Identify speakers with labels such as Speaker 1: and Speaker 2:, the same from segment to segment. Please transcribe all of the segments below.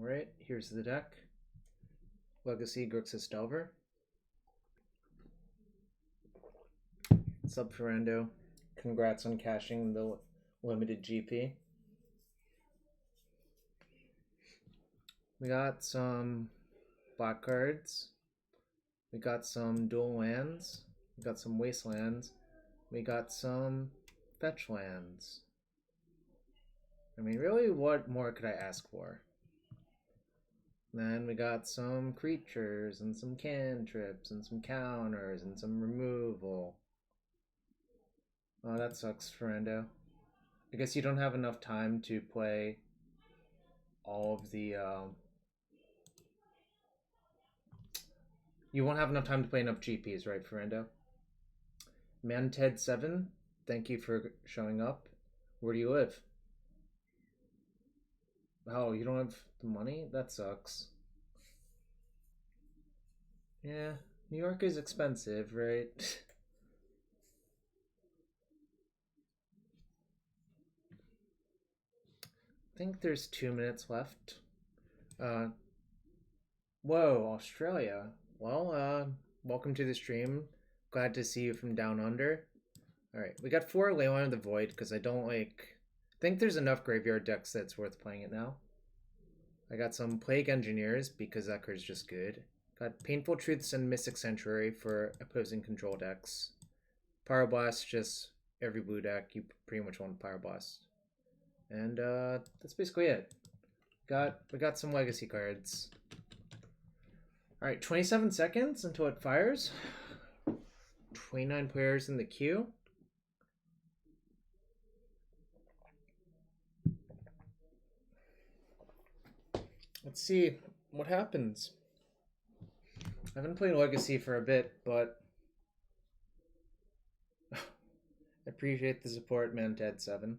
Speaker 1: Alright, here's the deck. Legacy Grixis Delver. Sub Ferrando. Congrats on cashing the limited GP. We got some black cards. We got some dual lands. We got some wastelands. We got some fetch lands. I mean, really, what more could I ask for? Then we got some creatures and some cantrips and some counters and some removal. Oh, that sucks, Ferrando. I guess you don't have enough time to play all of the... You won't have enough time to play enough GPs, right, Ferrando? ManTed7, thank you for showing up. Where do you live? Oh, you don't have the money? That sucks. Yeah, New York is expensive, right? I think there's 2 minutes left. Whoa, Australia. Well, welcome to the stream. Glad to see you from down under. Alright, we got 4 Leyline of the Void because I don't like... I think there's enough graveyard decks that's worth playing it now. I got some Plague Engineers because that card's just good. Got Painful Truths and Mystic Sanctuary for opposing control decks. Pyroblast, just every blue deck, you pretty much want Pyroblast. And that's basically it. We got some legacy cards. Alright, 27 seconds until it fires. 29 players in the queue. Let's see what happens. I haven't played Legacy for a bit, but I appreciate the support, ManTed7.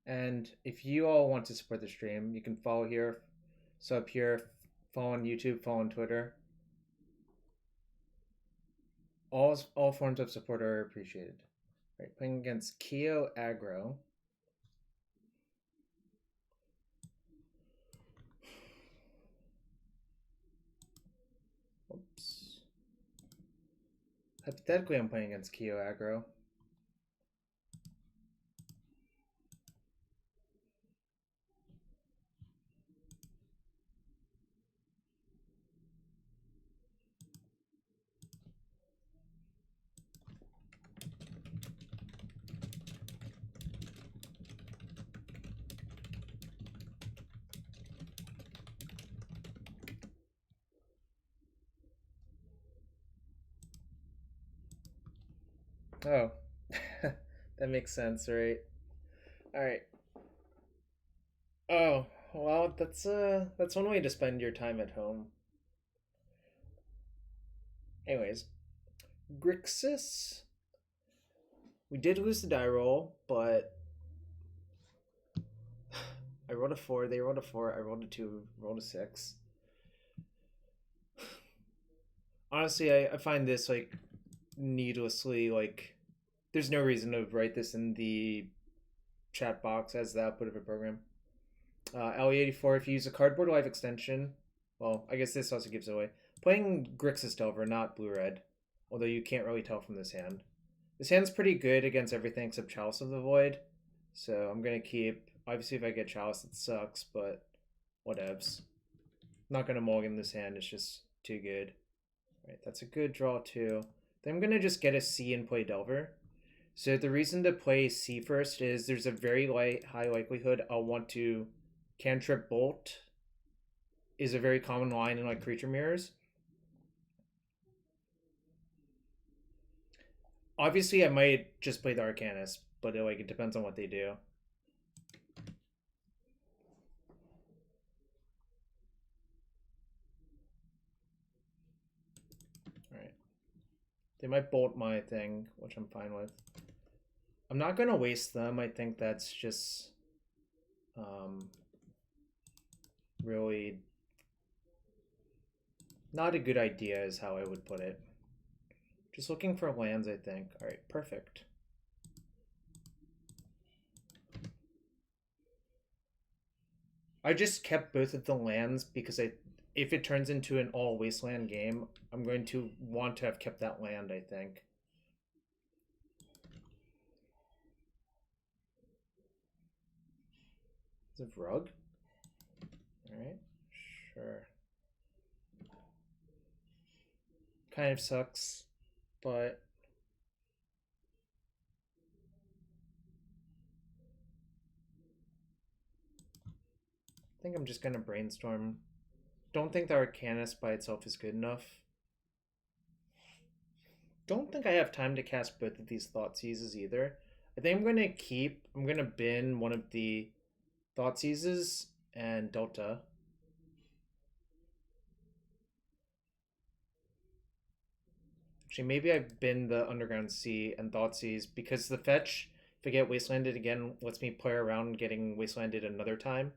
Speaker 1: And if you all want to support the stream, you can follow here, sub here, follow on YouTube, follow on Twitter. All forms of support are appreciated. Right, playing against Keo Aggro. Oops. Hypothetically, I'm playing against Keo Aggro. Oh, that makes sense, right? All right. Oh, well, that's one way to spend your time at home. Anyways, Grixis. We did lose the die roll, but I rolled a 4, they rolled a 4, I rolled a 2, rolled a 6. Honestly, I find this like needlessly like there's no reason to write this in the chat box as the output of a program. LE84, if you use a cardboard life extension, well, I guess this also gives it away. Playing Grixis Delver, not blue-red, although you can't really tell from this hand. This hand's pretty good against everything except Chalice of the Void, so I'm going to keep... Obviously, if I get Chalice, it sucks, but whatevs. I'm not going to mulligan this hand, it's just too good. Right, that's a good draw, too. Then I'm going to just get a C and play Delver. So the reason to play C first is there's a very high likelihood I'll want to Cantrip Bolt is a very common line in like creature mirrors. Obviously, I might just play the Arcanist, but it depends on what they do. All right. They might bolt my thing, which I'm fine with. I'm not going to waste them. I think that's just really not a good idea is how I would put it. Just looking for lands, I think. All right, perfect. I just kept both of the lands because if it turns into an all Wasteland game, I'm going to want to have kept that land, I think. Is it Rug? Alright, sure. Kind of sucks, but I think I'm just gonna Brainstorm. Don't think the Arcanist by itself is good enough. Don't think I have time to cast both of these Thoughtseizes either. I think I'm gonna bin one of the Thoughtseizes and Delta. Actually, maybe I've bin the Underground Sea and Thoughtseize because the fetch, if I get Wastelanded again, lets me play around getting Wastelanded another time.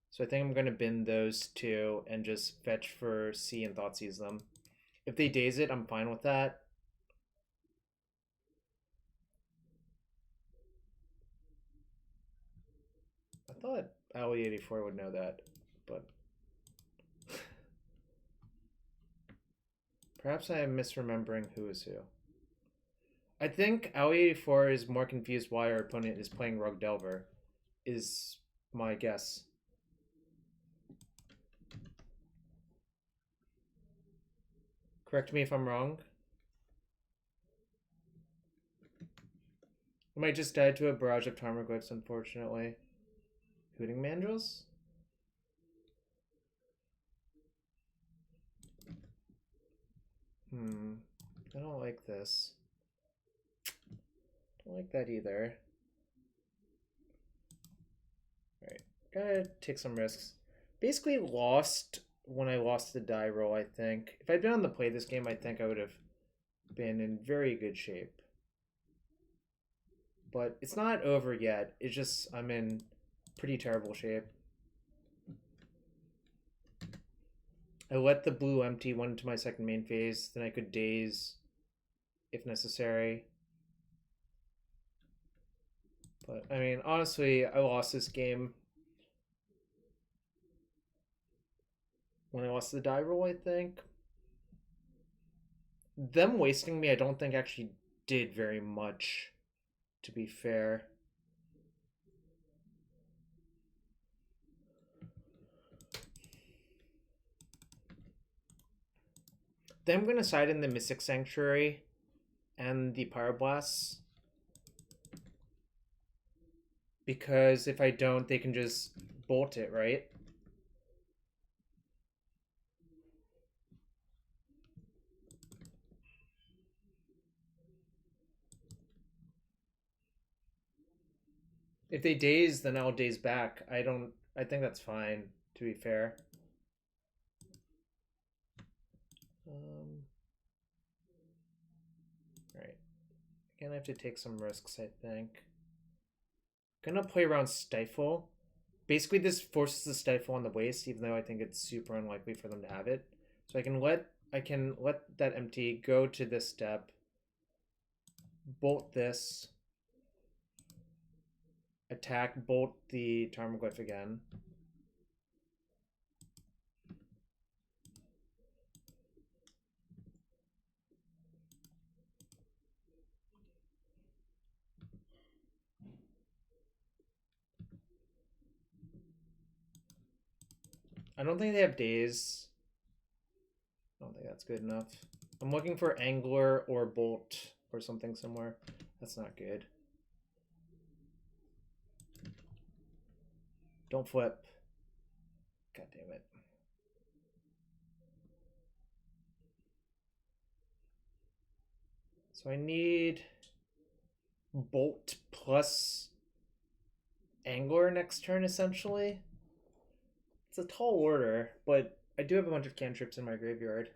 Speaker 1: So I think I'm going to bin those two and just fetch for Sea and Thoughtseize them. If they Daze it, I'm fine with that. I thought Ali84 would know that, but perhaps I am misremembering who is who. I think Ali84 is more confused why our opponent is playing Rogue Delver, is my guess. Correct me if I'm wrong. I might just die to a barrage of Tarmogoyfs, unfortunately. Hooting Mandrills? I don't like this. Don't like that either. Alright, gotta take some risks. Basically lost when I lost the die roll, I think. If I'd been on the play this game, I think I would have been in very good shape. But it's not over yet. It's just I'm in pretty terrible shape. I let the blue empty, went into my second main phase, then I could Daze if necessary. But, I mean, honestly, I lost this game when I lost the die roll, I think. Them wasting me, I don't think actually did very much, to be fair. Then I'm going to side in the Mystic Sanctuary and the Pyroblasts. Because if I don't, they can just bolt it, right? If they Daze, then I'll Daze back. I think that's fine, to be fair. Right. Gonna have to take some risks, I think. Gonna play around Stifle. Basically, this forces the Stifle on the waste, even though I think it's super unlikely for them to have it. So I can let that empty go to this step. Bolt this. Attack, bolt the Tarmogoyf again. I don't think they have Daze. I don't think that's good enough. I'm looking for Angler or Bolt or something similar. That's not good. Don't flip. God damn it. So I need Bolt plus Angler next turn, essentially. It's a tall order, but I do have a bunch of cantrips in my graveyard.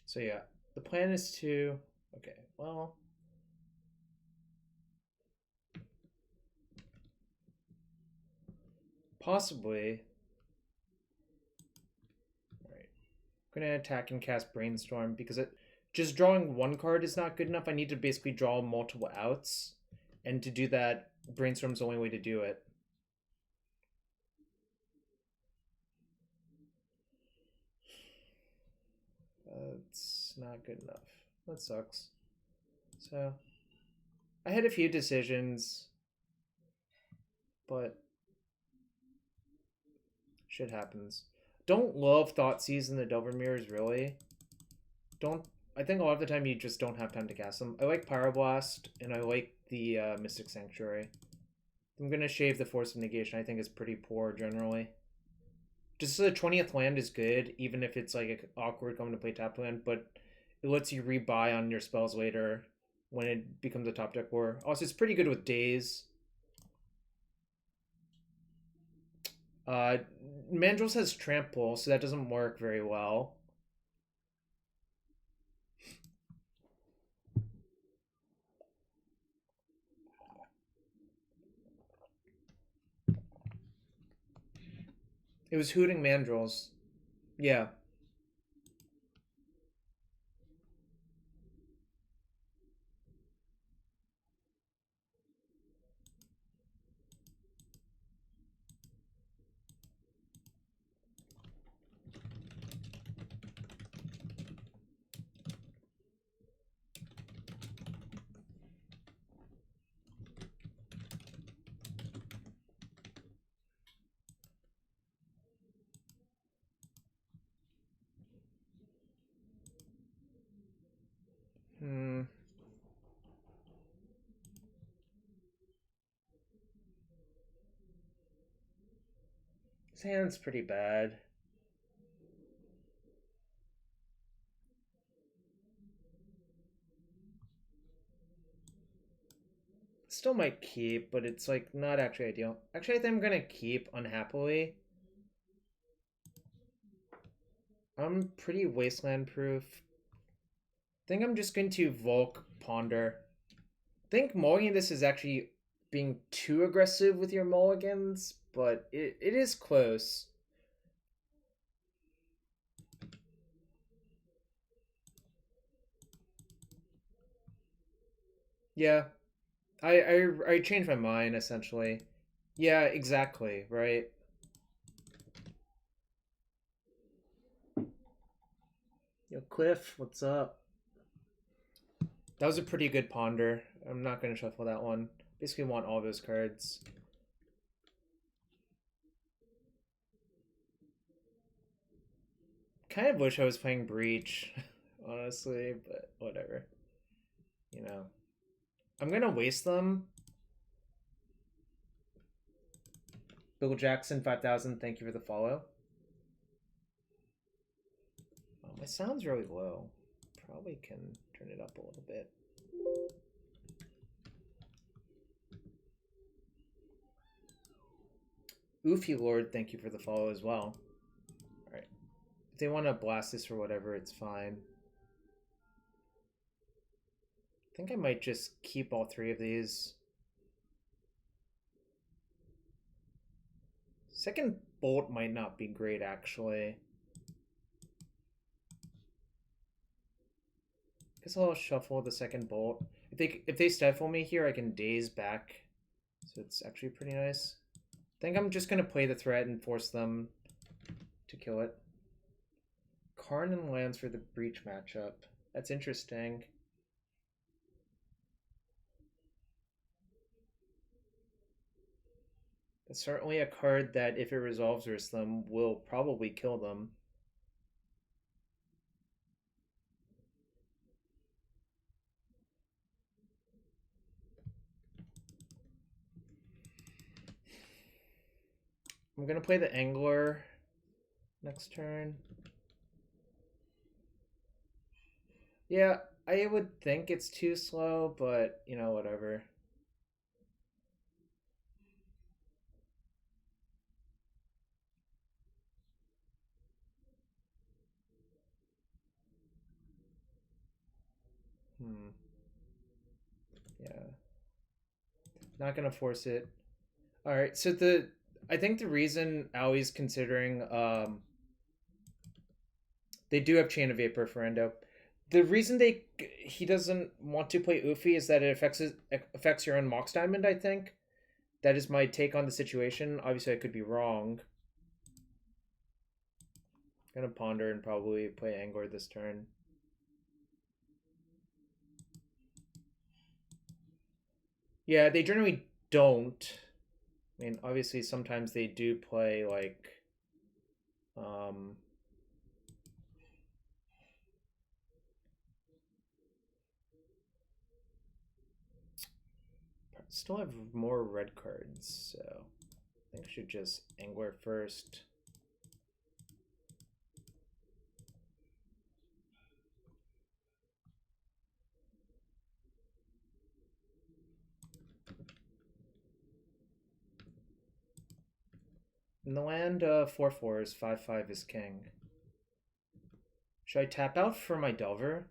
Speaker 1: So yeah, the plan is to... Okay, well... Possibly... Right. I'm gonna attack and cast Brainstorm because just drawing one card is not good enough. I need to basically draw multiple outs, and to do that, Brainstorm's the only way to do it. It's not good enough. That sucks. So, I had a few decisions, but shit happens. Don't love Thoughtseize in the Delver Mirrors, really. I think a lot of the time you just don't have time to cast them. I like Pyroblast, and I like the Mystic Sanctuary. I'm going to shave the Force of Negation. I think is pretty poor, generally. Just the 20th land is good, even if it's like awkward coming to play tap land, but it lets you rebuy on your spells later when it becomes a top deck war. Also, it's pretty good with Daze. Mandrills has Trample, so that doesn't work very well. It was Hooting Mandrills. Yeah. His hand's pretty bad. Still might keep, but it's like not actually ideal. Actually, I think I'm gonna keep unhappily. I'm pretty Wasteland proof. I think I'm just going to Volk Ponder. I think mulliganing this is actually being too aggressive with your mulligans, but it is close. Yeah. I changed my mind, essentially. Yeah, exactly, right? Yo, Cliff, what's up? That was a pretty good ponder. I'm not going to shuffle that one. Basically want all those cards. Kind of wish I was playing Breach, honestly, but whatever. You know. I'm going to waste them. Bill Jackson 5000, thank you for the follow. Oh, my sound's really low. Probably can turn it up a little bit. Oofy Lord, thank you for the follow as well. Alright. If they want to blast this or whatever, it's fine. I think I might just keep all three of these. Second bolt might not be great, actually. Guess I'll shuffle the second bolt. If they stifle me here, I can Daze back. So it's actually pretty nice. I think I'm just going to play the threat and force them to kill it. Karn and lands for the Breach matchup. That's interesting. It's certainly a card that, if it resolves them, will probably kill them. I'm going to play the Angler next turn. Yeah, I would think it's too slow, but, you know, whatever. Yeah. Not gonna force it. Alright, so I think the reason Aui's considering They do have Chain of Vapor for Endo. The reason he doesn't want to play Ufi is that it affects your own Mox Diamond, I think. That is my take on the situation. Obviously, I could be wrong. Gonna ponder and probably play Angler this turn. Yeah, they generally don't. I mean, obviously, sometimes they do play, like... Still have more red cards, so... I think I should just Angler first. In the land, 4/4 is 5/5 is king. Should I tap out for my Delver?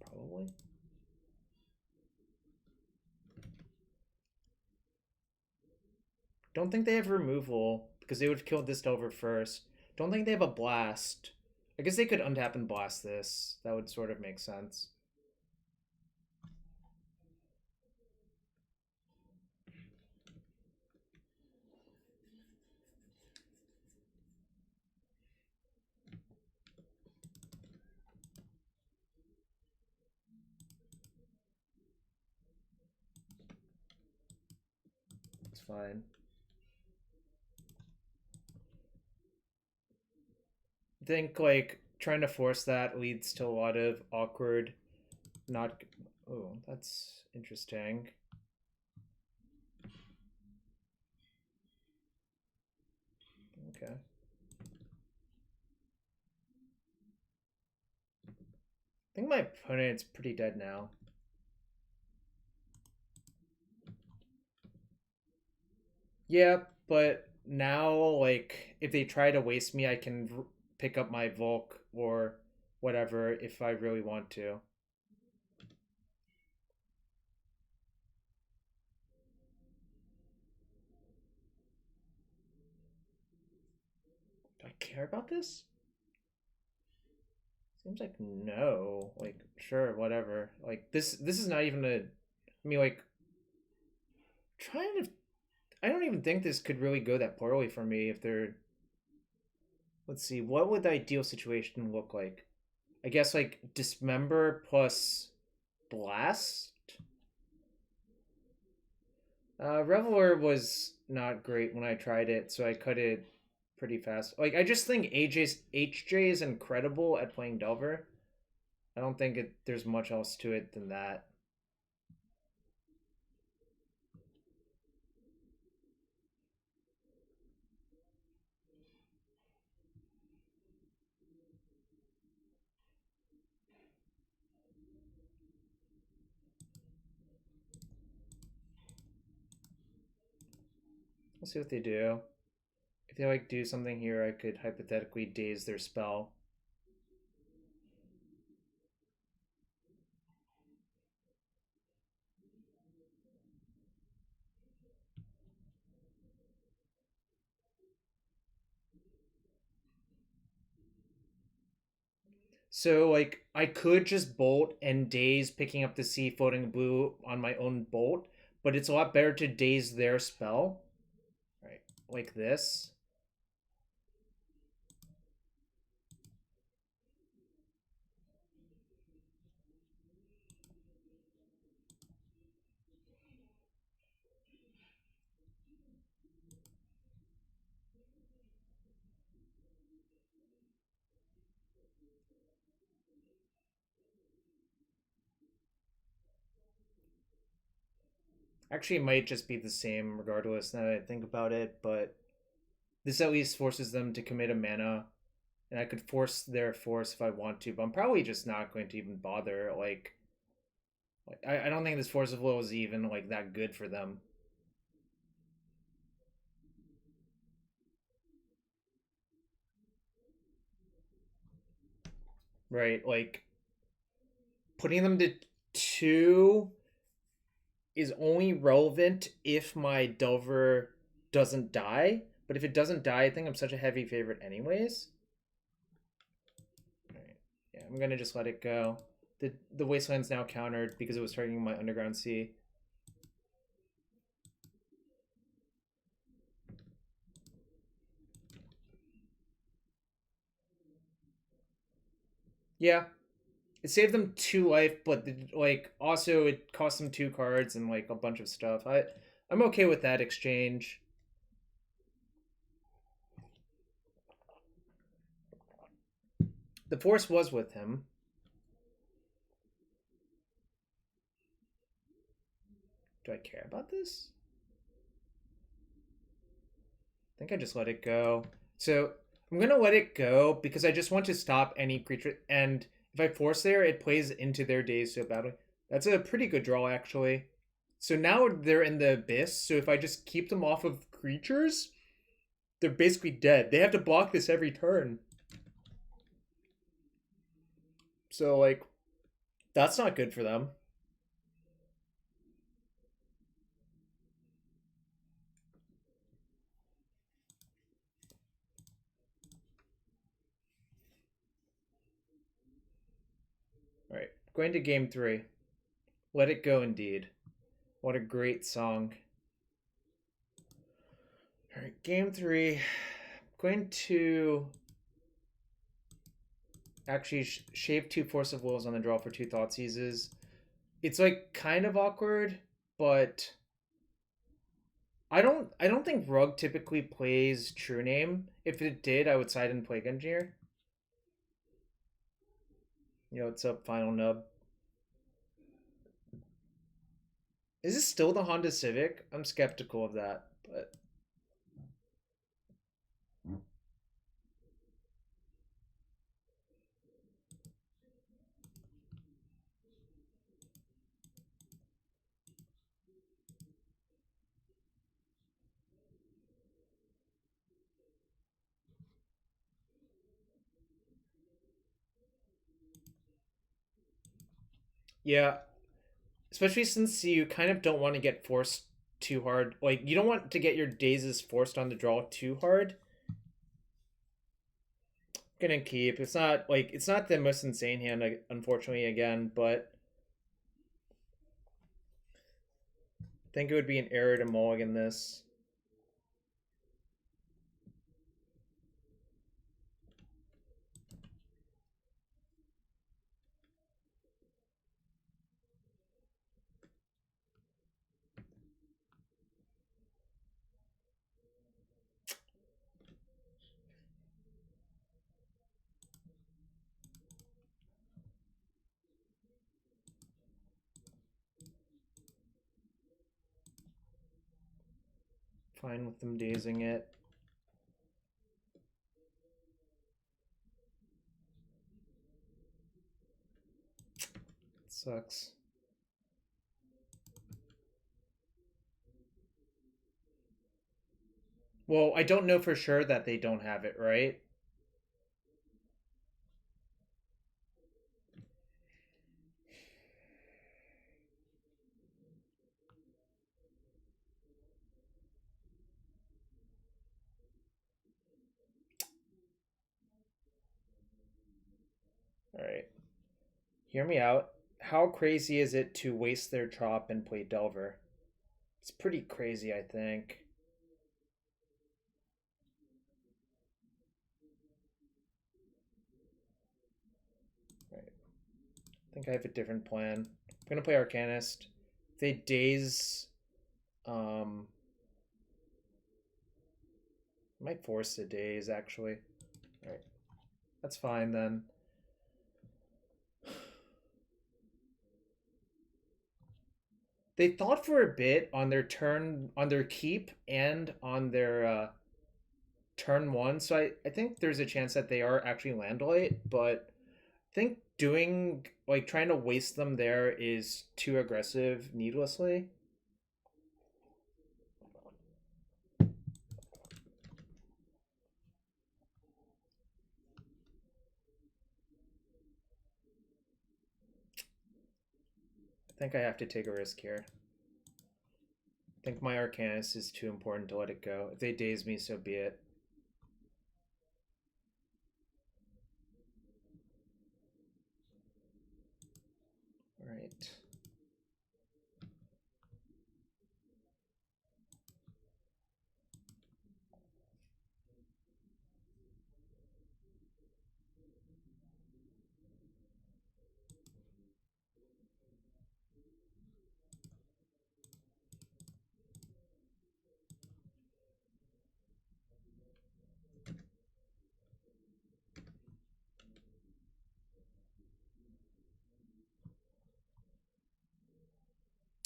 Speaker 1: Probably. Don't think they have removal, because they would have killed this Delver first. Don't think they have a blast. I guess they could untap and blast this. That would sort of make sense. It's fine. I think, like, trying to force that leads to a lot of awkward, not... Oh, that's interesting. Okay. I think my opponent's pretty dead now. Yeah, but now, like, if they try to waste me, I can pick up my Volk or whatever if I really want to. Do I care about this? Seems like no. Like, sure, whatever. Like, this is not even a... I mean, like, trying to... I don't even think this could really go that poorly for me if they're... Let's see, what would the ideal situation look like? I guess, like, Dismember plus Blast? Reveler was not great when I tried it, so I cut it pretty fast. Like, I just think HJ is incredible at playing Delver. I don't think there's much else to it than that. Let's see what they do. If they like do something here, I could hypothetically daze their spell. So, like, I could just bolt and daze picking up the sea floating blue on my own bolt, but it's a lot better to daze their spell. Right, like this. Actually, it might just be the same regardless now that I think about it, but this at least forces them to commit a mana, and I could force their force if I want to, but I'm probably just not going to even bother. Like I don't think this Force of Will is even, like, that good for them. Right, like, putting them to 2 is only relevant if my Delver doesn't die. But if it doesn't die, I think I'm such a heavy favorite anyways. All right. Yeah, I'm gonna just let it go. The Wasteland's now countered because it was targeting my Underground Sea. Yeah, it saved them 2 life, but like also it cost them 2 cards and like a bunch of stuff. I'm okay with that exchange. The Force was with him. Do I care about this? I think I just let it go. So I'm gonna let it go because I just want to stop any creature. And if I force there, it plays into their Daze so badly. That's a pretty good draw actually. So now they're in the Abyss. So if I just keep them off of creatures, they're basically dead. They have to block this every turn. So like, that's not good for them. All right, going to game 3. Let it go indeed. What a great song. All right, game 3. I'm going to actually shave 2 Force of Wills on the draw for 2 Thoughtseizes. It's like kind of awkward, but I don't think Rug typically plays True-Name. If it did, I would side in Plague Engineer. What's up, Final Nub? Is this still the Honda Civic? I'm skeptical of that, but yeah, especially since you kind of don't want to get forced too hard. Like, you don't want to get your Dazes forced on the draw too hard. Gonna keep. It's not the most insane hand, unfortunately, again, but I think it would be an error to mulligan this. Fine with them dazing it. Sucks. Well, I don't know for sure that they don't have it, right? All right. Hear me out. How crazy is it to waste their chop and play Delver? It's pretty crazy, I think. Right. I think I have a different plan. I'm gonna play Arcanist. If they Daze, I might force the Daze actually. All right, that's fine then. They thought for a bit on their turn, on their keep, and on their turn 1, so I think there's a chance that they are actually Landlight, but I think doing, like, trying to waste them there is too aggressive needlessly. I think I have to take a risk here. think my Arcanist is too important to let it go. If they daze me, so be it. Alright.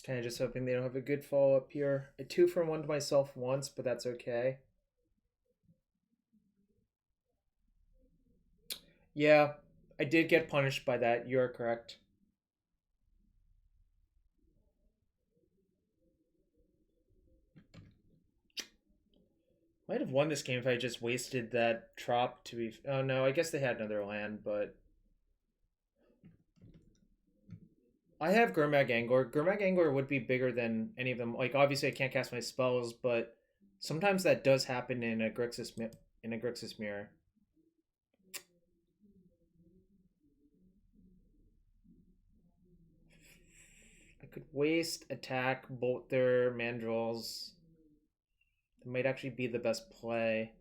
Speaker 1: Kind of just hoping they don't have a good follow-up here. I 2-for-1 to myself once, but that's okay. Yeah, I did get punished by that. You are correct. Might have won this game if I just wasted that trop to be... Oh no, I guess they had another land, but... I have Gurmag Angler. Gurmag Angler would be bigger than any of them. Like, obviously I can't cast my spells, but sometimes that does happen in a Grixis mirror. I could waste, attack, bolt their mandrels. That might actually be the best play.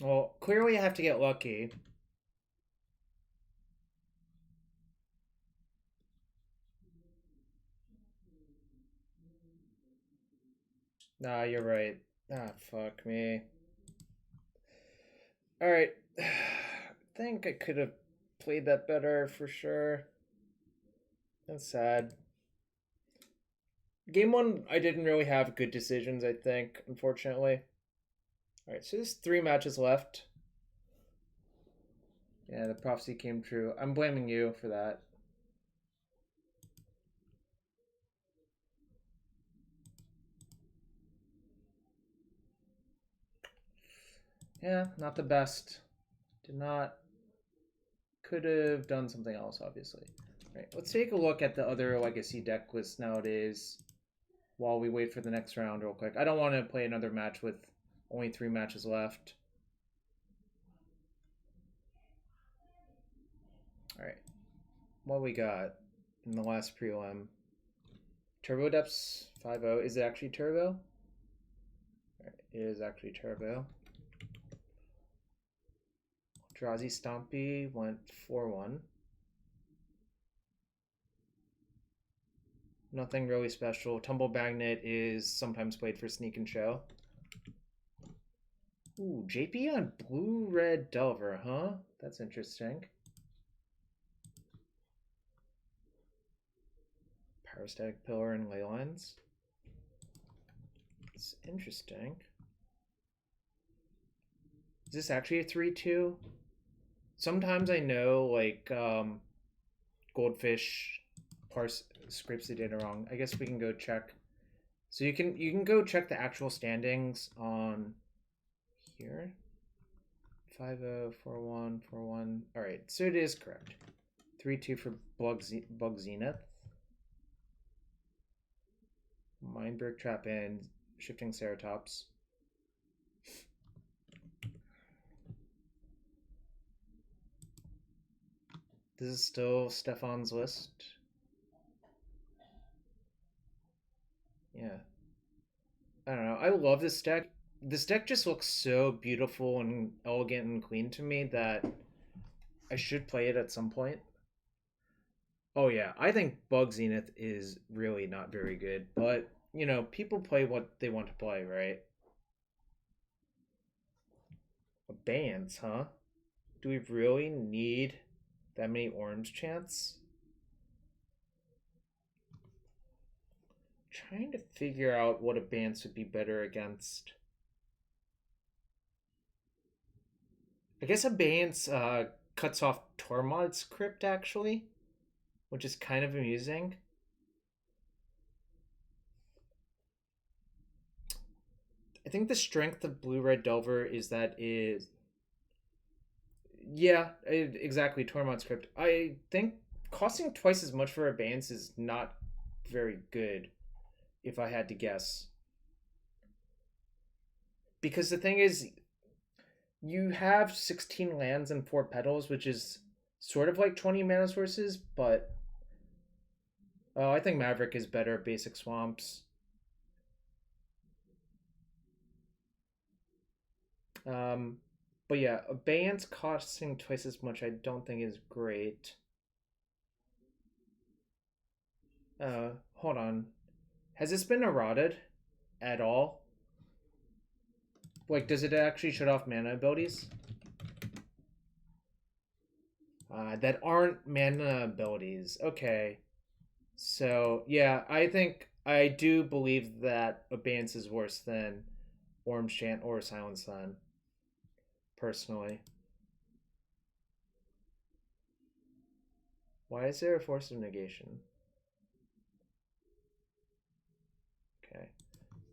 Speaker 1: Well, clearly I have to get lucky. Nah, you're right. Ah, fuck me. Alright. I think I could have played that better for sure. That's sad. Game 1, I didn't really have good decisions, I think, unfortunately. Alright, so there's 3 matches left. Yeah, the prophecy came true. I'm blaming you for that. Yeah, not the best. Did not... Could have done something else, obviously. All right, let's take a look at the other Legacy deck lists nowadays while we wait for the next round real quick. I don't want to play another match with only 3 matches left. All right, what we got in the last prelim? Turbo Depths 5-0. Is it actually Turbo? All right, it is actually Turbo. Drazi Stompy went 4-1. Nothing really special. Tumble Magnet is sometimes played for Sneak and Show. Ooh, JP on Blue-Red Delver, huh? That's interesting. Pyrostatic Pillar and Leylines. It's interesting. Is this actually a 3-2? Sometimes I know, like, Goldfish scrapes the data wrong. I guess we can go check. So you can go check the actual standings on here. 5-0, 4-1, 4-1. Alright, so it is correct. 3-2 for Bug Zenith. Mindbreak Trap and Shifting Ceratops. This is still Stefan's list. Yeah. I don't know. I love this deck. This deck just looks so beautiful and elegant and clean to me that I should play it at some point. Oh yeah, I think Bug Zenith is really not very good, but you know, people play what they want to play, right? Bands, huh? Do we really need that many orange chants. Trying to figure out what Abeyance would be better against. I guess Abeyance cuts off Tormod's Crypt, actually, which is kind of amusing. I think the strength of Blue-Red Delver is that yeah, exactly, Tormod's Crypt. I think costing twice as much for Abeyance is not very good, if I had to guess. Because the thing is, you have 16 lands and 4 petals, which is sort of like 20 mana sources, but I think Maverick is better at basic swamps. But yeah, Abeyance costing twice as much I don't think is great. Hold on. Has this been eroded at all? Like, does it actually shut off mana abilities? That aren't mana abilities. Okay. So, yeah, I do believe that Abeyance is worse than Orange Chant or Silent Sun. Personally. Why is there a Force of Negation? Okay.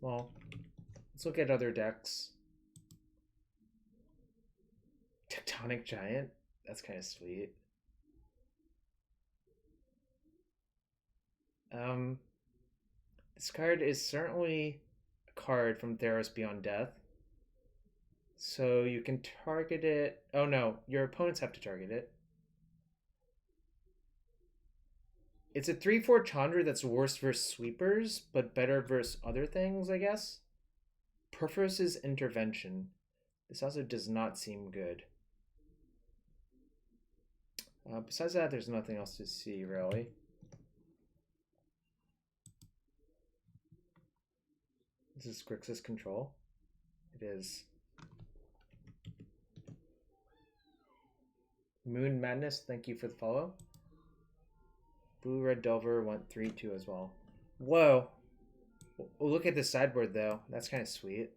Speaker 1: Well, let's look at other decks. Tectonic Giant? That's kind of sweet. This card is certainly a card from Theros Beyond Death. So you can target it. Oh no, your opponents have to target it. It's a 3/4 Chandra that's worse versus sweepers, but better versus other things, I guess. Perforce's Intervention. This also does not seem good. Besides that, there's nothing else to see, really. This is Grixis Control. It is. Moon Madness, thank you for the follow. Blue Red Delver went 3/2 as well. Whoa. Well, look at the sideboard, though. That's kind of sweet.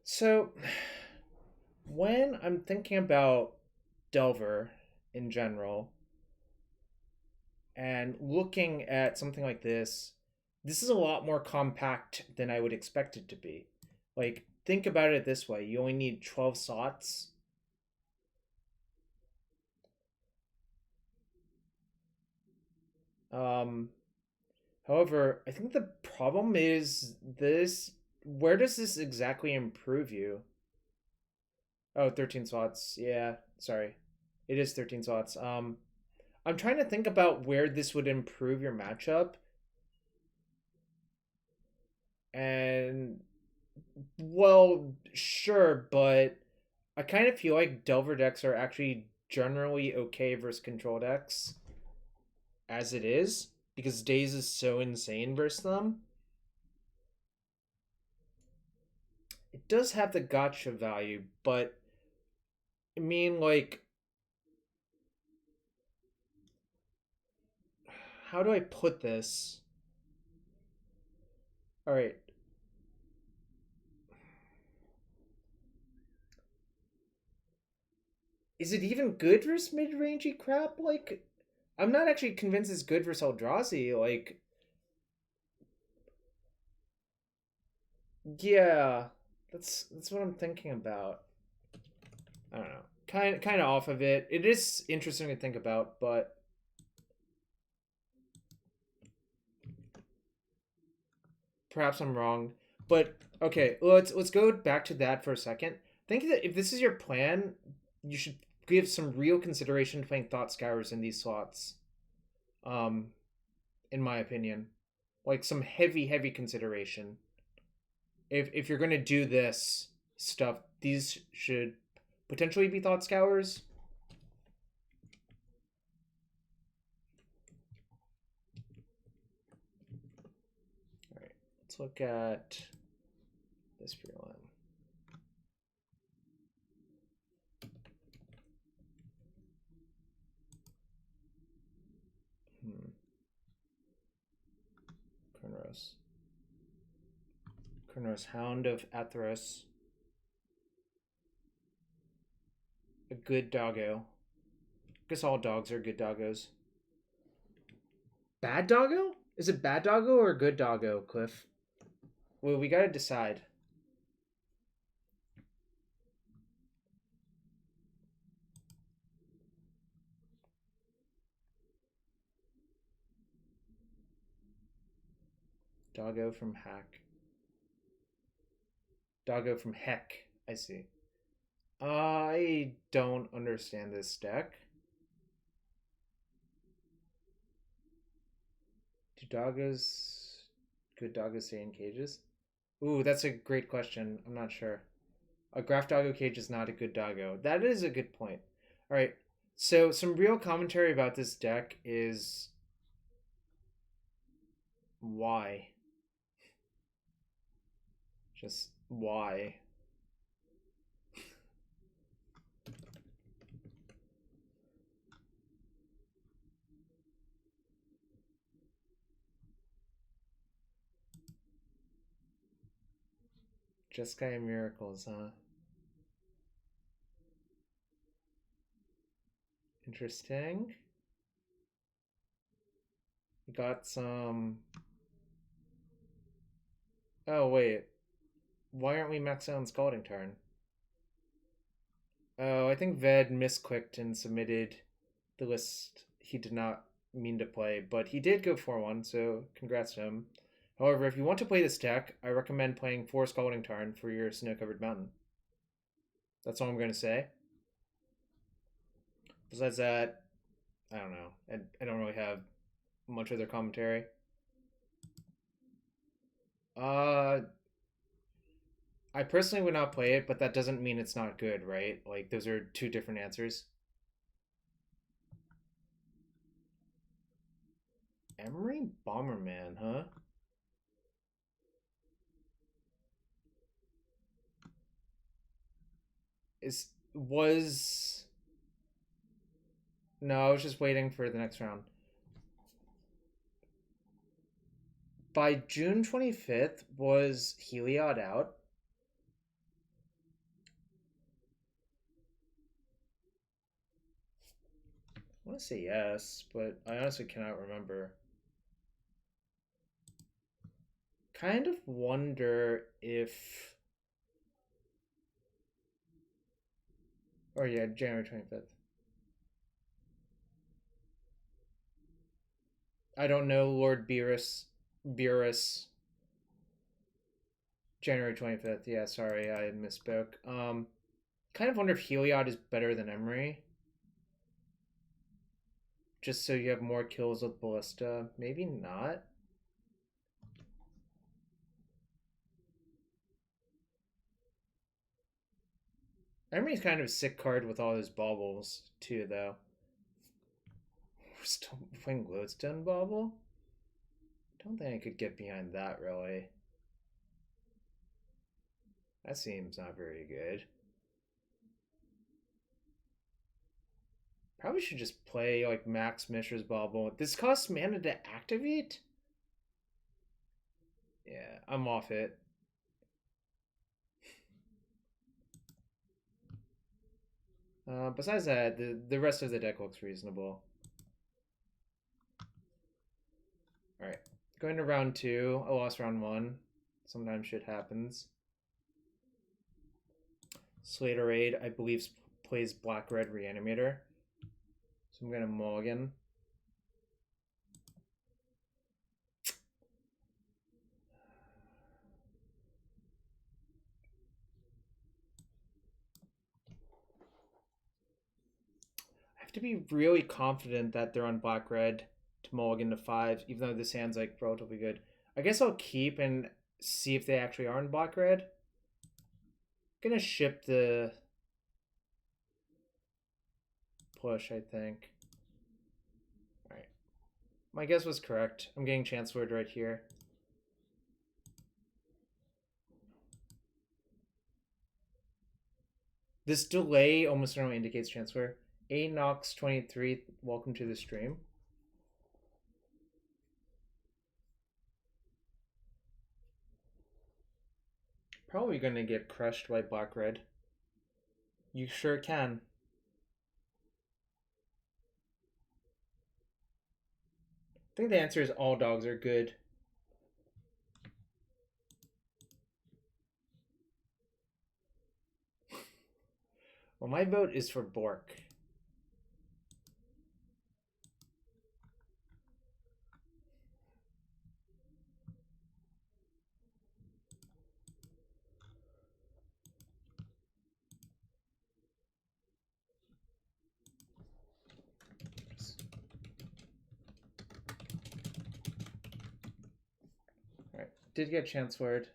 Speaker 1: So, when I'm thinking about Delver in general, and looking at something like this is a lot more compact than I would expect it to be. Like, think about it this way. You only need 12 slots. However, I think the problem is this. Where does this exactly improve you? Oh, 13 slots. Yeah, sorry. It is 13 slots. I'm trying to think about where this would improve your matchup. And, well, sure, but I kind of feel like Delver decks are actually generally okay versus control decks as it is, because Daze is so insane versus them. It does have the gotcha value, but I mean, like, how do I put this? All right. Is it even good versus mid-rangey crap? Like, I'm not actually convinced it's good versus Eldrazi. Like, yeah, that's what I'm thinking about. I don't know. Kind of off of it. It is interesting to think about, but perhaps I'm wrong. But okay, let's go back to that for a second. I think that if this is your plan, you should give some real consideration to playing Thought Scours in these slots. In my opinion, like some heavy consideration. If you're gonna do this stuff, these should potentially be Thought Scours. All right, let's look at this Preordain. Kronos. Kronos, Hound of Atheros. A good doggo. Guess all dogs are good doggos. Bad doggo? Is it bad doggo or good doggo, Cliff? Well, we gotta decide. Doggo from Hack. Doggo from Heck. I see. I don't understand this deck. Do doggos... Good doggos stay in cages? Ooh, that's a great question. I'm not sure. A Graph Doggo cage is not a good doggo. That is a good point. Alright, so some real commentary about this deck is... Why? Just why? Jeskai Miracles, huh? Interesting. We got some... Oh, wait. Why aren't we maxed out on Scalding Tarn? Oh, I think Ved misclicked and submitted the list he did not mean to play, but he did go 4-1, so congrats to him. However, if you want to play this deck, I recommend playing 4 Scalding Tarn for your snow-covered mountain. That's all I'm going to say. Besides that, I don't know. I don't really have much other commentary. I personally would not play it, but that doesn't mean it's not good, right? Like, those are two different answers. Emery Bomberman, huh? No, I was just waiting for the next round. By June 25th, was Heliod out? I want to say yes, but I honestly cannot remember. Kind of wonder if... Oh yeah, January 25th. I don't know, Lord Beerus. January 25th. Yeah, sorry, I misspoke. Kind of wonder if Heliod is better than Emery. Just so you have more kills with Ballista. Maybe not. Emery's kind of a sick card with all his baubles, too, though. We're still playing Glowstone Bauble? Don't think I could get behind that, really. That seems not very good. Probably should just play, like, Max Mishra's Bauble. This costs mana to activate? Yeah, I'm off it. Besides that, the rest of the deck looks reasonable. Alright, going to round 2. I lost round 1. Sometimes shit happens. Abrade, I believe, plays Black-Red Reanimator. So I'm going to mulligan. I have to be really confident that they're on Black-Red to mulligan to 5, even though this hand's like relatively good. I guess I'll keep and see if they actually are on Black-Red. Gonna ship the push, I think. Alright. My guess was correct. I'm getting Chancellor right here. This delay almost certainly indicates Chancellor. Anox23, welcome to the stream. Probably gonna get crushed by black-red. You sure can. I think the answer is all dogs are good. Well, my vote is for Bork. Alright, did get Chance Word.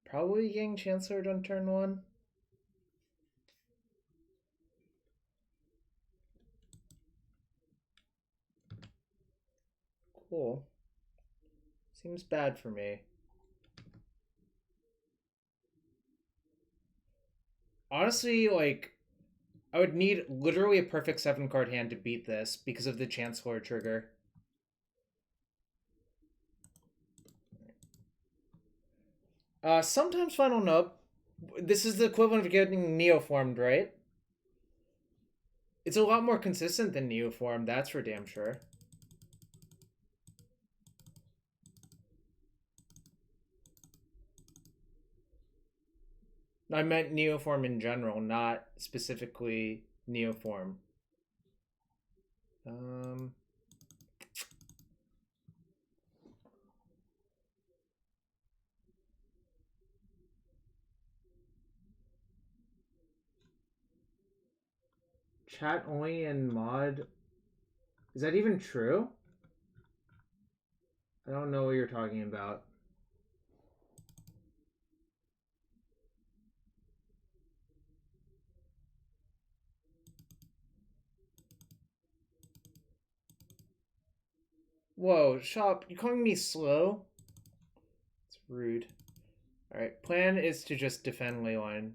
Speaker 1: Probably getting Chancellor on turn 1. Cool. Seems bad for me. Honestly, like, I would need literally a perfect 7-card hand to beat this because of the Chancellor trigger. Sometimes Final Nub. This is the equivalent of getting Neoformed, right? It's a lot more consistent than Neoform, that's for damn sure. I meant Neoform in general, not specifically Neoform. Chat only in mod. Is that even true? I don't know what you're talking about. Whoa, Shop, you calling me slow? It's rude. Alright, plan is to just defend Leyline.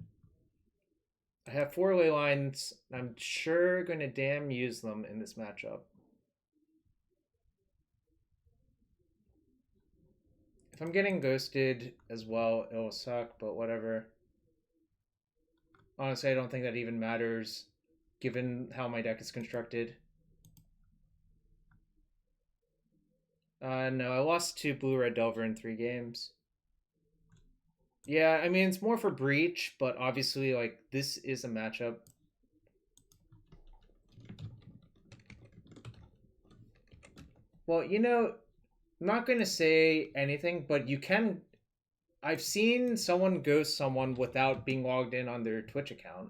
Speaker 1: I have 4 Leylines. I'm sure gonna damn use them in this matchup. If I'm getting ghosted as well, it'll suck, but whatever. Honestly, I don't think that even matters, given how my deck is constructed. No, I lost to Blue-Red Delver in 3 games. Yeah, I mean, it's more for Breach, but obviously, like, this is a matchup. Well, you know, I'm not going to say anything, but you can... I've seen someone ghost someone without being logged in on their Twitch account.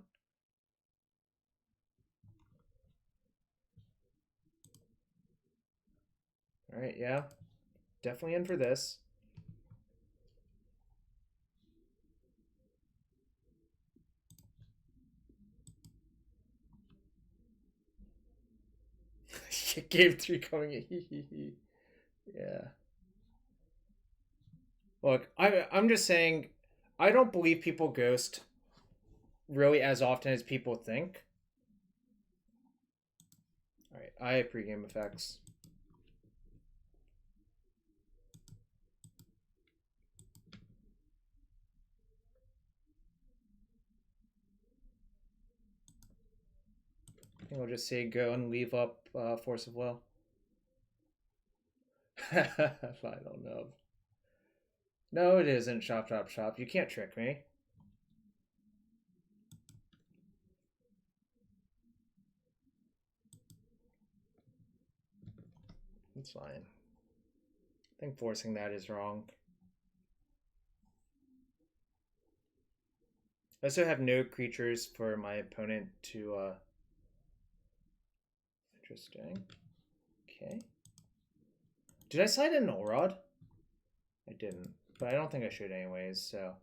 Speaker 1: Alright, yeah. Definitely in for this. Game 3 coming in. Yeah. Look, I'm just saying, I don't believe people ghost really as often as people think. Alright, I have pregame effects. I think I'll just say go and leave up Force of Will. I don't know. No, it isn't. Shop, shop, shop. You can't trick me. It's fine. I think forcing that is wrong. I also have no creatures for my opponent to... Interesting. Okay. Did I slide a Null Rod? I didn't. But I don't think I should anyways, so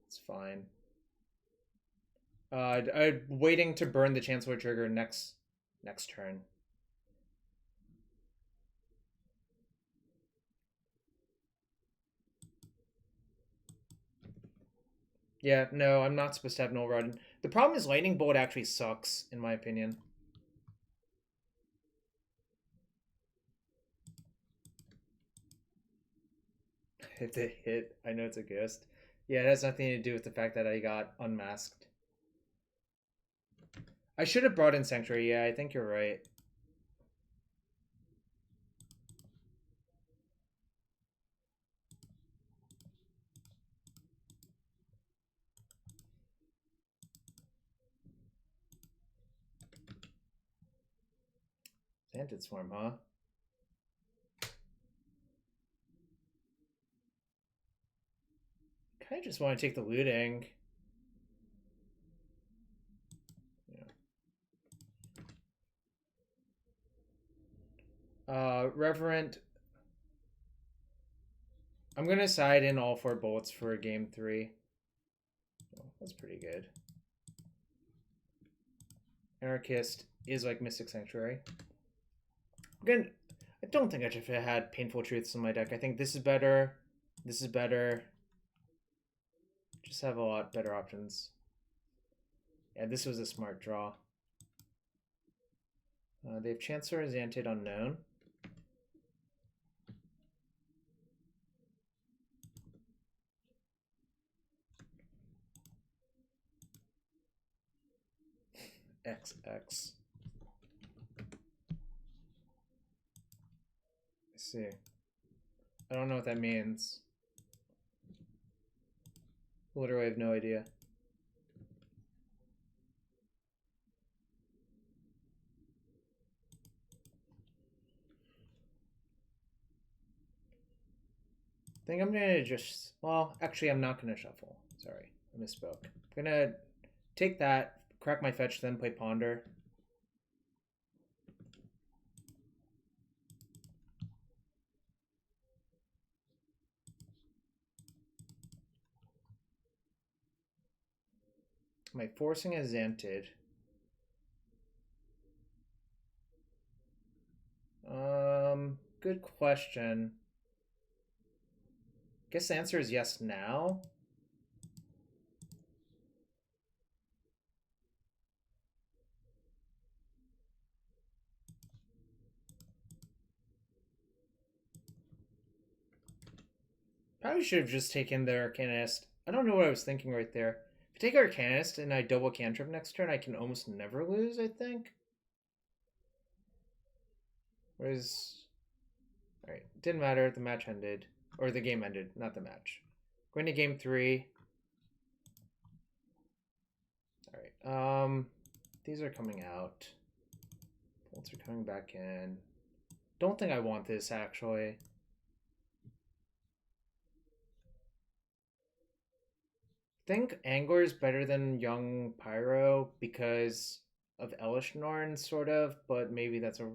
Speaker 1: it's fine. I'm waiting to burn the Chancellor trigger next turn. Yeah, no, I'm not supposed to have Null Rod. The problem is Lightning Bolt actually sucks, in my opinion. If they hit, I know it's a ghost. Yeah, it has nothing to do with the fact that I got unmasked. I should have brought in Sanctuary. Yeah, I think you're right. Sanded Swarm, huh? I just want to take the looting. Reverent. I'm gonna side in all 4 bolts for game 3. Oh, that's pretty good. Anarchist is like Mystic Sanctuary. Again, I don't think I should have had Painful Truths in my deck. I think this is better. This is better. Just have a lot better options. Yeah, this was a smart draw. They have Chancellor Xanted Unknown. XX. Let's see. I don't know what that means. Literally, I have no idea. I think I'm gonna just, well, actually I'm not gonna shuffle. Sorry, I misspoke. I'm gonna take that, crack my fetch, then play Ponder. My forcing is Xanted. Good question. Guess the answer is yes now. Probably should have just taken the Arcanist. I don't know what I was thinking right there. If I take Arcanist and I double cantrip next turn, I can almost never lose, I think. Whereas, alright, didn't matter. The match ended. Or the game ended, not the match. Going to game 3. Alright, these are coming out. Bolts are coming back in. Don't think I want this, actually. I think Angler is better than Young Pyro because of Elish Norn, sort of, but maybe that's a...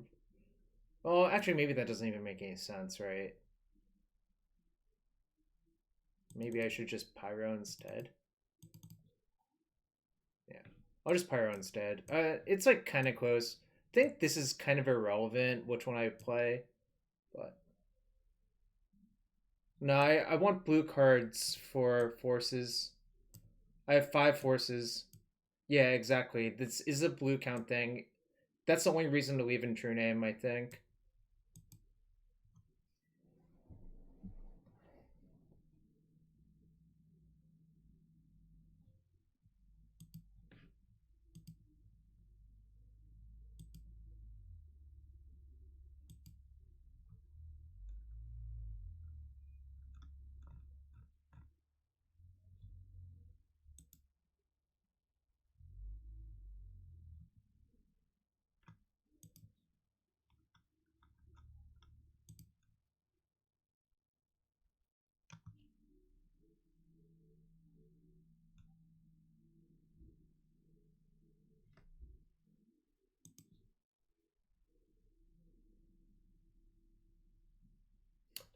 Speaker 1: Well, actually, maybe that doesn't even make any sense, right? Maybe I should just Pyro instead. Yeah, I'll just Pyro instead. It's like kind of close. I think this is kind of irrelevant which one I play, but... No, I want blue cards for forces. I have 5 forces. Yeah, exactly. This is a blue count thing. That's the only reason to leave in True-Name, I think.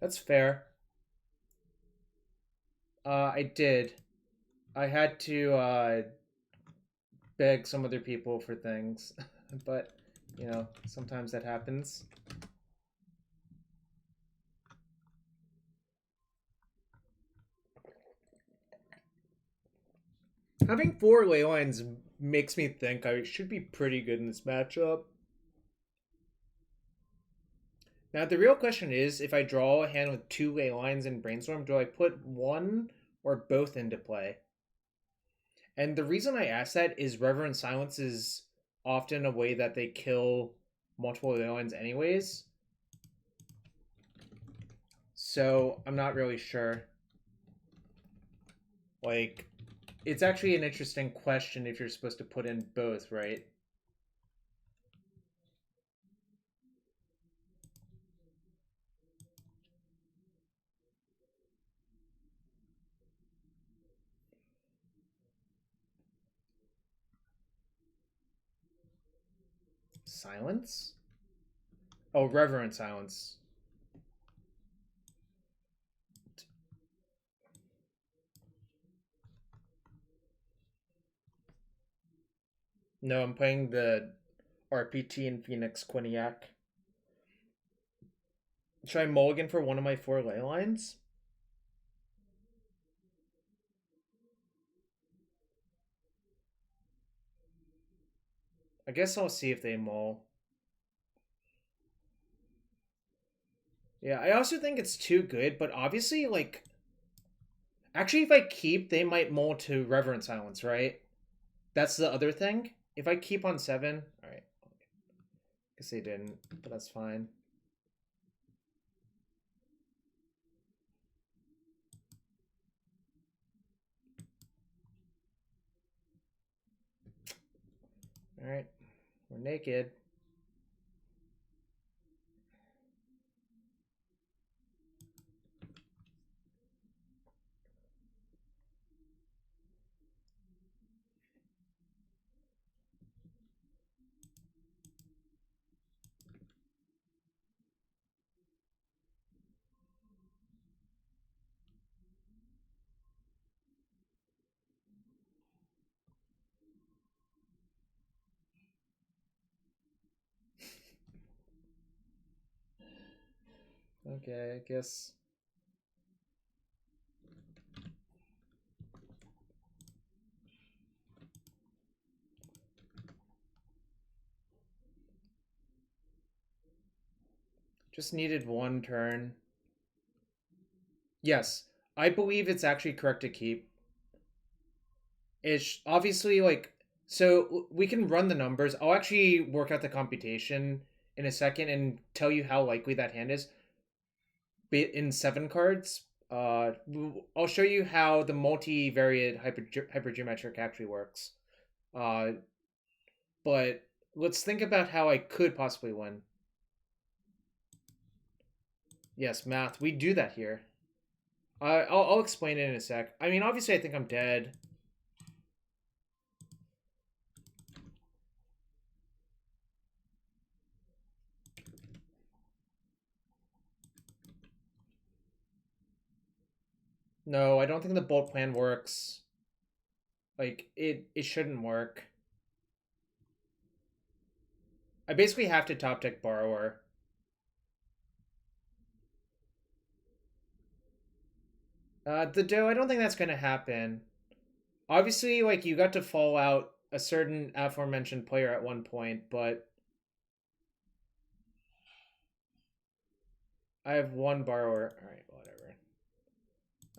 Speaker 1: That's fair. I did. I had to beg some other people for things, but you know, sometimes that happens. Having 4 Leylines makes me think I should be pretty good in this matchup. Now, the real question is, if I draw a hand with 2 Leylines and Brainstorm, do I put one or both into play? And the reason I ask that is Reverent Silence is often a way that they kill multiple Leylines anyways. So, I'm not really sure. Like, it's actually an interesting question if you're supposed to put in both, right? Silence? Oh, Reverent Silence. No, I'm playing the RPT in Phoenix Quinniac. Should I mulligan for one of my 4 Leylines? I guess I'll see if they mull. Yeah, I also think it's too good, but obviously, like... Actually, if I keep, they might mull to Reverent Silence, right? That's the other thing. If I keep on 7... Alright. Guess they didn't, but that's fine. Alright. We're naked. Okay, I guess... Just needed one turn. Yes, I believe it's actually correct to keep. It's obviously like... So we can run the numbers. I'll actually work out the computation in a second and tell you how likely that hand is. In 7 cards, I'll show you how the multivariate hypergeometric actually works. But let's think about how I could possibly win. Yes, math. We do that here. I'll explain it in a sec. I mean, obviously, I think I'm dead. No, I don't think the bolt plan works. Like, it shouldn't work. I basically have to top deck Borrower. The dough, I don't think that's gonna happen. Obviously, like, you got to fall out a certain aforementioned player at one point, but I have 1 Borrower. Alright, whatever.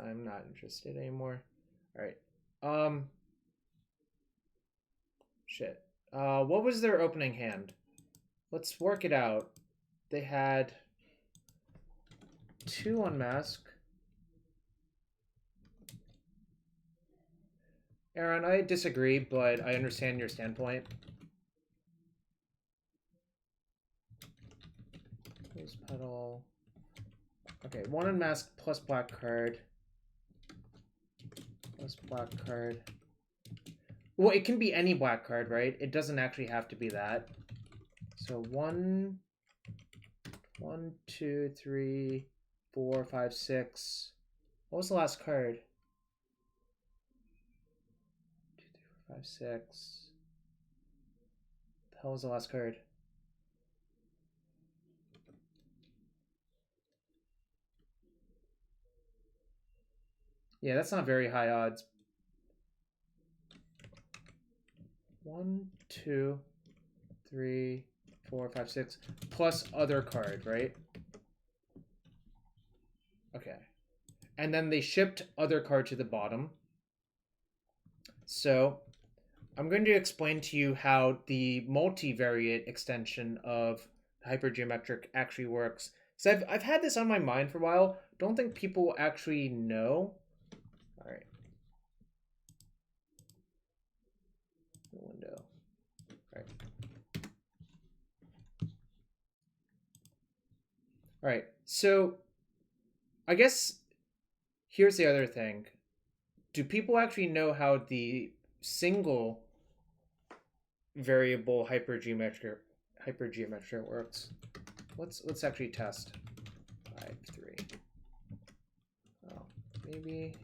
Speaker 1: I'm not interested anymore. Alright. Shit. What was their opening hand? Let's work it out. They had 2 Unmask. Aaron, I disagree, but I understand your standpoint. Rose Petal. Okay, 1 Unmasked plus black card. Plus black card. Well, it can be any black card, right? It doesn't actually have to be that. So 1, 2, 3, 4, 5, 6. What was the last card? 2, 3, 4, 5, 6. The hell was the last card? Yeah, that's not very high odds. 1, 2, 3, 4, 5, 6, plus other card, right? Okay. And then they shipped other card to the bottom. So I'm going to explain to you how the multivariate extension of hypergeometric actually works. So I've had this on my mind for a while. Don't think people actually know. All right. Window. All right. All right. So I guess here's the other thing. Do people actually know how the single variable hypergeometric works? Let's actually test. 5, 3. Oh, maybe.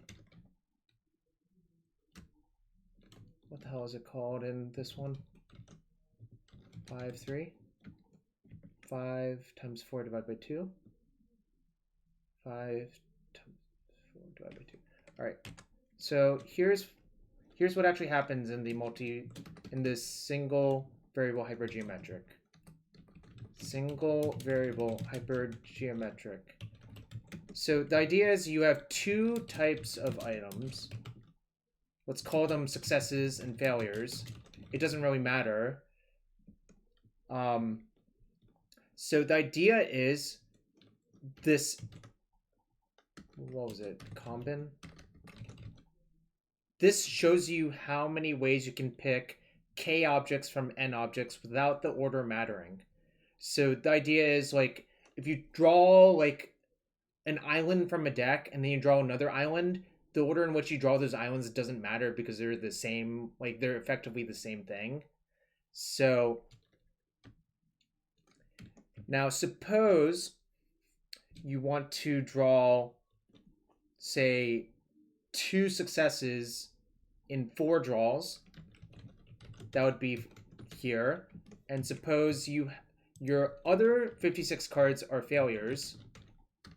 Speaker 1: What the hell is it called in this one? 5, 3. 5 times 4 divided by 2. 5 times 4 divided by 2. All right. So here's what actually happens in this single variable hypergeometric. Single variable hypergeometric. So the idea is you have two types of items. Let's call them successes and failures. It doesn't really matter. So the idea is this, what was it? Combin? This shows you how many ways you can pick k objects from n objects without the order mattering. So the idea is, like, if you draw like an island from a deck and then you draw another island, the order in which you draw those islands doesn't matter because they're the same, like they're effectively the same thing. So now suppose you want to draw, say, 2 successes in 4 draws. That would be here. And suppose your other 56 cards are failures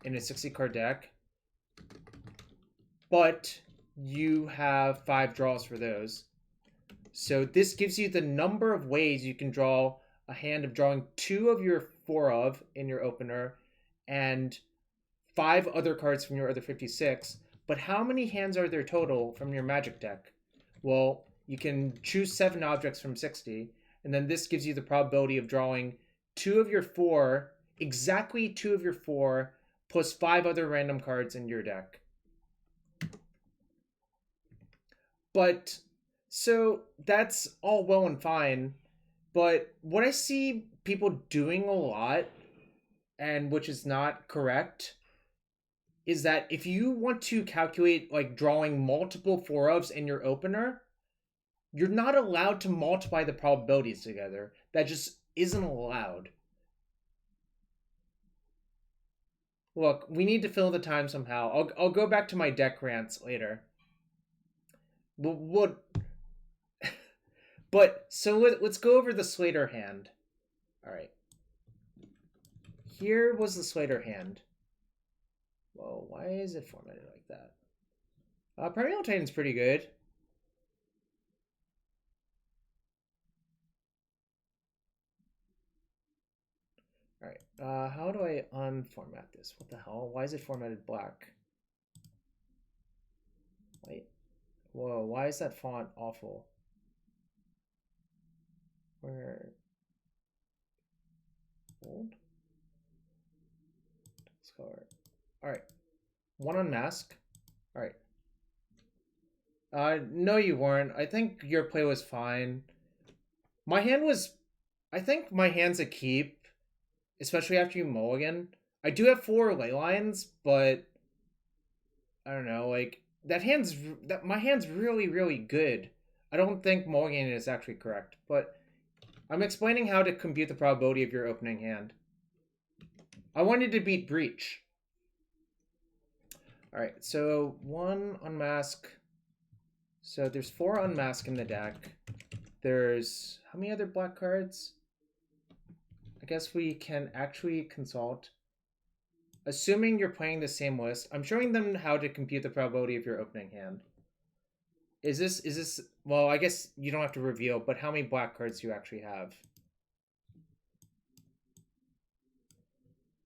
Speaker 1: in a 60 card deck, but you have 5 draws for those. So this gives you the number of ways you can draw a hand of drawing 2 of your 4 of in your opener and 5 other cards from your other 56. But how many hands are there total from your Magic deck? Well, you can choose 7 objects from 60, and then this gives you the probability of drawing 2 of your 4, exactly 2 of your 4, plus 5 other random cards in your deck. But, so that's all well and fine, but what I see people doing a lot, and which is not correct, is that if you want to calculate like drawing multiple 4-ofs in your opener, you're not allowed to multiply the probabilities together. That just isn't allowed. Look, we need to fill the time somehow. I'll go back to my deck rants later. But so let's go over the Slater hand. All right. Here was the Slater hand. Whoa, why is it formatted like that? Perennial Titan's pretty good. All right, how do I unformat this? What the hell? Why is it formatted black? Wait, whoa, why is that font awful? Where? Old? Let's color. All right, 1 unmask. All right. No, you weren't. I think your play was fine. My hand was, I think my hand's a keep, especially after you mulligan. I do have 4 Leylines, but I don't know, like my hand's really, really good. I don't think mulliganing is actually correct, but I'm explaining how to compute the probability of your opening hand. I wanted to beat Breach. All right, so 1 unmask. So there's 4 unmask in the deck. There's how many other black cards? I guess we can actually consult. Assuming you're playing the same list, I'm showing them how to compute the probability of your opening hand. Is this, well, I guess you don't have to reveal, but how many black cards do you actually have?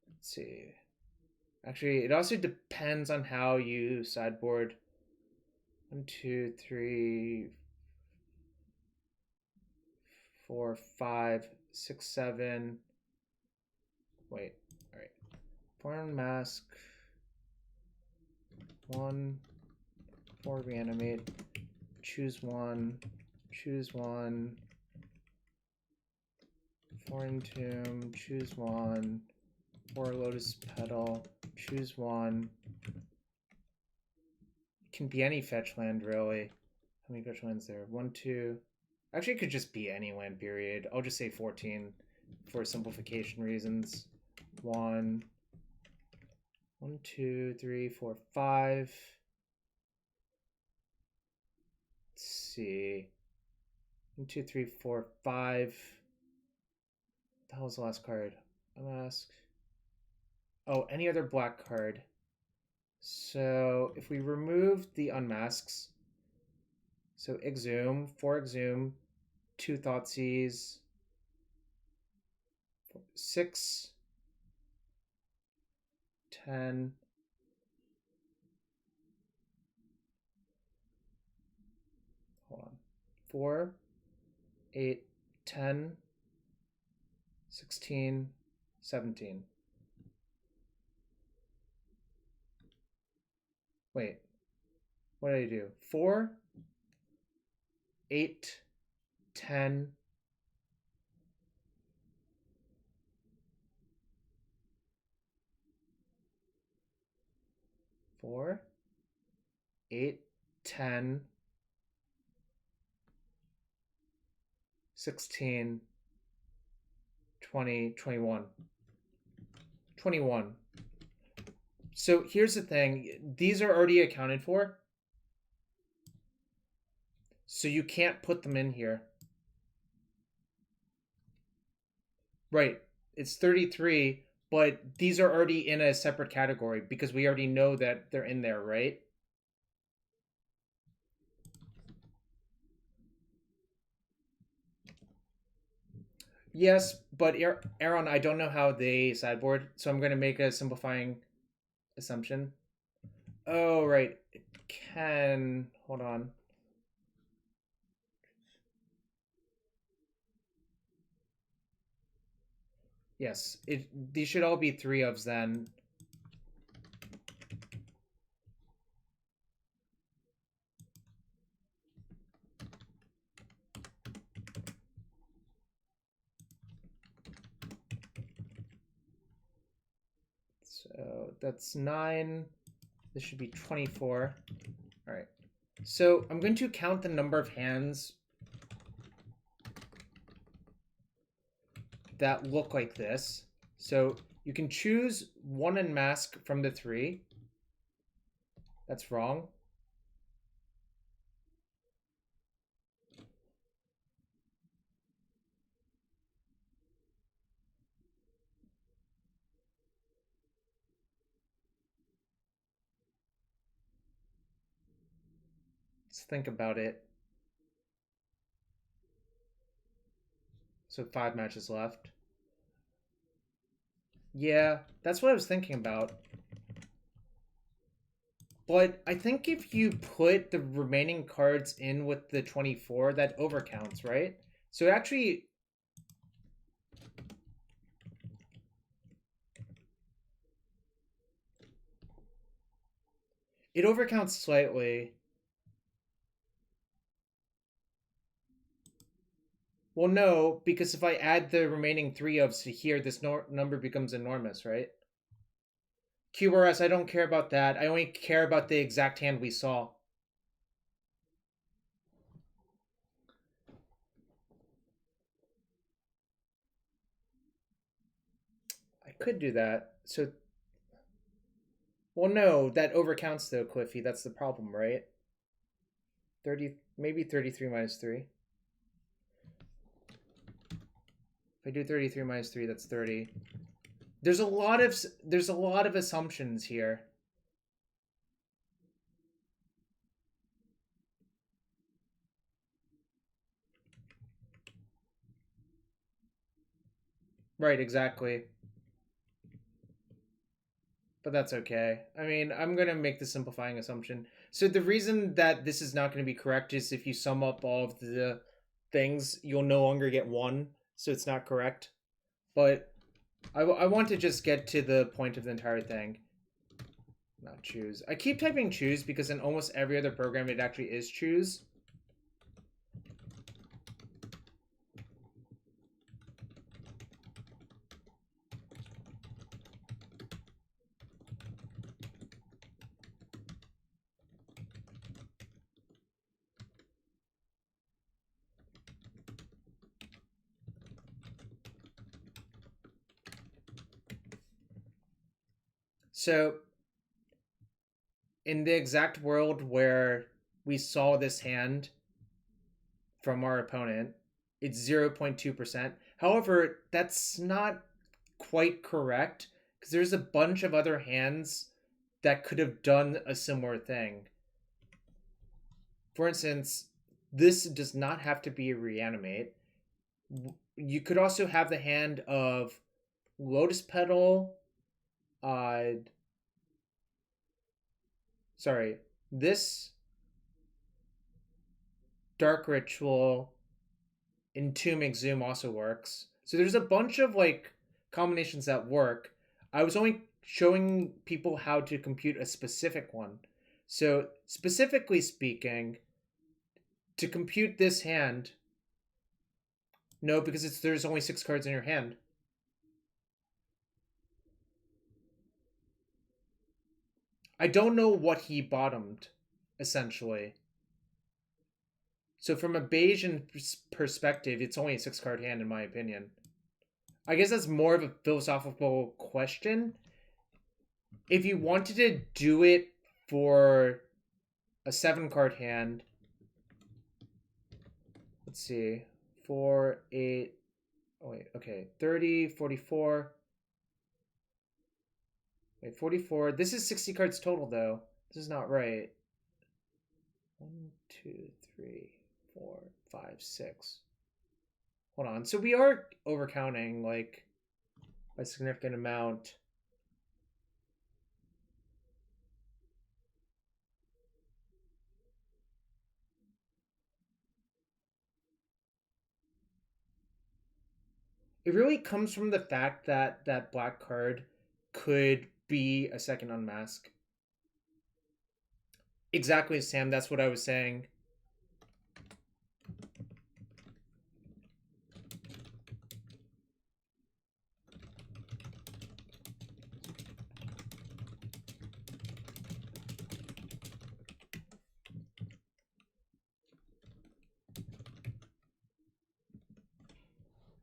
Speaker 1: Let's see. Actually, it also depends on how you sideboard. 1, 2, 3, 4, 5, 6, 7. Wait, all right. Foreign Mask. 1, 4 reanimate. Choose one. Choose one. Foreign Tomb. Choose one. 4 Lotus Petal. Choose one. Can be any fetch land, really. How many fetch lands there? 1, 2. Actually, it could just be any land, period. I'll just say 14 for simplification reasons. 1, 2, 3, 4, 5. Let's see. 1, 2, 3, 4, 5. What the hell was the last card? Unmask. Oh, any other black card. So if we remove the unmasks, so Exhume, 4 Exhume, 2 Thoughtseize, 6, 10, hold on, 4, 8, 10, 16, 17. Wait, what did I do? 4, 8, 10, 4, 8, 10, 16, 20, 21. 21. So here's the thing. These are already accounted for. So you can't put them in here. Right. It's 33, but these are already in a separate category because we already know that they're in there, right? Yes, but Aaron, I don't know how they sideboard, so I'm going to make a simplifying assumption. Oh, right. It can... Hold on. Yes, these should all be 3 ofs then. So that's 9. This should be 24. All right. So I'm going to count the number of hands that look like this. So you can choose 1 unmask from the 3. That's wrong. Let's think about it. So 5 matches left. Yeah, that's what I was thinking about. But I think if you put the remaining cards in with the 24, that overcounts, right? So actually... It overcounts slightly. Well, no, because if I add the remaining 3 ofs to here, this number becomes enormous, right? QRS, I don't care about that. I only care about the exact hand we saw. I could do that. So, well, no, that overcounts though, Cliffy. That's the problem, right? 30, maybe 33 minus 3. If I do 33 minus 3, that's 30. There's a lot of assumptions here. Right, exactly. But that's okay. I mean, I'm going to make the simplifying assumption. So the reason that this is not going to be correct is if you sum up all of the things, you'll no longer get one, so it's not correct. But I want to just get to the point of the entire thing. Not choose. I keep typing choose because in almost every other program it actually is choose. So in the exact world where we saw this hand from our opponent, it's 0.2%. However, that's not quite correct because there's a bunch of other hands that could have done a similar thing. For instance, this does not have to be a reanimate. You could also have the hand of Lotus Petal. Sorry, this Dark Ritual, Entomb Exhume also works. So there's a bunch of like combinations that work. I was only showing people how to compute a specific one. So specifically speaking, to compute this hand, no, because there's only 6 cards in your hand. I don't know what he bottomed, essentially. So from a Bayesian perspective, it's only a 6-card hand in my opinion. I guess that's more of a philosophical question. If you wanted to do it for a 7-card hand, let's see, 4, 8, oh wait, okay, 30, 44. Wait, 44. This is 60 cards total, though. This is not right. 1, 2, 3, 4, 5, 6. Hold on. So we are overcounting, like, by a significant amount. It really comes from the fact that that black card could be a second unmask. Exactly, Sam. That's what I was saying.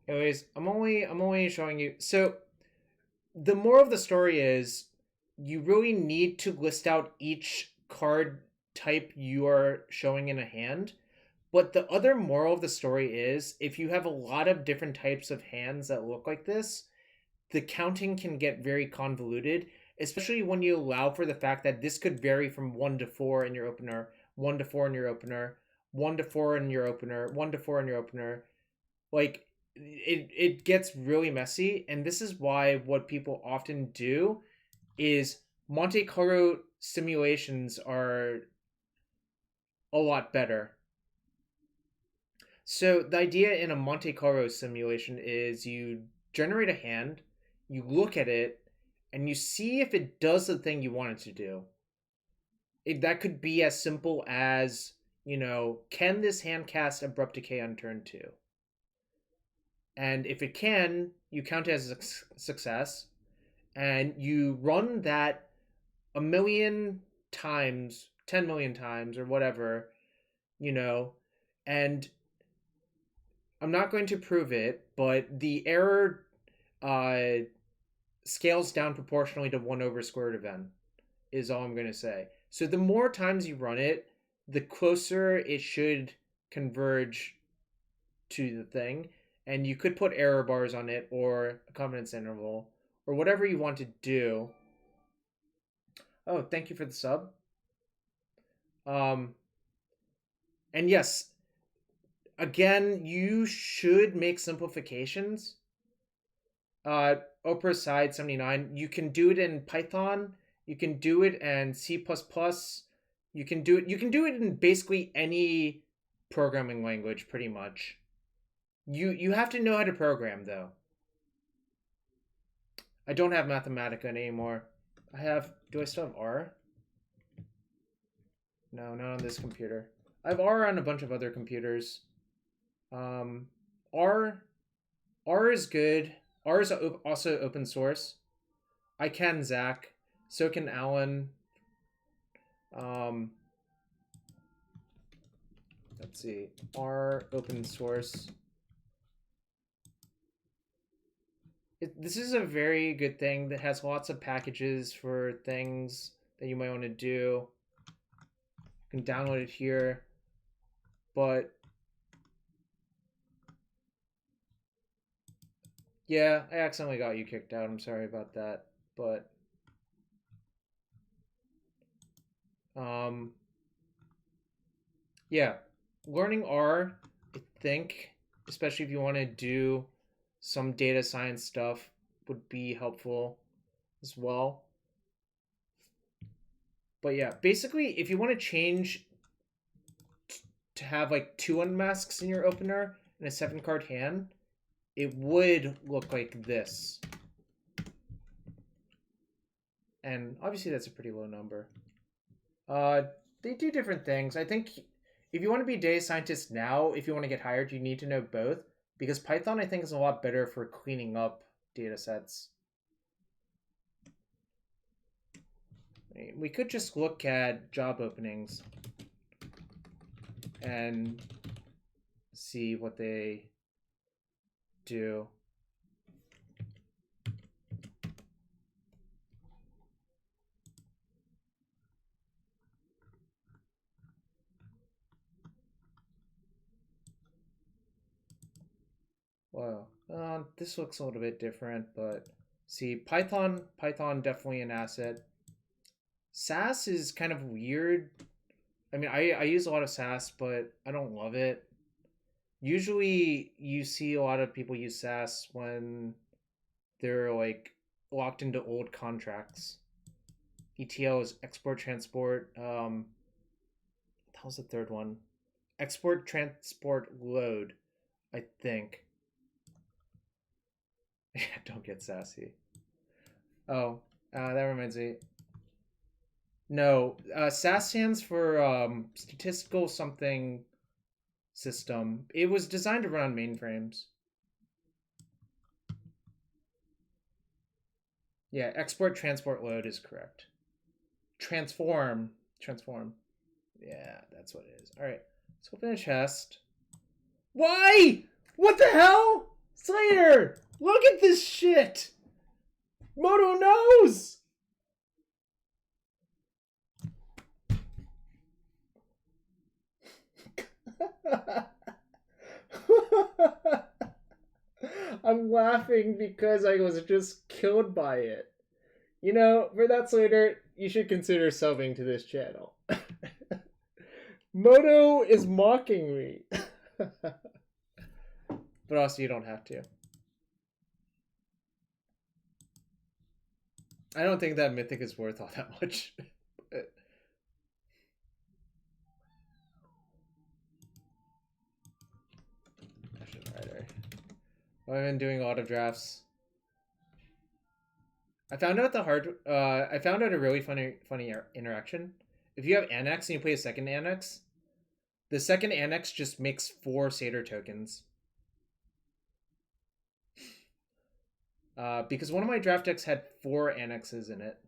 Speaker 1: Anyways, I'm only showing you. So the moral of the story is you really need to list out each card type you are showing in a hand. But the other moral of the story is if you have a lot of different types of hands that look like this, the counting can get very convoluted, especially when you allow for the fact that this could vary from 1 to 4 in your opener, 1 to 4 in your opener, 1 to 4 in your opener, 1 to 4 in your opener. Like, it gets really messy, and this is why what people often do is Monte Carlo simulations are a lot better. So the idea in a Monte Carlo simulation is you generate a hand, you look at it, and you see if it does the thing you want it to do. That could be as simple as, can this hand cast Abrupt Decay on turn 2? And if it can, you count it as a success, and you run that 1,000,000 times, 10 million times, or whatever, and I'm not going to prove it, but the error scales down proportionally to 1 over square root of n, is all I'm going to say. So the more times you run it, the closer it should converge to the thing. And you could put error bars on it or a confidence interval or whatever you want to do. Oh, thank you for the sub. And yes, again, you should make simplifications. Opera side 79. You can do it in Python. You can do it in C++. You can do it in basically any programming language pretty much. You have to know how to program though. I don't have Mathematica anymore. Do I still have R? No, not on this computer. I have R on a bunch of other computers. R is good. R is also open source. I can Zach. So can Alan. Let's see. R open source. This is a very good thing that has lots of packages for things that you might want to do. You can download it here. But yeah, I accidentally got you kicked out. I'm sorry about that. But yeah, learning R, I think, especially if you want to do some data science stuff, would be helpful as well. But yeah, basically, if you want to change to have like 2 unmasks in your opener and a 7-card hand, it would look like this. And obviously that's a pretty low number. They do different things. I think if you want to be a data scientist now, if you want to get hired, you need to know both. Because Python, I think, is a lot better for cleaning up data sets. We could just look at job openings and see what they do. Wow, this looks a little bit different, but see, Python definitely an asset. SAS is kind of weird. I mean, I use a lot of SAS, but I don't love it. Usually, you see a lot of people use SAS when they're like locked into old contracts. ETL is export transport. That was the third one. Export transport load, I think. Don't get sassy. Oh, that reminds me. No, SAS stands for statistical something system. It was designed to run on mainframes. Yeah, export transport load is correct. Transform. Yeah, that's what it is. All right, let's open a chest. Why? What the hell? Slater, look at this shit. Moto knows. I'm laughing because I was just killed by it. You know, for that Slater, you should consider subbing to this channel. Moto is mocking me. But also, you don't have to. I don't think that mythic is worth all that much. I've been doing a lot of drafts. I found out a really funny interaction. If you have Annex and you play a second Annex, the second Annex just makes 4 Satyr tokens. Because one of my draft decks had 4 Annexes in it.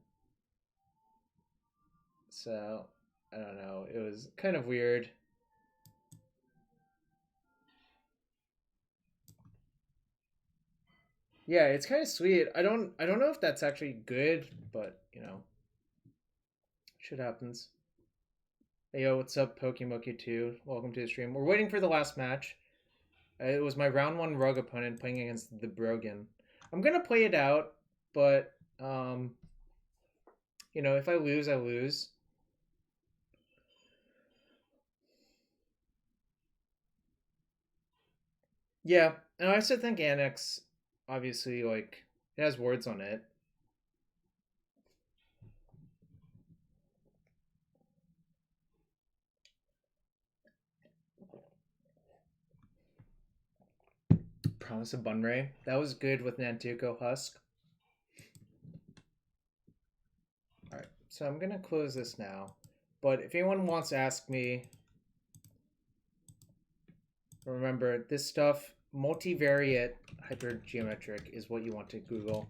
Speaker 1: So, I don't know. It was kind of weird. Yeah, it's kind of sweet. I don't know if that's actually good, but you know, shit happens. Hey yo, what's up, Pokimoki2? Welcome to the stream. We're waiting for the last match. It was my round 1 Rogue opponent playing against the Brogan. I'm gonna play it out, but you know, if I lose, I lose. Yeah, and I also think Annex, obviously, like, It has words on it. Promise of Bunray. That was good with Nantuko Husk. Alright, so I'm gonna close this now. But if anyone wants to ask me, remember this stuff, multivariate hypergeometric is what you want to Google.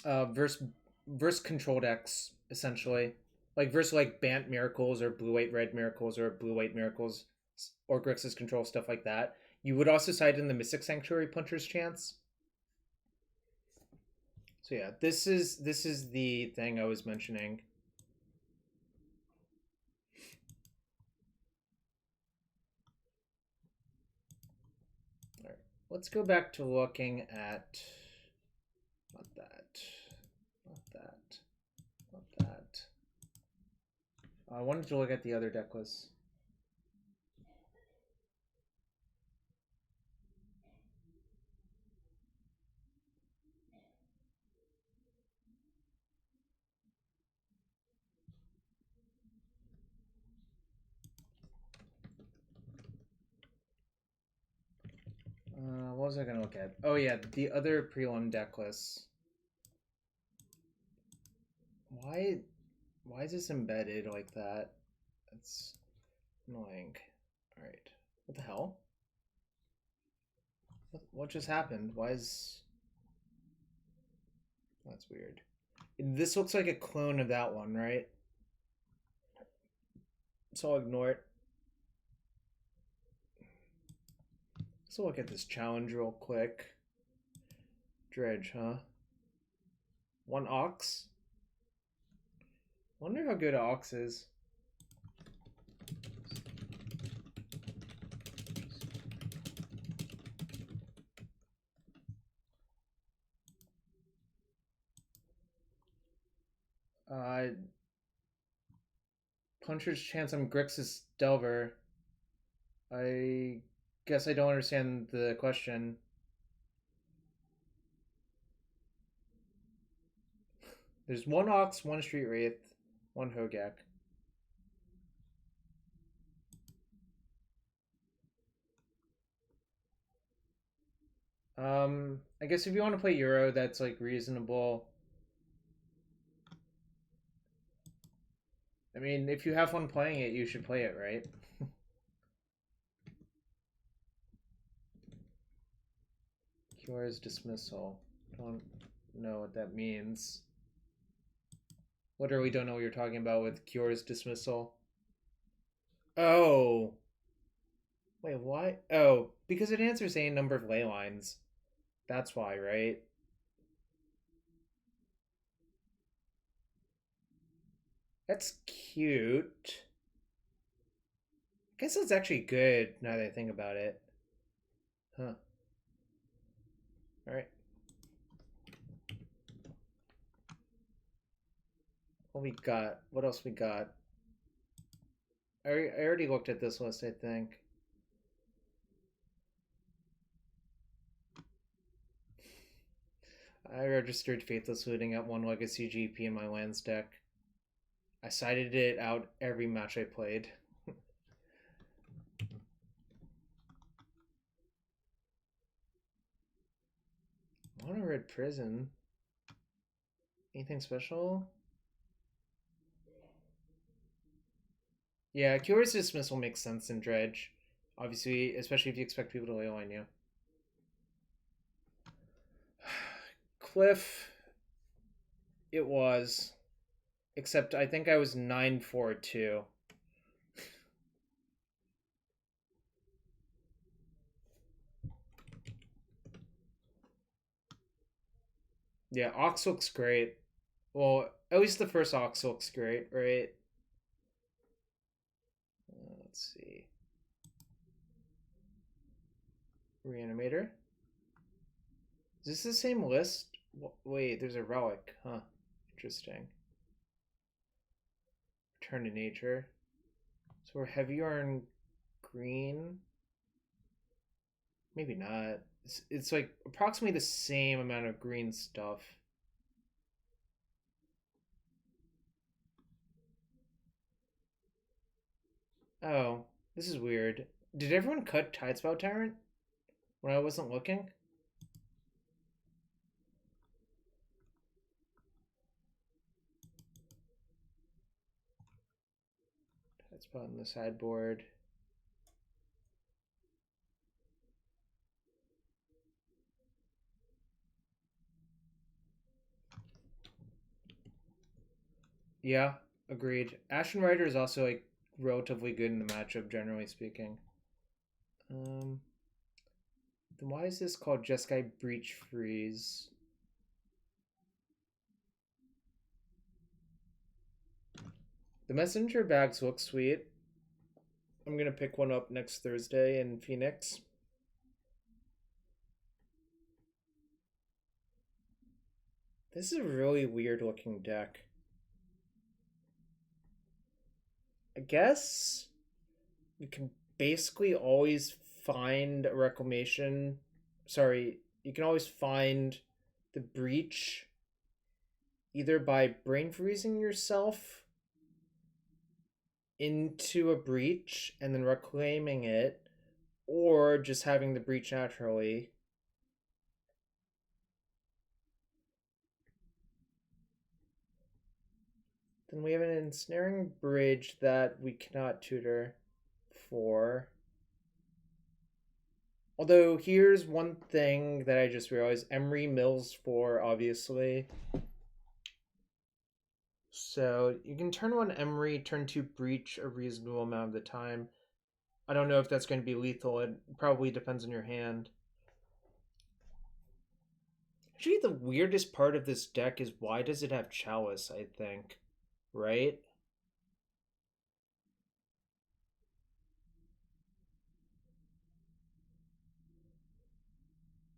Speaker 1: Verse control decks, essentially. Like versus like Bant Miracles or blue-white red Miracles or blue-white Miracles or Grixis control, stuff like that. You would also cite in the Mystic Sanctuary Puncher's Chance. So yeah, this is the thing I was mentioning. All right, let's go back to looking at not that. I wanted to look at the other deck lists. What was I going to look at? Oh yeah, the other prelim deck lists. Why is this embedded like that? That's annoying. All right, what the hell? What just happened? Why is... That's weird. This looks like a clone of that one, right? So I'll ignore it. So look at this challenge real quick. Dredge, huh? 1 Ox? Wonder how good Ox is. Puncher's Chance on Grixis Delver. I guess I don't understand the question. There's 1 Ox, 1 Street Wraith, 1 Hogak. I guess if you want to play Euro, that's like reasonable. I mean, if you have fun playing it, you should play it, right? Cures Dismissal. Don't know what that means. Literally don't know what you're talking about with Cures Dismissal. Oh. Wait, why? Oh, because it answers a number of ley lines. That's why, right? That's cute. I guess that's actually good now that I think about it. Huh. Alright. What we got? What else we got? I already looked at this list, I think. I registered Faithless Looting at 1 Legacy GP in my lands deck. I cited it out every match I played. Mono Red Prison. Anything special? Yeah, Curious Dismissal makes sense in Dredge. Obviously, especially if you expect people to leyline you. Cliff. It was. Except I think I was 9-4-2. Yeah, Ox looks great. Well, at least the first Ox looks great, right? Let's see. Reanimator. Is this the same list? Wait, there's a relic. Huh. Interesting. Return to nature. So we're heavier on green. Maybe not. It's like approximately the same amount of green stuff. Oh, this is weird. Did everyone cut Tidespout Tyrant when I wasn't looking? Tidespout on the sideboard. Yeah, agreed. Ashen Rider is also like relatively good in the matchup, generally speaking. Then why is this called Jeskai Breach Freeze? The messenger bags look sweet. I'm gonna pick one up next Thursday in Phoenix. This is a really weird looking deck. I guess you can basically always find a reclamation. Sorry, you can always find the breach either by brain freezing yourself into a breach and then reclaiming it, or just having the breach naturally. Then we have an ensnaring bridge that we cannot tutor for. Although here's one thing that I just realized. Emery mills 4, obviously. So you can turn 1 Emery, turn 2 Breach a reasonable amount of the time. I don't know if that's going to be lethal. It probably depends on your hand. Actually, the weirdest part of this deck is why does it have Chalice, I think. Right?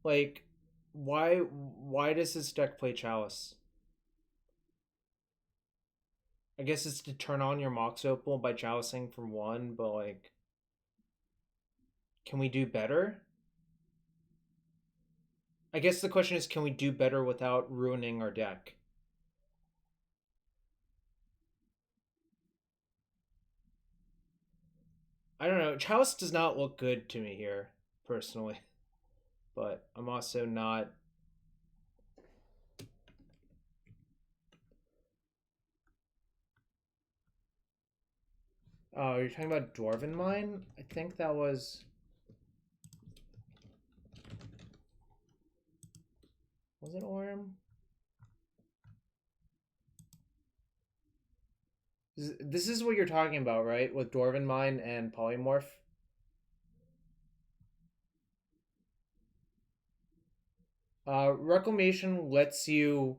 Speaker 1: Like, why does this deck play Chalice? I guess it's to turn on your Mox Opal by chalicing from 1, but like, can we do better? I guess the question is, can we do better without ruining our deck? I don't know. Chalice does not look good to me here, personally. But I'm also not... Oh, you're talking about Dwarven Mine? I think that was... Was it Orm? This is what you're talking about, right? With Dwarven Mine and Polymorph? Reclamation lets you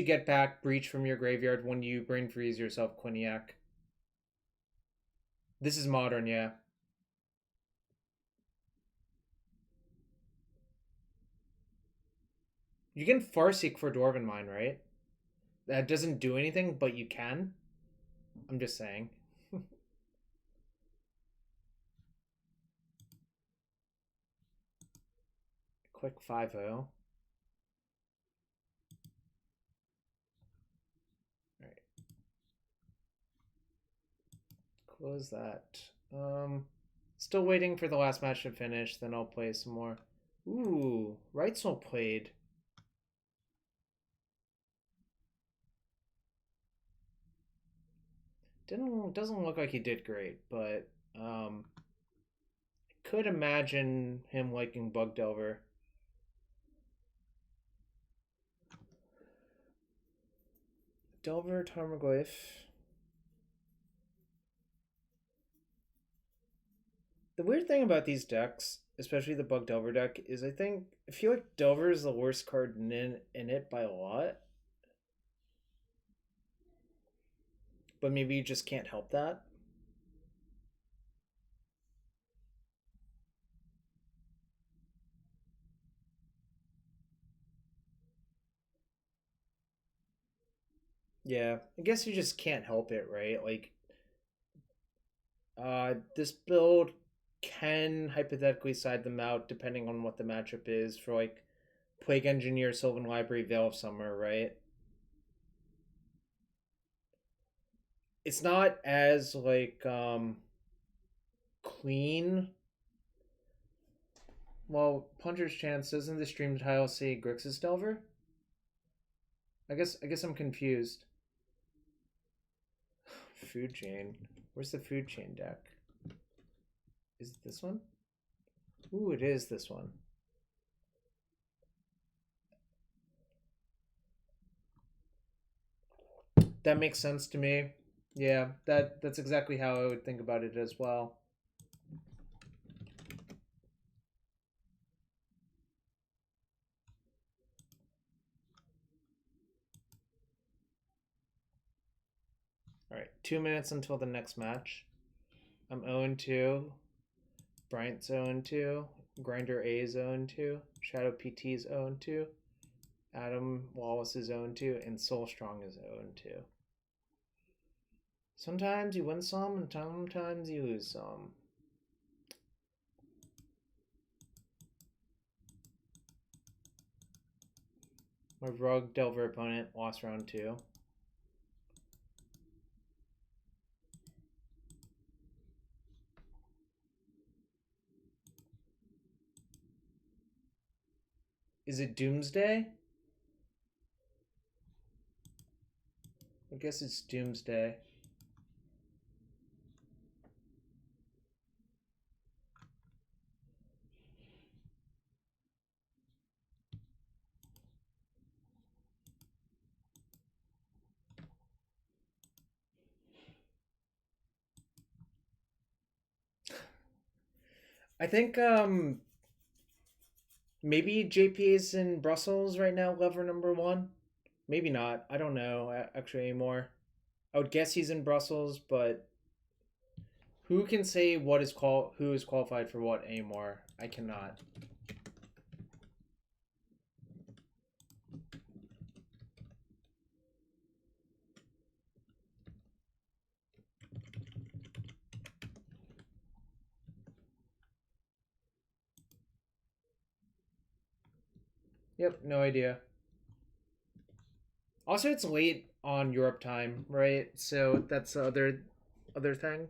Speaker 1: get back Breach from your graveyard when you brain freeze yourself Quiniac. This is modern, yeah. You can Farseek for Dwarven Mine, right? That doesn't do anything, but you can. I'm just saying. Quick 5-0. Alright. Close that. Still waiting for the last match to finish, then I'll play some more. Ooh, Right Soul played. Doesn't look like he did great, but I could imagine him liking Bug Delver. Delver, Tarmogoyf. The weird thing about these decks, especially the Bug Delver deck, is I feel like Delver is the worst card in it by a lot. But maybe you just can't help that. Yeah, I guess you just can't help it, right? Like, This build can hypothetically side them out depending on what the matchup is for like Plague Engineer, Sylvan Library, Veil of Summer, right? It's not as like clean. Well, Puncher's Chance, doesn't the stream title say Grixis Delver? I guess I'm confused. Food Chain. Where's the Food Chain deck? Is it this one? Ooh, it is this one. That makes sense to me. Yeah, that's exactly how I would think about it as well. Alright, 2 minutes until the next match. I'm 0-2. Bryant's 0-2. Grinder A is 0-2. Shadow PT's 0-2. Adam Wallace is 0-2. And Soulstrong is 0-2. Sometimes you win some, and sometimes you lose some. My Rogue Delver opponent lost round 2. Is it Doomsday? I guess it's Doomsday. I think maybe JP is in Brussels right now, lever number 1. Maybe not. I don't know actually anymore. I would guess he's in Brussels, but who can say who is qualified for what anymore? I cannot. Yep, no idea. Also, it's late on Europe time, right? So that's the other thing.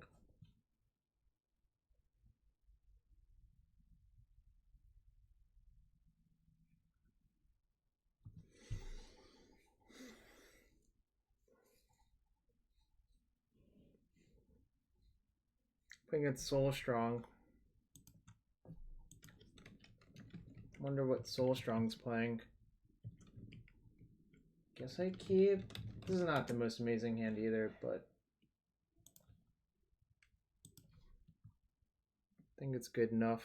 Speaker 1: I think it's Soulstrong. Wonder what Soulstrong's playing. Guess I keep. This is not the most amazing hand either, but I think it's good enough.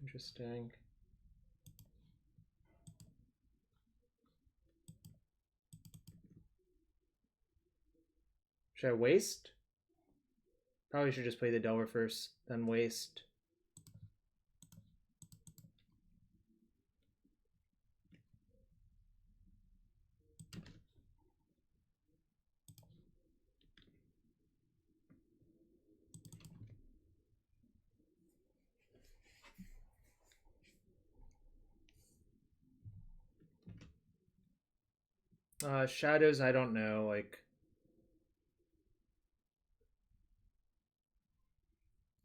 Speaker 1: Interesting. Should I waste? Probably should just play the Delver first, then waste. Shadows, I don't know, like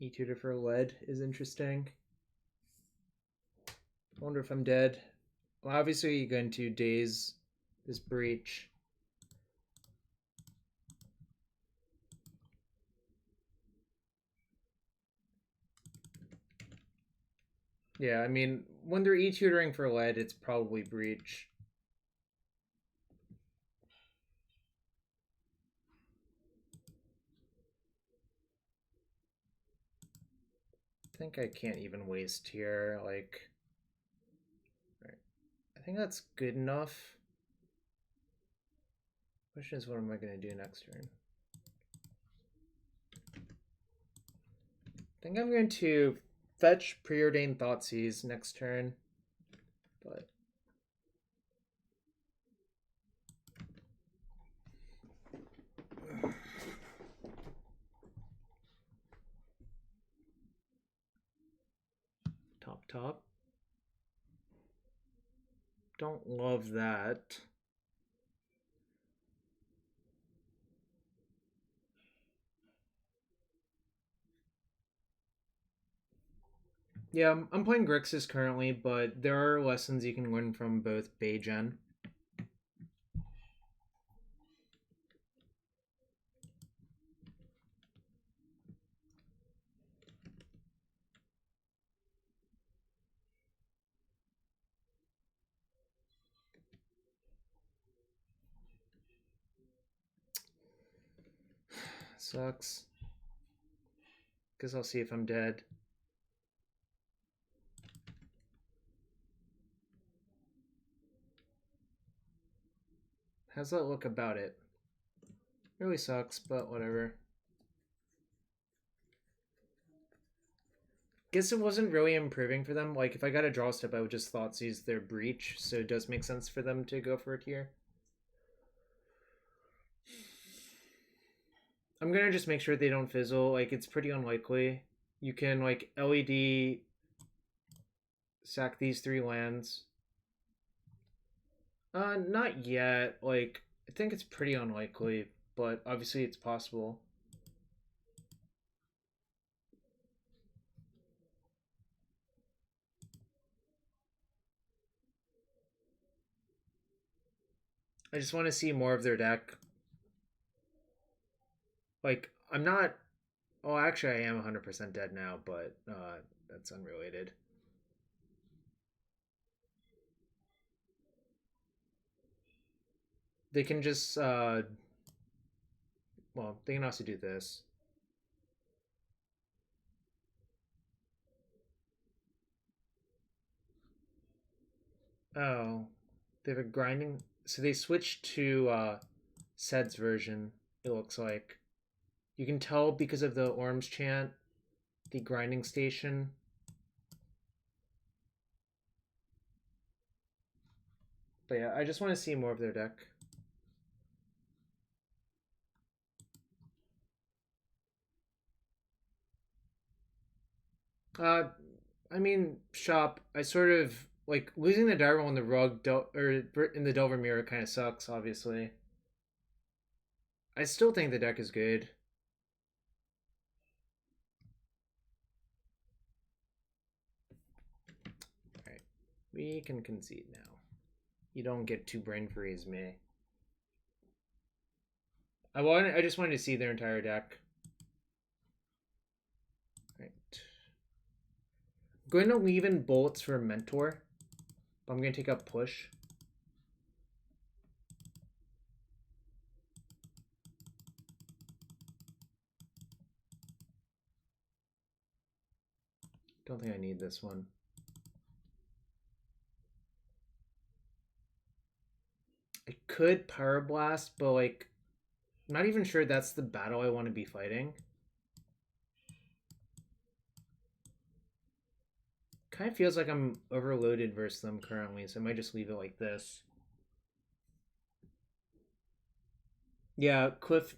Speaker 1: E-tutor for lead is interesting. I wonder if I'm dead. Well, obviously you're going to Daze this breach. Yeah, I mean, when they're E-tutoring for lead, it's probably breach. I think I can't even waste here, like... Right. I think that's good enough. Question is, what am I going to do next turn? I think I'm going to fetch Preordain Thoughtseize next turn, but... Top. Don't love that. Yeah, I'm playing Grixis currently, but there are lessons you can learn from both Beige and. Sucks. Guess I'll see if I'm dead. How's that look about it? Really sucks, but whatever. Guess it wasn't really improving for them. Like, if I got a draw step, I would just Thoughtseize their Breach, so it does make sense for them to go for it here. I'm gonna just make sure they don't fizzle. Like, it's pretty unlikely. You can, like, LED sack these 3 lands. Not yet. Like, I think it's pretty unlikely, but obviously it's possible. I just want to see more of their deck. Like, I'm not... Oh, actually, I am 100% dead now, but that's unrelated. They can just... well, they can also do this. Oh, they have a grinding... So they switched to Sed's version, it looks like. You can tell because of the Orm's chant, the grinding station. But yeah, I just want to see more of their deck. I mean, shop. I sort of like losing the Dire on the rug or in the Delver Mirror kind of sucks. Obviously, I still think the deck is good. All right, we can concede now. You don't get to brain freeze me. I just wanted to see their entire deck. Right. I'm going to leave in Bolts for Mentor. But I'm going to take up Push. Don't think I need this one. I could Pyroblast, but like, I'm not even sure that's the battle I want to be fighting. Kind of feels like I'm overloaded versus them currently, so I might just leave it like this. Yeah,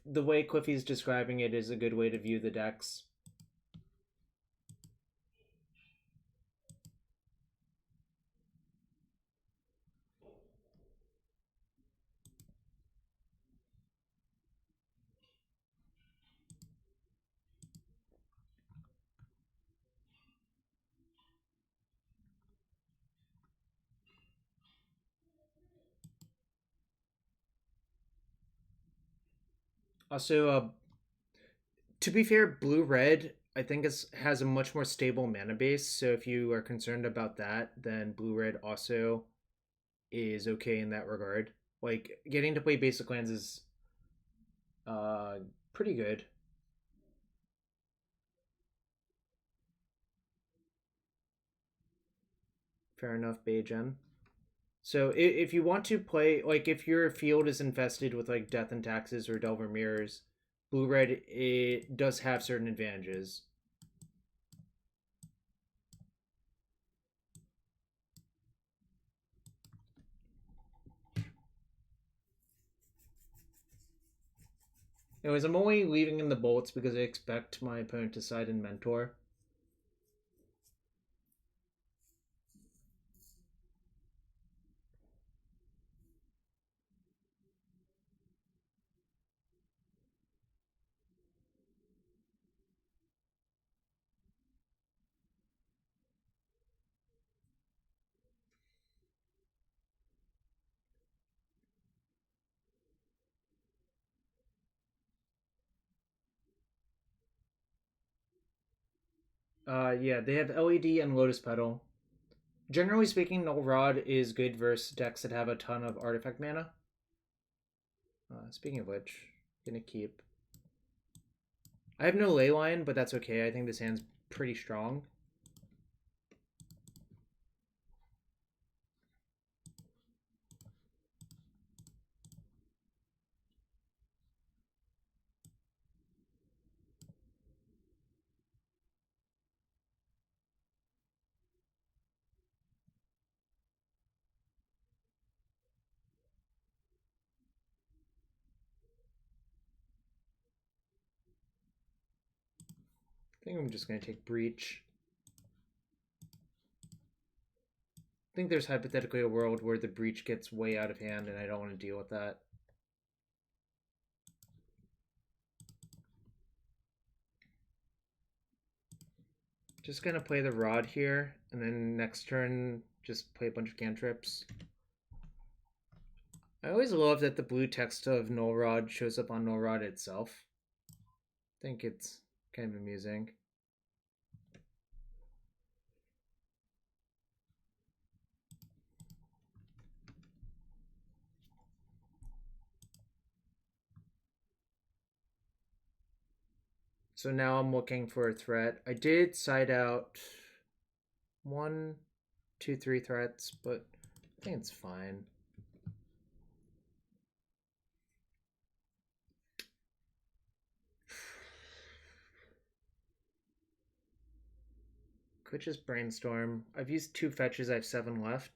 Speaker 1: the way Cliffy's describing it is a good way to view the decks. Also, to be fair, blue-red I think has a much more stable mana base. So if you are concerned about that, then blue-red also is okay in that regard. Like getting to play basic lands is pretty good. Fair enough, Beijen. So if you want to play, like if your field is infested with like Death and Taxes or Delver Mirrors, blue-red it does have certain advantages. Anyways, I'm only leaving in the bolts because I expect my opponent to side in Mentor. Yeah, they have LED and Lotus Petal. Generally speaking, Null Rod is good versus decks that have a ton of artifact mana. Speaking of which, gonna keep. I have no Leyline, but that's okay. I think this hand's pretty strong. I think I'm just going to take Breach. I think there's hypothetically a world where the Breach gets way out of hand and I don't want to deal with that. Just going to play the Rod here, and then next turn just play a bunch of cantrips. I always love that the blue text of Null Rod shows up on Null Rod itself. I think it's kind of amusing. So now I'm looking for a threat. I did side out 1, 2, 3 threats, but I think it's fine. Could just Brainstorm. I've used 2 fetches, I have 7 left.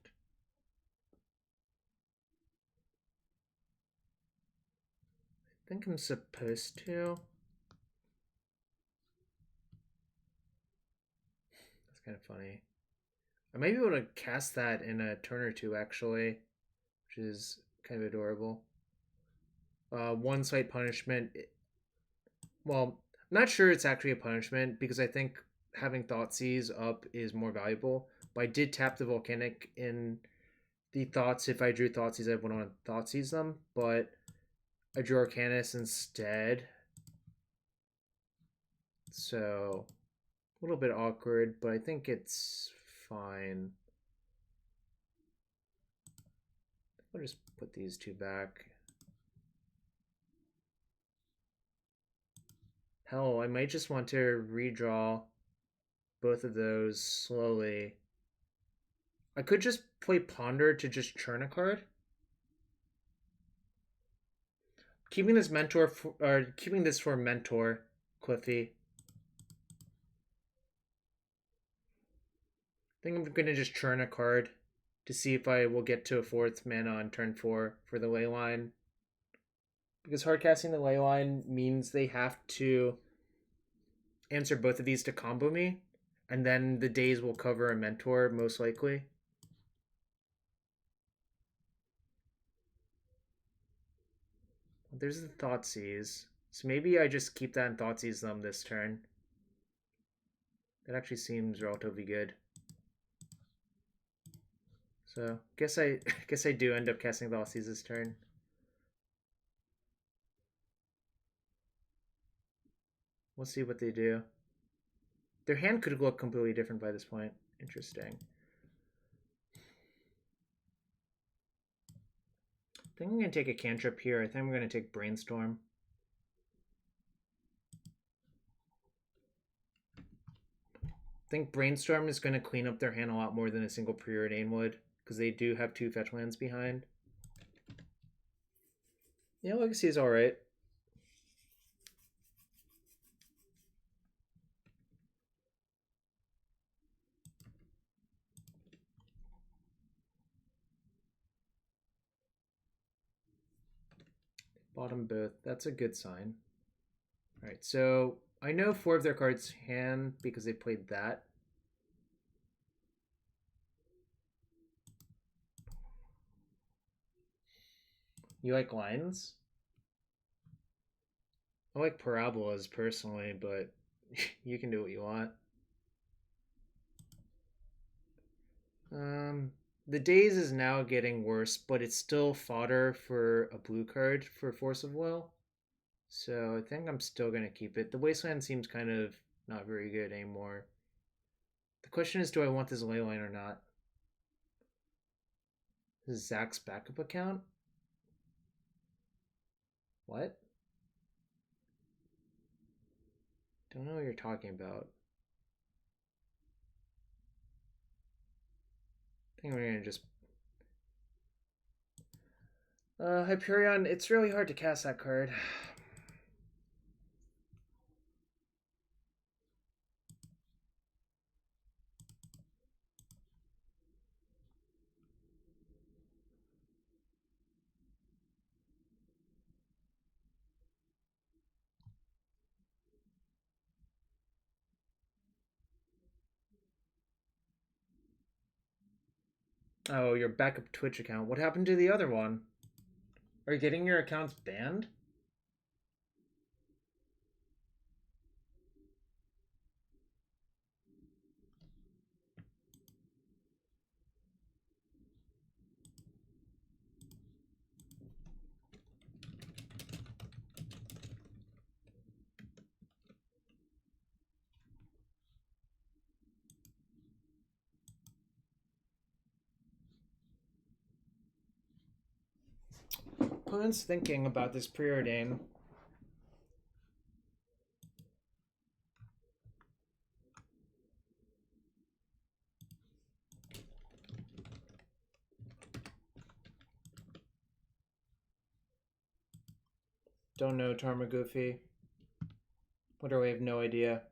Speaker 1: I think I'm supposed to. That's kind of funny. I might be able to cast that in a turn or two, actually, which is kind of adorable. 1 slight punishment. Well, I'm not sure it's actually a punishment because I think having Thoughtseize up is more valuable. But I did tap the Volcanic in the Thoughts. If I drew Thoughtseize, I would want to Thoughtseize them, but I drew Arcanist instead. So, a little bit awkward, but I think it's fine. I'll just put these 2 back. Hell, I might just want to redraw both of those slowly. I could just play Ponder to just churn a card. Keeping this mentor for, or keeping this for mentor, Cliffy. I think I'm gonna just churn a card to see if I will get to a 4th mana on turn 4 for the Leyline. Because hardcasting the Leyline means they have to answer both of these to combo me, and then the Daze will cover a mentor most likely. There's the Thoughtseize. So maybe I just keep that and Thoughtseize them this turn. That actually seems relatively good. So guess I do end up casting Thoughtseize this turn. We'll see what they do. Their hand could look completely different by this point. Interesting. I think I'm going to take a cantrip here. I think I'm going to take Brainstorm. I think Brainstorm is going to clean up their hand a lot more than a single Preordain would, because they do have 2 fetch lands behind. Yeah, Legacy is alright. Bottom both. That's a good sign. Alright, so I know 4 of their cards hand because they played that. You like lines? I like parabolas personally, but you can do what you want. The Daze is now getting worse, but it's still fodder for a blue card for Force of Will. So I think I'm still going to keep it. The Wasteland seems kind of not very good anymore. The question is, do I want this Leyline or not? This is Zach's backup account? What? Don't know what you're talking about. I think we're gonna just... Hyperion, it's really hard to cast that card. Oh, your backup Twitch account. What happened to the other one? Are you getting your accounts banned? Opponent's thinking about this Preordain. Don't know, Tarmagoofy. Literally have no idea.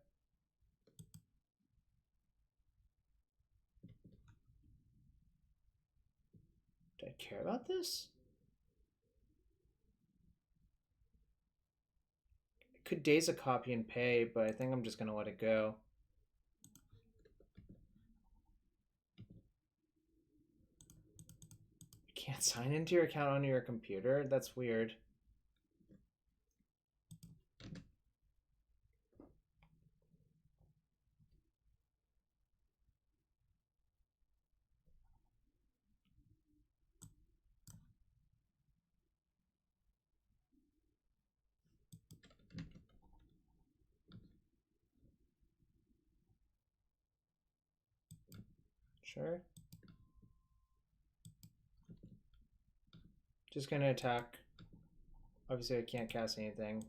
Speaker 1: Do I care about this? I could Daze a copy and pay, but I think I'm just gonna let it go. You can't sign into your account on your computer? That's weird. Sure. Just gonna attack. Obviously I can't cast anything.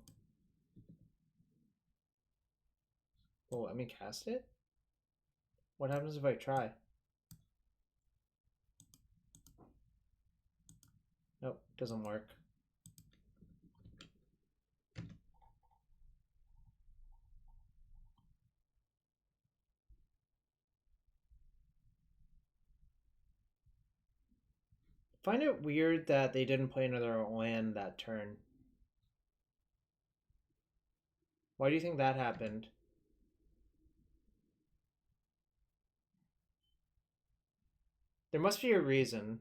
Speaker 1: Well, let me cast it? What happens if I try? Nope, doesn't work. Find it weird that they didn't play another land that turn. Why do you think that happened? There must be a reason.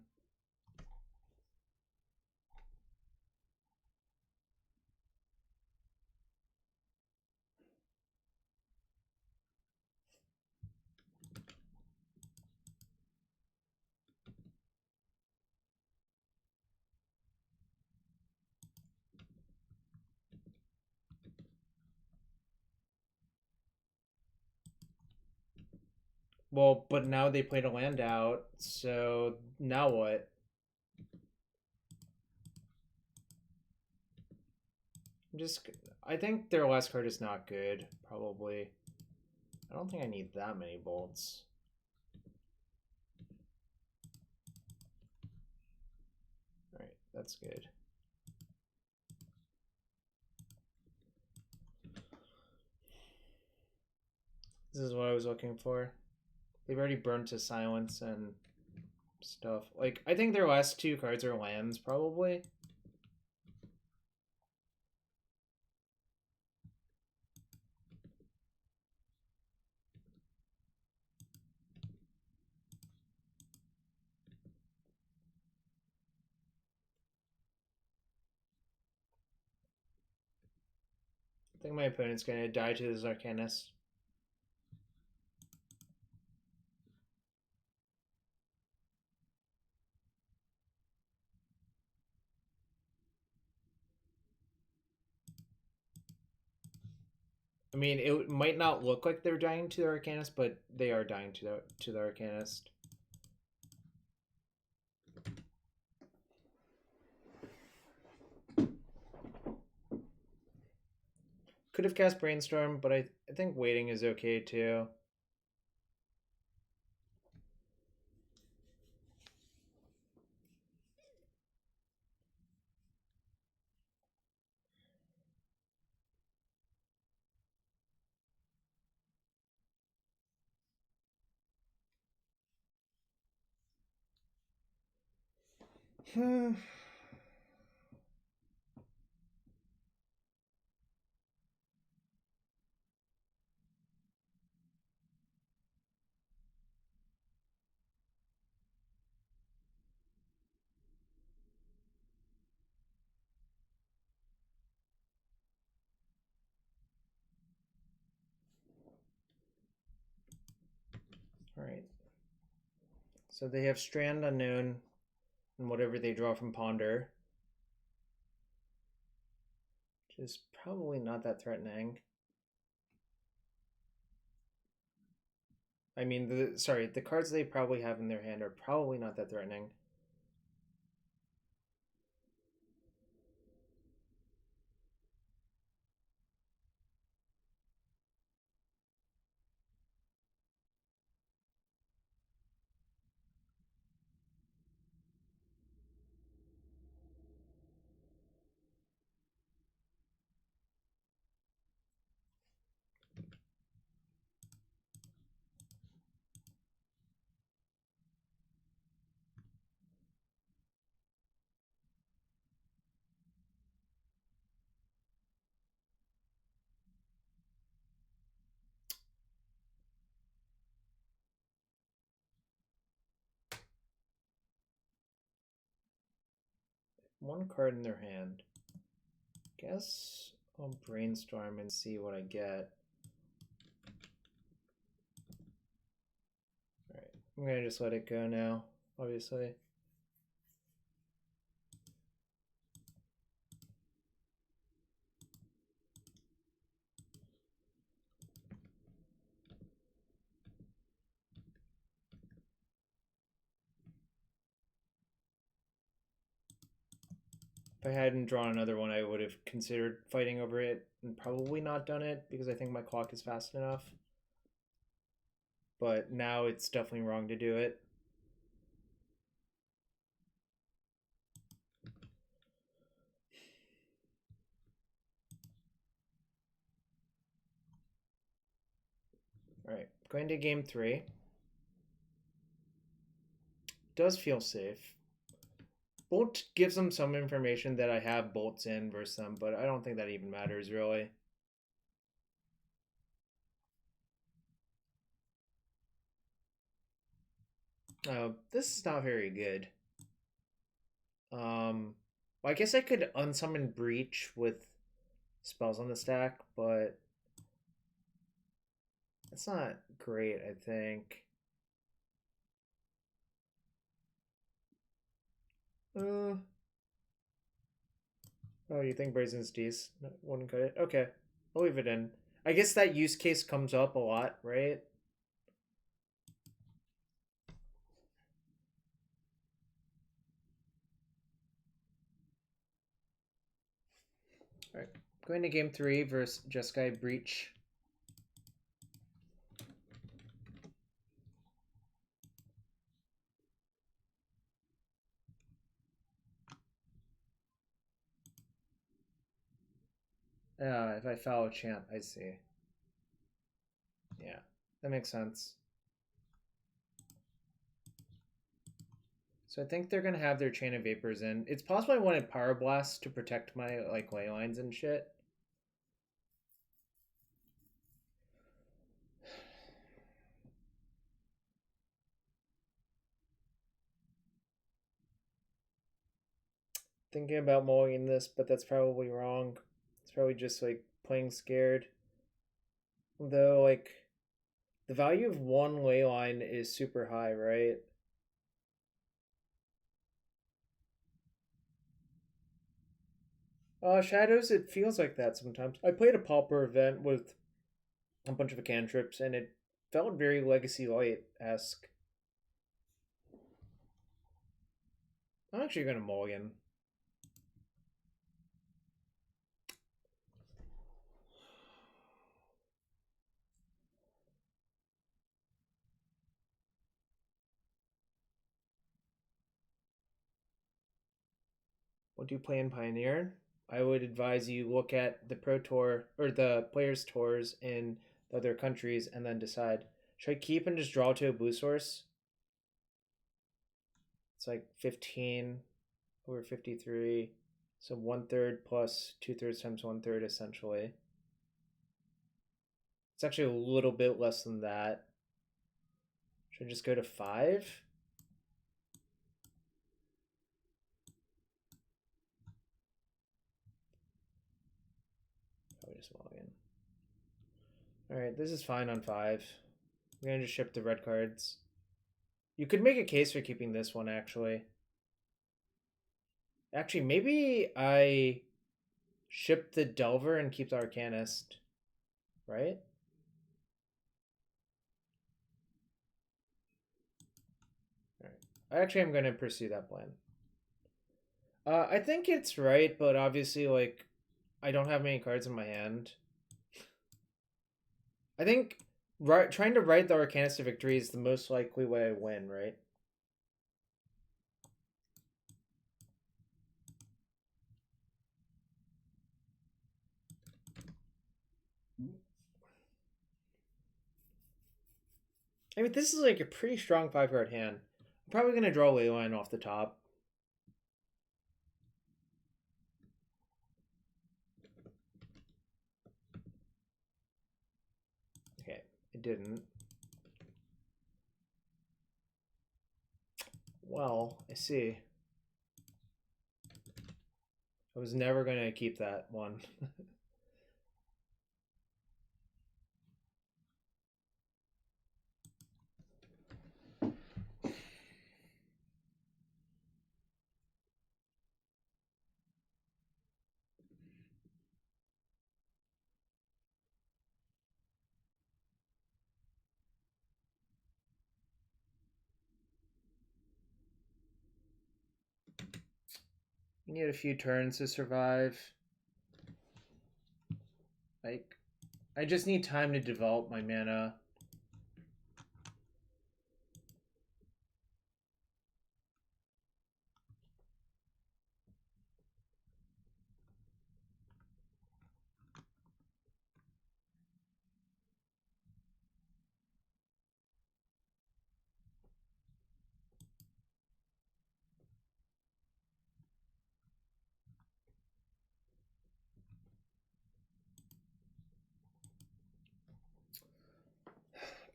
Speaker 1: Well, but now they played a land out, so now what? I think their last card is not good, probably. I don't think I need that many bolts. Alright, that's good. This is what I was looking for. They've already burned to silence and stuff. Like, I think their last two cards are lands, probably. I think my opponent's gonna die to this Arcanist. I mean, it might not look like they're dying to the Arcanist, but they are dying to the Arcanist. Could have cast Brainstorm, but I think waiting is okay too. All right. So they have Strand Unknown and whatever they draw from Ponder, which is probably not that threatening. I mean, the cards they probably have in their hand are probably not that threatening. One card in their hand. Guess I'll Brainstorm and see what I get. Alright, I'm gonna just let it go now, obviously. If I hadn't drawn another one, I would have considered fighting over it and probably not done it because I think my clock is fast enough. But now it's definitely wrong to do it. Alright, going to game 3. Does feel safe. Bolt gives them some information that I have bolts in versus them, but I don't think that even matters really. Oh, this is not very good. Well, I guess I could unsummon Breach with spells on the stack, but that's not great, I think. Oh, you think Brazen's Daze wouldn't cut it? Okay, I'll leave it in. I guess that use case comes up a lot, right? Alright, going to game 3 versus Jeskai Breach. If I follow chant, I see. Yeah, that makes sense. So I think they're gonna have their Chain of Vapors in. It's possible I wanted Pyroblast to protect my like Leylines and shit. Thinking about mulling this, but that's probably wrong. It's probably just like playing scared. Though like the value of one Leyline is super high, right? Shadows, it feels like that sometimes. I played a Pauper event with a bunch of cantrips, and it felt very Legacy Light-esque. I'm actually going to mulligan. What do you play in Pioneer? I would advise you look at the Pro Tour or the players' tours in the other countries and then decide. Should I keep and just draw to a blue source? It's like 15 over 53. So 1/3 plus 2/3 times 1/3 essentially. It's actually a little bit less than that. Should I just go to 5? Probably just log in. Alright, this is fine on 5. I'm gonna just ship the red cards. You could make a case for keeping this one, actually. Actually, maybe I ship the Delver and keep the Arcanist, right? Alright. Actually, I'm going to pursue that plan. I think it's right, but obviously, like, I don't have many cards in my hand. I think trying to write the Arcanist to victory is the most likely way I win, right? I mean, this is like a pretty strong 5-card hand. I'm probably going to draw Leyline off the top. Okay, it didn't. Well, I see. I was never going to keep that one. You need a few turns to survive. Like, I just need time to develop my mana.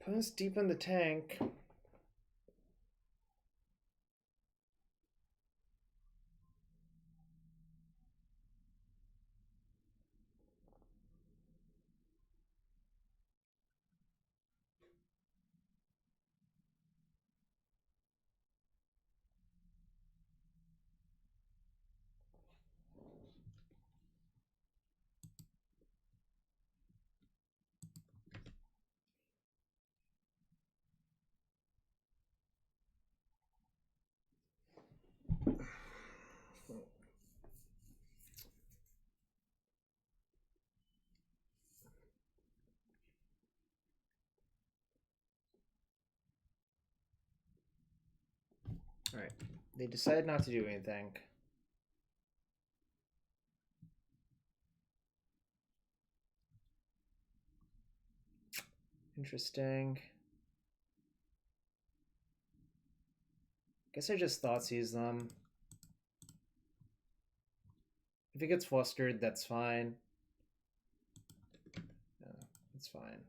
Speaker 1: Opponent's deep in the tank. Alright. They decide not to do anything. Interesting. Guess I just Thoughtseize them. If it gets flustered, that's fine. No, it's fine.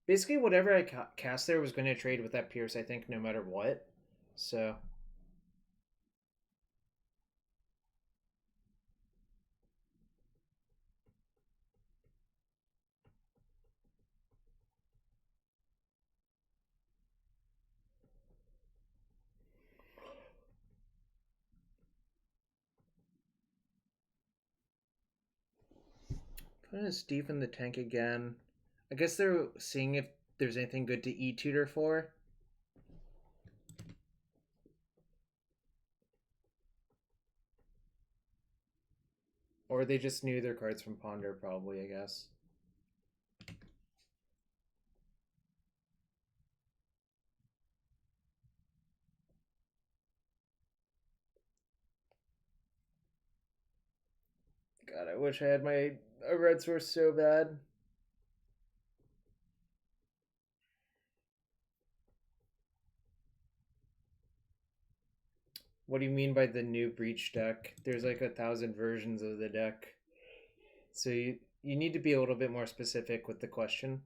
Speaker 1: Basically, whatever I cast there was going to trade with that Pierce, I think, no matter what. So... Putting us deep in the tank again. I guess they're seeing if there's anything good to E-tutor for. Or they just knew their cards from Ponder, probably, I guess. God, I wish I had my a red source so bad. What do you mean by the new Breach deck? There's like 1,000 versions of the deck. So you need to be a little bit more specific with the question.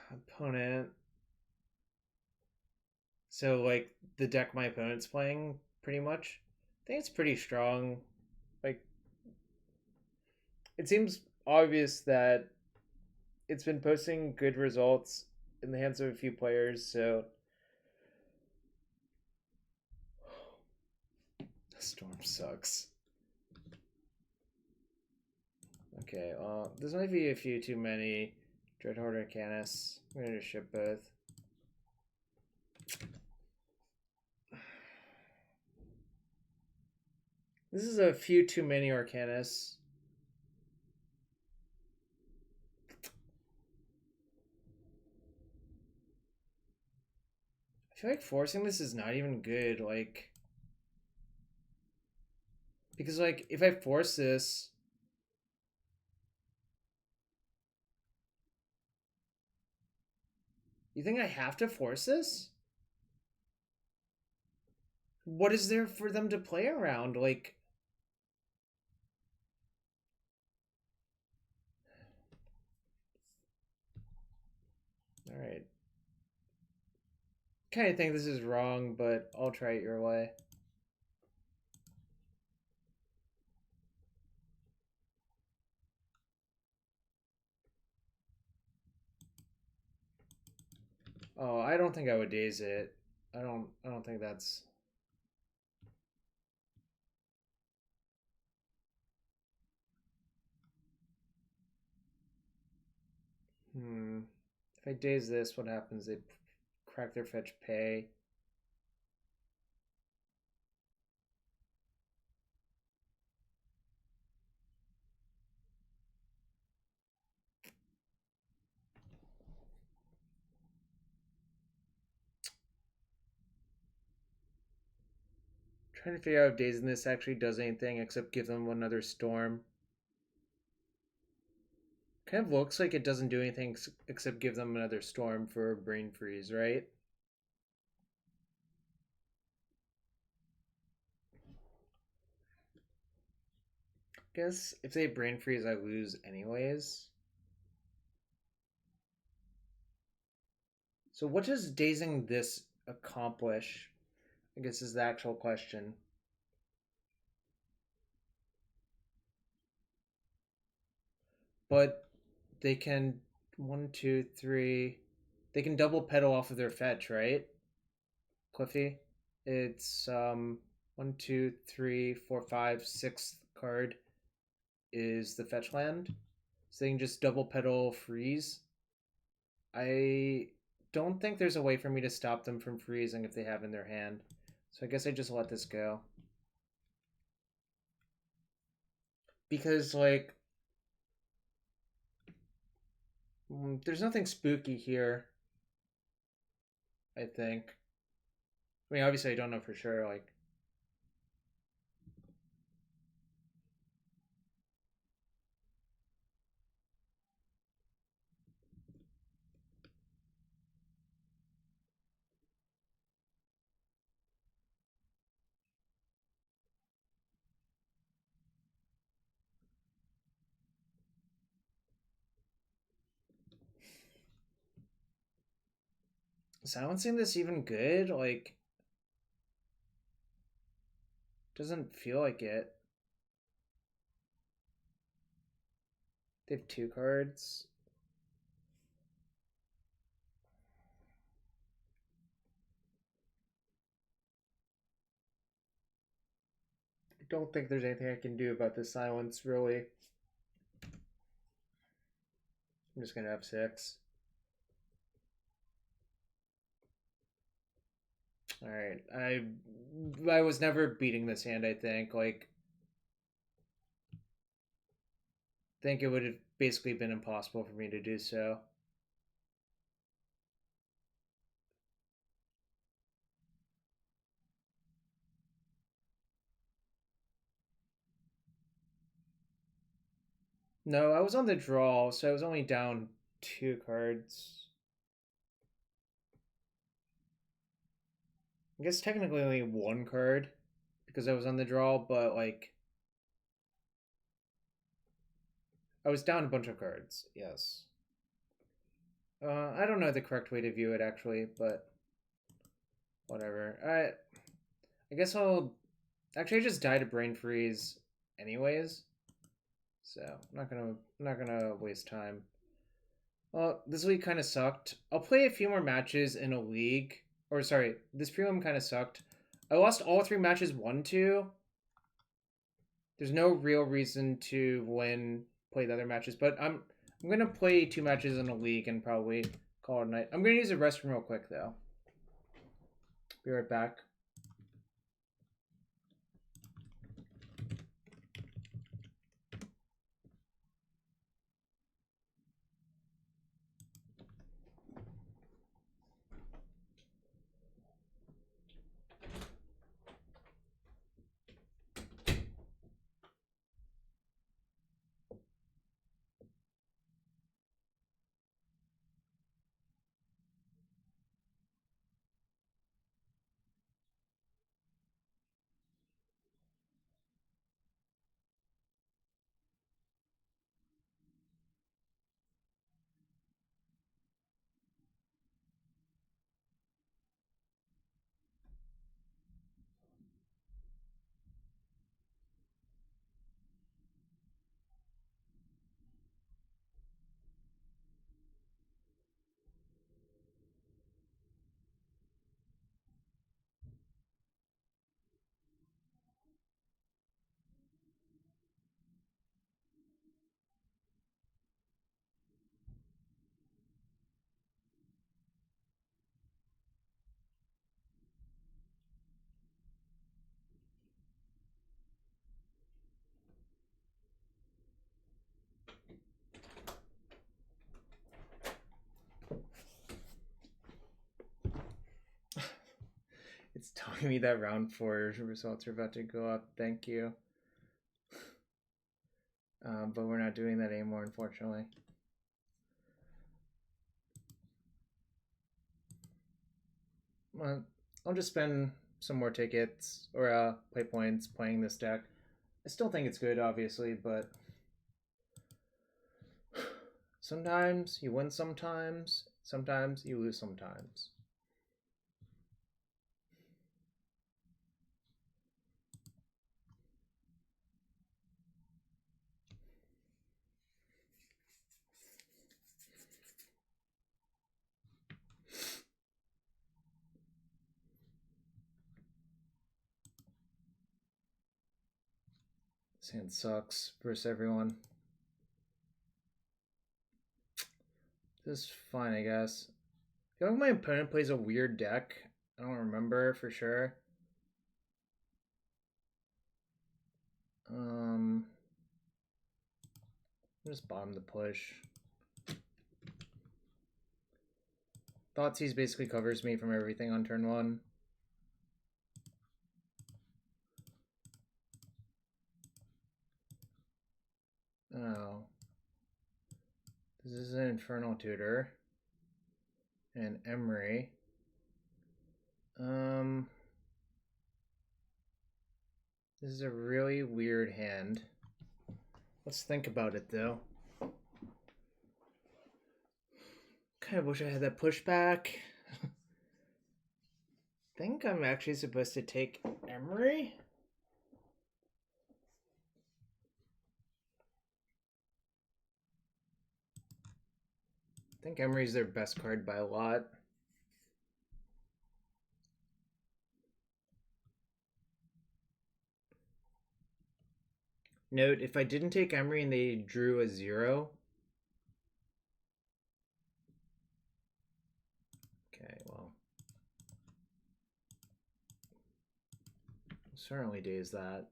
Speaker 1: Opponent. So like the deck my opponent's playing, pretty much. I think it's pretty strong. Like it seems obvious that it's been posting good results in the hands of a few players, so the storm sucks. Okay, well, this might be a few too many. Dreadhorde Arcanist. I'm gonna just ship both. This is a few too many Arcanists. I feel like forcing this is not even good, like... Because, like, if I force this... You think I have to force this? What is there for them to play around? Like... Alright. Kind of think this is wrong, but I'll try it your way. Oh, I don't think I would daze it. I don't think that's... If I daze this, what happens? They crack their fetch pay. Trying to figure out if dazing this actually does anything except give them another storm. Kind of looks like it doesn't do anything except give them another storm for brain freeze, right? Guess if they brain freeze, I lose anyways. So what does dazing this accomplish? I guess is the actual question. But they can 1, 2, 3. They can double pedal off of their fetch, right? Cliffy. It's 1, 2, 3, 4, 5, 6th card is the fetch land. So they can just double pedal freeze. I don't think there's a way for me to stop them from freezing if they have in their hand. So I guess I just let this go. Because, like, there's nothing spooky here, I think. I mean, obviously I don't know for sure, like... Silencing this even good? Like, doesn't feel like it. They have 2 cards. I don't think there's anything I can do about this silence, really. I'm just gonna have 6. Alright, I was never beating this hand, I think. Like, I think it would have basically been impossible for me to do so. No, I was on the draw, so I was only down 2 cards. I guess technically only 1 card because I was on the draw, but like I was down a bunch of cards. Yes. I don't know the correct way to view it actually, but whatever. I guess I'll actually I just died to brain freeze anyways. So I'm not gonna waste time. Well, this week kind of sucked. I'll play a few more matches in a league. Or sorry, this prelim kind of sucked. I lost all 3 matches 1-2. There's no real reason to play the other matches, but I'm gonna play 2 matches in a league and probably call it a night. I'm gonna use a restroom real quick though. Be right back. It's telling me that round 4 results are about to go up. Thank you. But we're not doing that anymore, unfortunately. Well, I'll just spend some more tickets or play points playing this deck. I still think it's good, obviously, but sometimes you win, sometimes you lose, sometimes. This hand sucks versus everyone. This is fine, I guess. I feel like my opponent plays a weird deck. I don't remember for sure. Just bottom the push. Thoughtseize basically covers me from everything on turn 1. Oh. This is an Infernal Tutor. And Emery. This is a really weird hand. Let's think about it though. Kind of wish I had that pushback. I think I'm actually supposed to take Emery. think Emery's their best card by a lot. Note, if I didn't take Emery and they drew a 0... Okay, well... I'll certainly Daze that.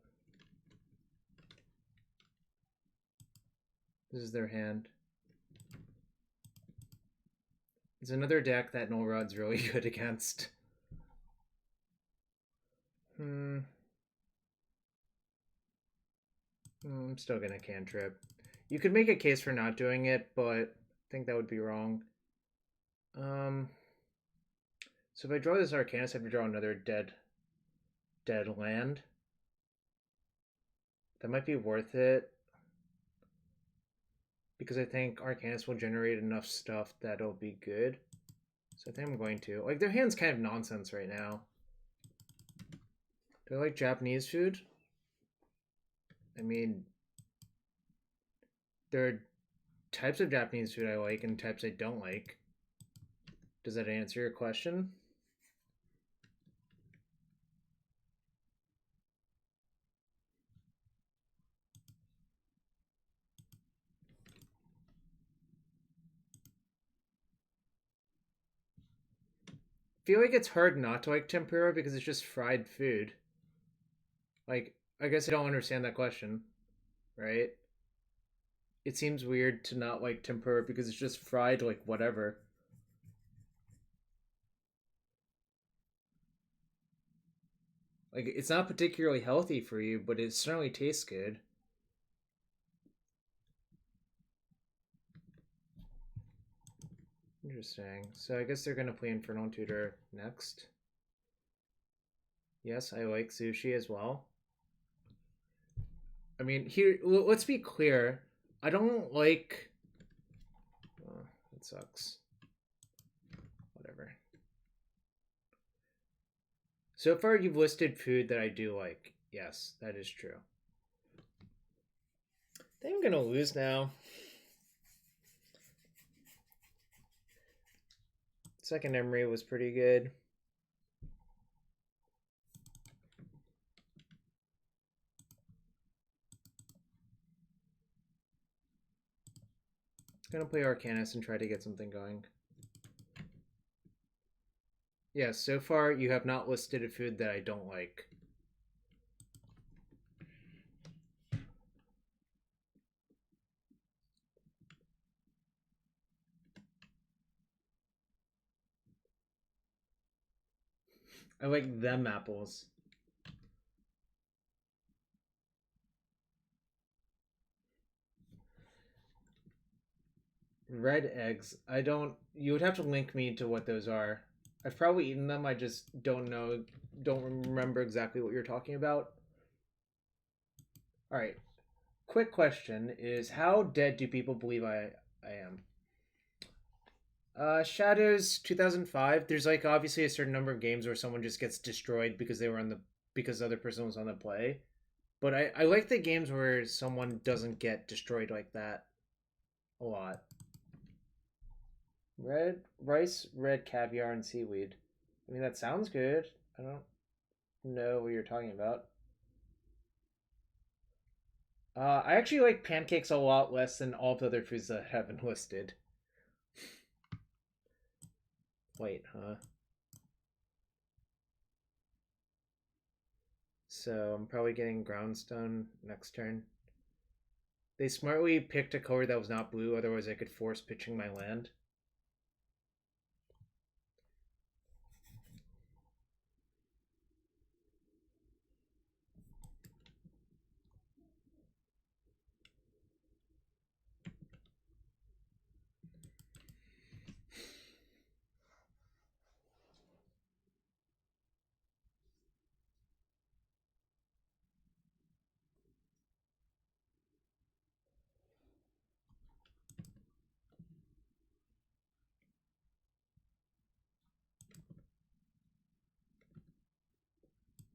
Speaker 1: This is their hand. It's another deck that Null Rod's really good against. I'm still gonna cantrip. You could make a case for not doing it, but I think that would be wrong. So if I draw this Arcanist, I have to draw another dead land. That might be worth it, because I think Arcanist will generate enough stuff that it'll be good. So I think I'm going to. Like, their hand's kind of nonsense right now. Do I like Japanese food? I mean, there are types of Japanese food I like and types I don't like. Does that answer your question? I feel like it's hard not to like tempura because it's just fried food. Like, I guess I don't understand that question, right? It seems weird to not like tempura because it's just fried, like, whatever. Like, it's not particularly healthy for you, but it certainly tastes good. Interesting. So I guess they're going to play Infernal Tutor next. Yes, I like sushi as well. I mean, here, let's be clear. I don't like... Oh, that sucks. Whatever. So far, you've listed food that I do like. Yes, that is true. I think I'm going to lose now. Second Emery was pretty good. I'm gonna play Arcanist and try to get something going. Yes, so far you have not listed a food that I don't like. I like them apples. Red eggs. I don't... You would have to link me to what those are. I've probably eaten them. I just don't know... Don't remember exactly what you're talking about. Alright. Quick question is, how dead do people believe I am? Shadows 2005. There's like obviously a certain number of games where someone just gets destroyed because they were on the... because the other person was on the play. But I like the games where someone doesn't get destroyed like that a lot. Red rice, red caviar, and seaweed. I mean, that sounds good. I don't know what you're talking about. I actually like pancakes a lot less than all the other foods that have been listed. Wait, huh? So I'm probably getting Groundstone next turn. They smartly picked a color that was not blue, otherwise I could force pitching my land.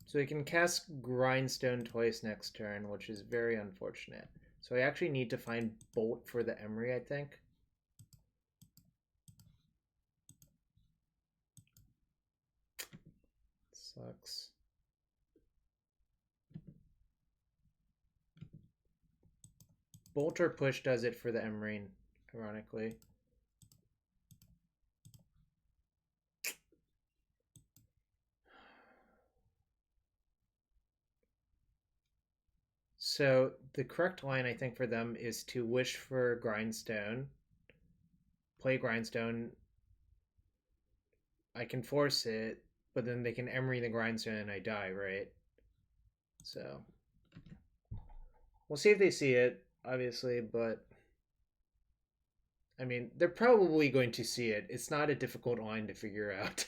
Speaker 1: So he can cast Grindstone twice next turn, which is very unfortunate. So I actually need to find Bolt for the Emery, I think. Sucks. Bolt or push does it for the Emerine, ironically. So the correct line, I think, for them is to wish for Grindstone, play Grindstone. I can force it, but then they can Emery the Grindstone and I die, right? So we'll see if they see it, obviously, but I mean, they're probably going to see it. It's not a difficult line to figure out.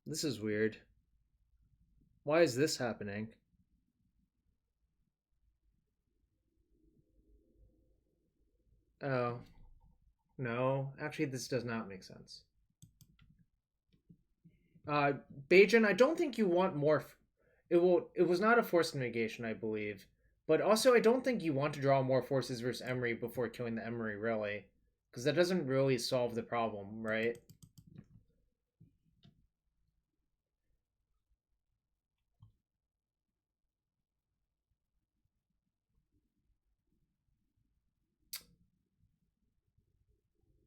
Speaker 1: This is weird. Why is this happening? Oh. No, actually this does not make sense. Bajan, I don't think you want more... It was not a Force of Negation, I believe. But also, I don't think you want to draw more forces versus Emery before killing the Emery, really. Because that doesn't really solve the problem, right?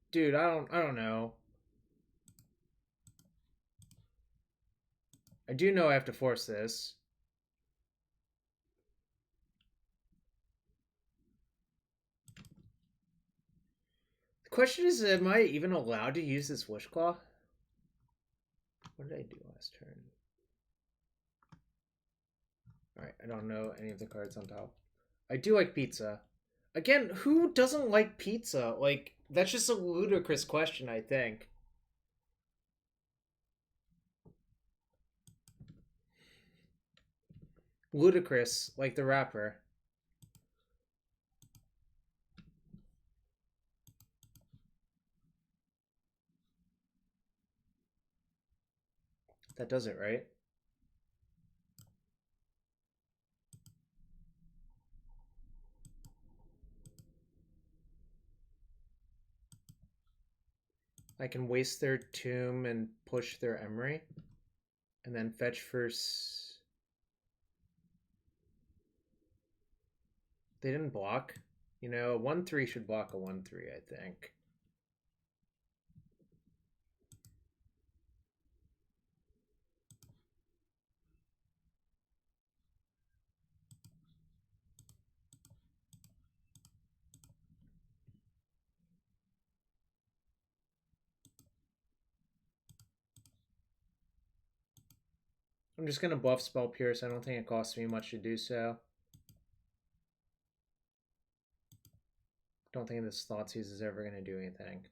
Speaker 1: Dude, I don't know. I do know I have to force this. The question is, am I even allowed to use this Wish Claw? What did I do last turn? Alright, I don't know any of the cards on top. I do like pizza. Again, who doesn't like pizza? Like, that's just a ludicrous question, I think. Ludicrous, like the rapper. That does it, right? I can waste their tomb and push their Emery. And then fetch first. They didn't block. You know, a 1-3 should block a 1-3, I think. I'm just going to buff Spell Pierce. I don't think it costs me much to do so. Don't think this Thoughtseize is ever going to do anything.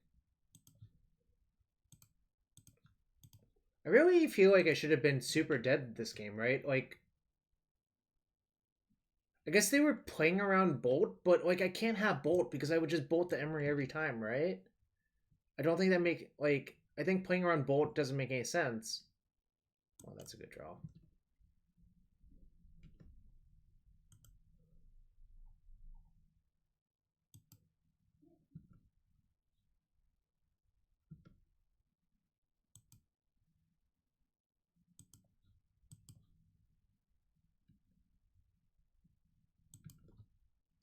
Speaker 1: I really feel like I should have been super dead this game, right? Like, I guess they were playing around Bolt, but like I can't have Bolt because I would just Bolt the Emery every time, right? I don't think that make like I think playing around Bolt doesn't make any sense. Well, that's a good draw.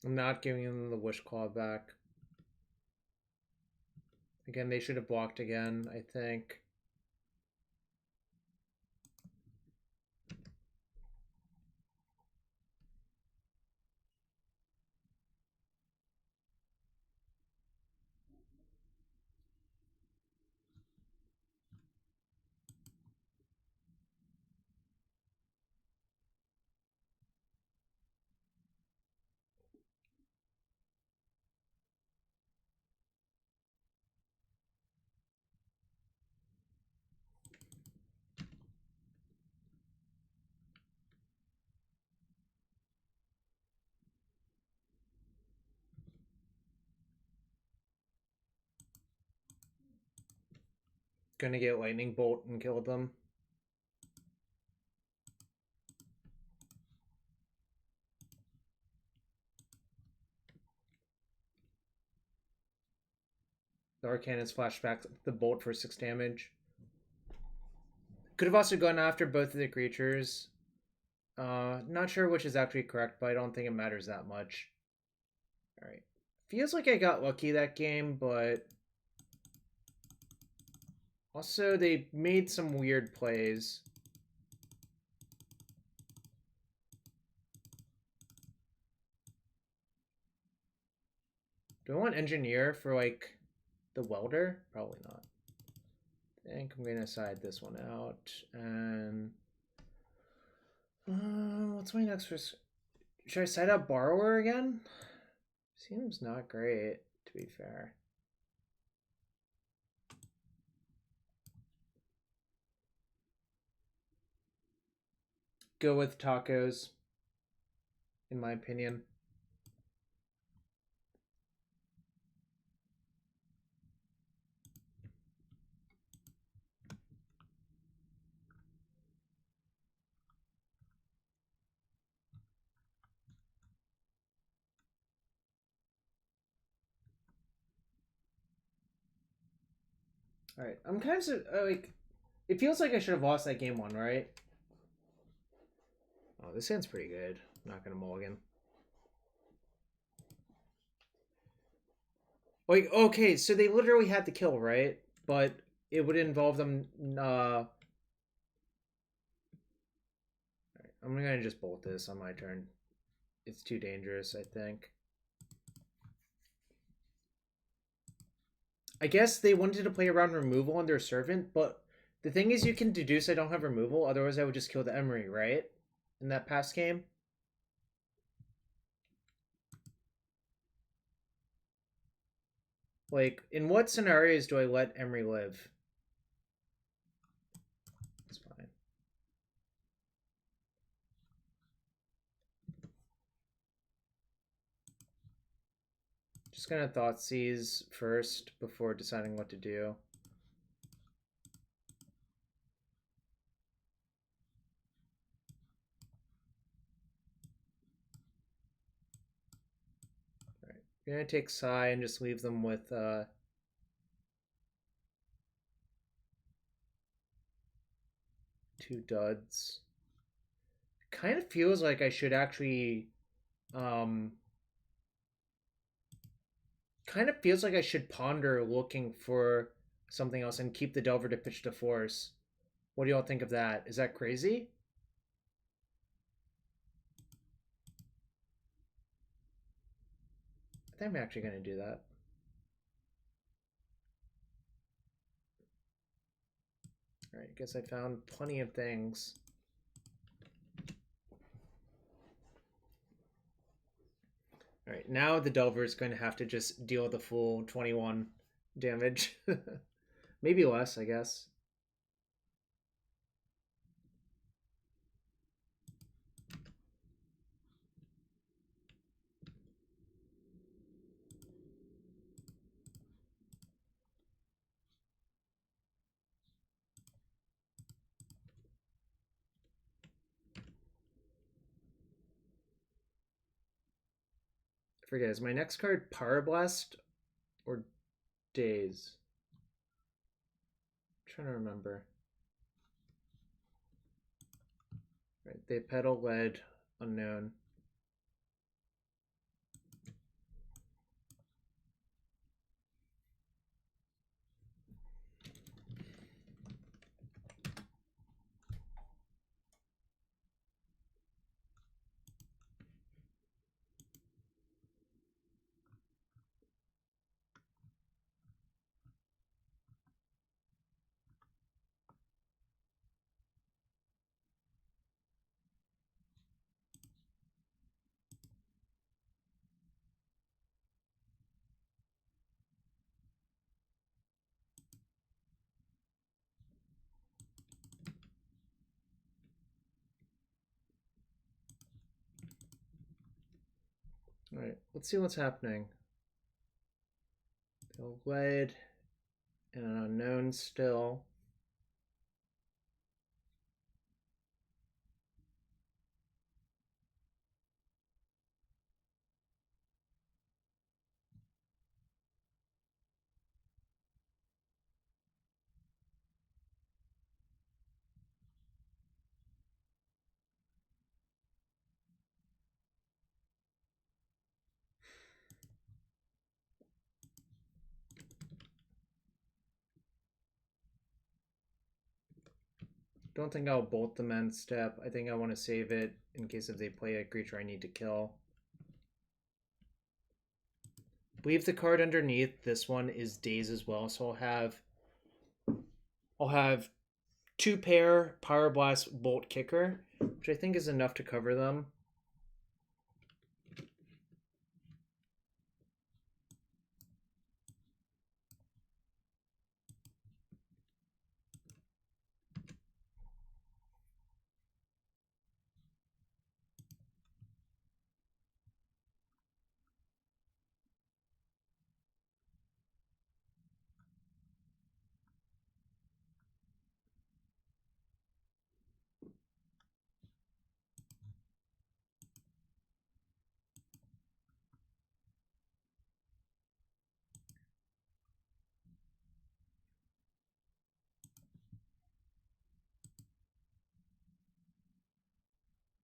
Speaker 1: I'm not giving them the Wish Claw back. Again, they should have blocked again, I think. gonna get lightning bolt and kill them. The Arcanist flashback the bolt for 6 damage. Could have also gone after both of the creatures. Not sure which is actually correct, but I don't think it matters that much. Alright. Feels like I got lucky that game, but also they made some weird plays. Do I want Engineer for, like, the Welder? Probably not. I think I'm gonna side this one out. And what's my next risk? Should I side out Borrower again? Seems not great, to be fair. Go with tacos, in my opinion. All right, I'm kind of like, it feels like I should have lost that game 1, right? Oh, this hand's pretty good. I'm not gonna mulligan. Like, okay, so they literally had to kill, right? But it would involve them. Right, I'm gonna just bolt this on my turn. It's too dangerous, I think. I guess they wanted to play around removal on their servant, but the thing is, you can deduce I don't have removal. Otherwise, I would just kill the Emery, right? In that past game. Like, in what scenarios do I let Emery live? It's fine. Just gonna Thoughtseize first before deciding what to do. Alright, I'm gonna take Psy and just leave them with 2 duds. Kind of feels like I should actually kind of feels like I should ponder looking for something else and keep the Delver to pitch to Force. What do y'all think of that? Is that crazy? I think I'm actually going to do that. Alright, I guess I found plenty of things. Alright, now the Delver is going to have to just deal the full 21 damage. Maybe less, I guess. I forget, is my next card Pyroblast or Daze? I'm trying to remember. Right, they pedal lead, unknown. Alright, let's see what's happening. The lead and an unknown still. Don't think I'll bolt them end step. I think I want to save it in case if they play a creature I need to kill. Leave the card underneath. This one is Daze as well, so I'll have 2-pair Pyroblast Bolt Kicker, which I think is enough to cover them.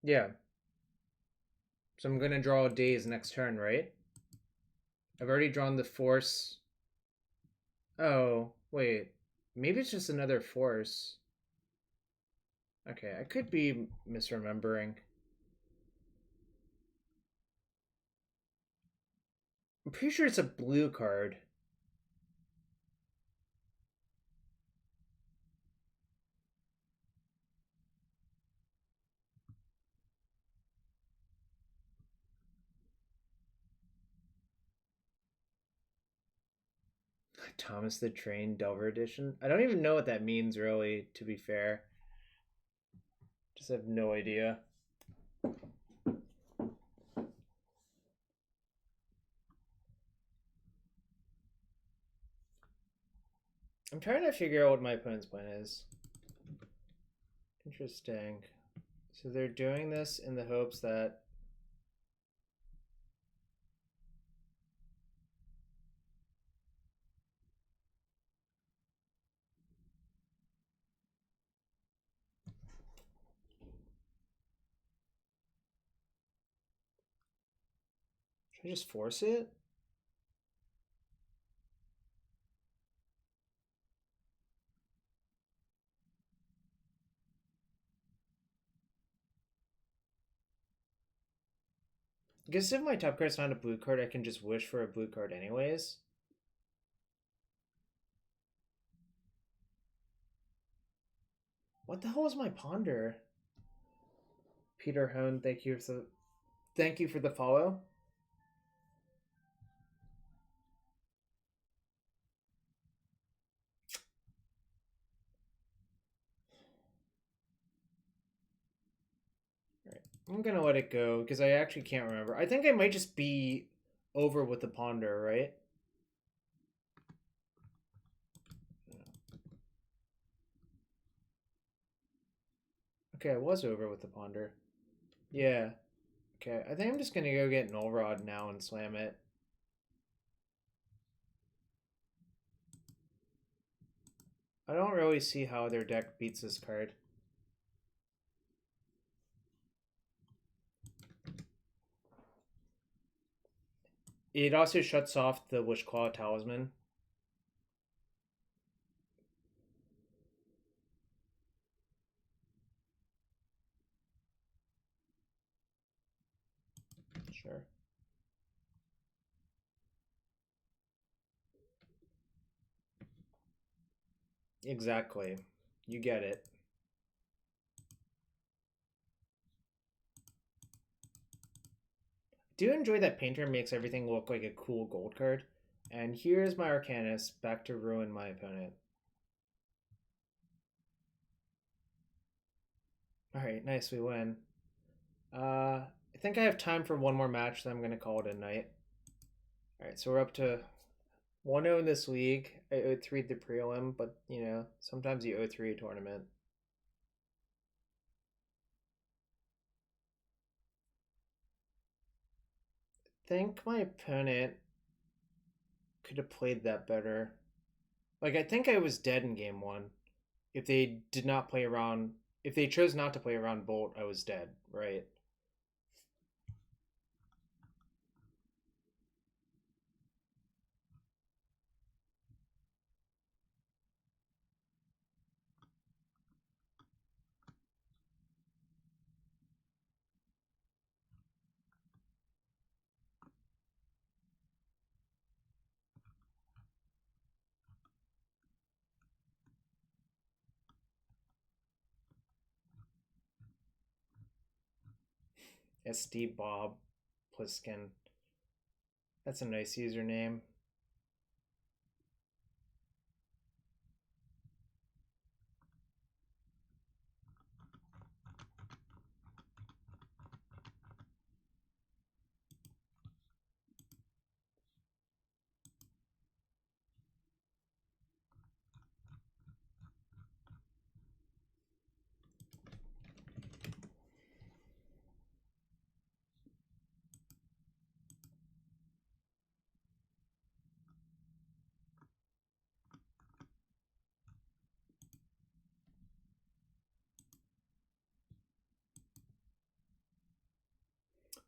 Speaker 1: Yeah. So I'm going to draw a Daze next turn, right? I've already drawn the Force. Oh, wait. Maybe it's just another Force. Okay, I could be misremembering. I'm pretty sure it's a blue card. Thomas the Train Delver Edition. I don't even know what that means, really, to be fair. Just have no idea. I'm trying to figure out what my opponent's plan is. Interesting. So they're doing this in the hopes that... Should I just force it? I guess if my top card's not a blue card, I can just wish for a blue card anyways. What the hell is my Ponder? Peter Hone, thank you for the follow. Alright, I'm gonna let it go because I actually can't remember. I think I might just be over with the Ponder, right? Okay, I was over with the Ponder. Yeah. Okay, I think I'm just gonna go get Null Rod now and slam it. I don't really see how their deck beats this card. It also shuts off the Wishclaw Talisman. Sure. Exactly. You get it. Do enjoy that Painter makes everything look like a cool gold card. And here's my Arcanist back to ruin my opponent. Alright, nice, we win. I think I have time for one more match, then I'm going to call it a night. Alright, so we're up to 1-0 in this league. I 0-3'd the prelim, but, you know, sometimes you 0-3 a tournament. I think my opponent could have played that better. Like, I think I was dead in game one. If they did not play around, if they chose not to play around Bolt, I was dead, right? SD Bob Pliskin. That's a nice username.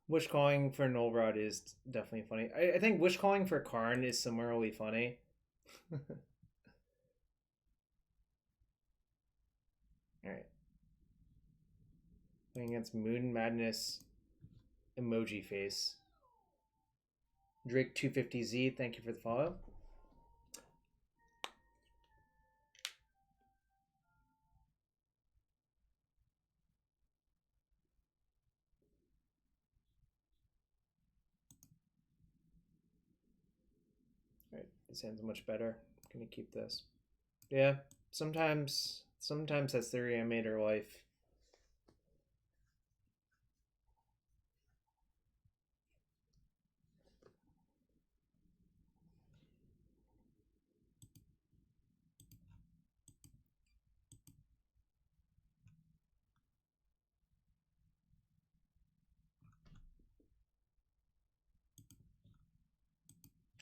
Speaker 1: Wish calling for Null Rod is definitely funny. I think wish calling for Karn is similarly funny. Alright. Playing against Moon Madness Emoji Face. Drake 250Z, thank you for the follow. Alright, this hand's much better. I'm gonna keep this. Yeah, sometimes that's the reanimator life.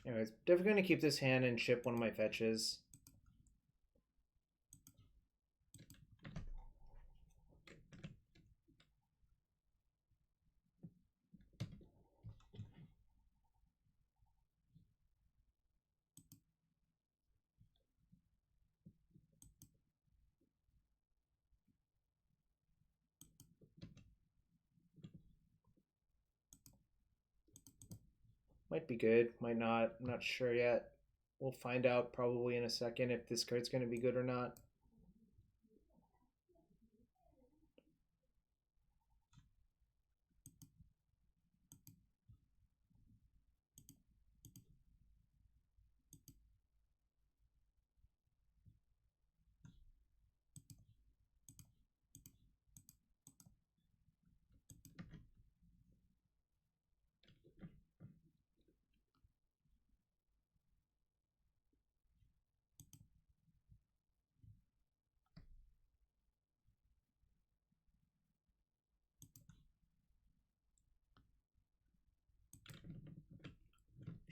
Speaker 1: Anyways, definitely gonna keep this hand and ship one of my fetches. Might be good, might not. I'm not sure yet. We'll find out probably in a second if this card's going to be good or not.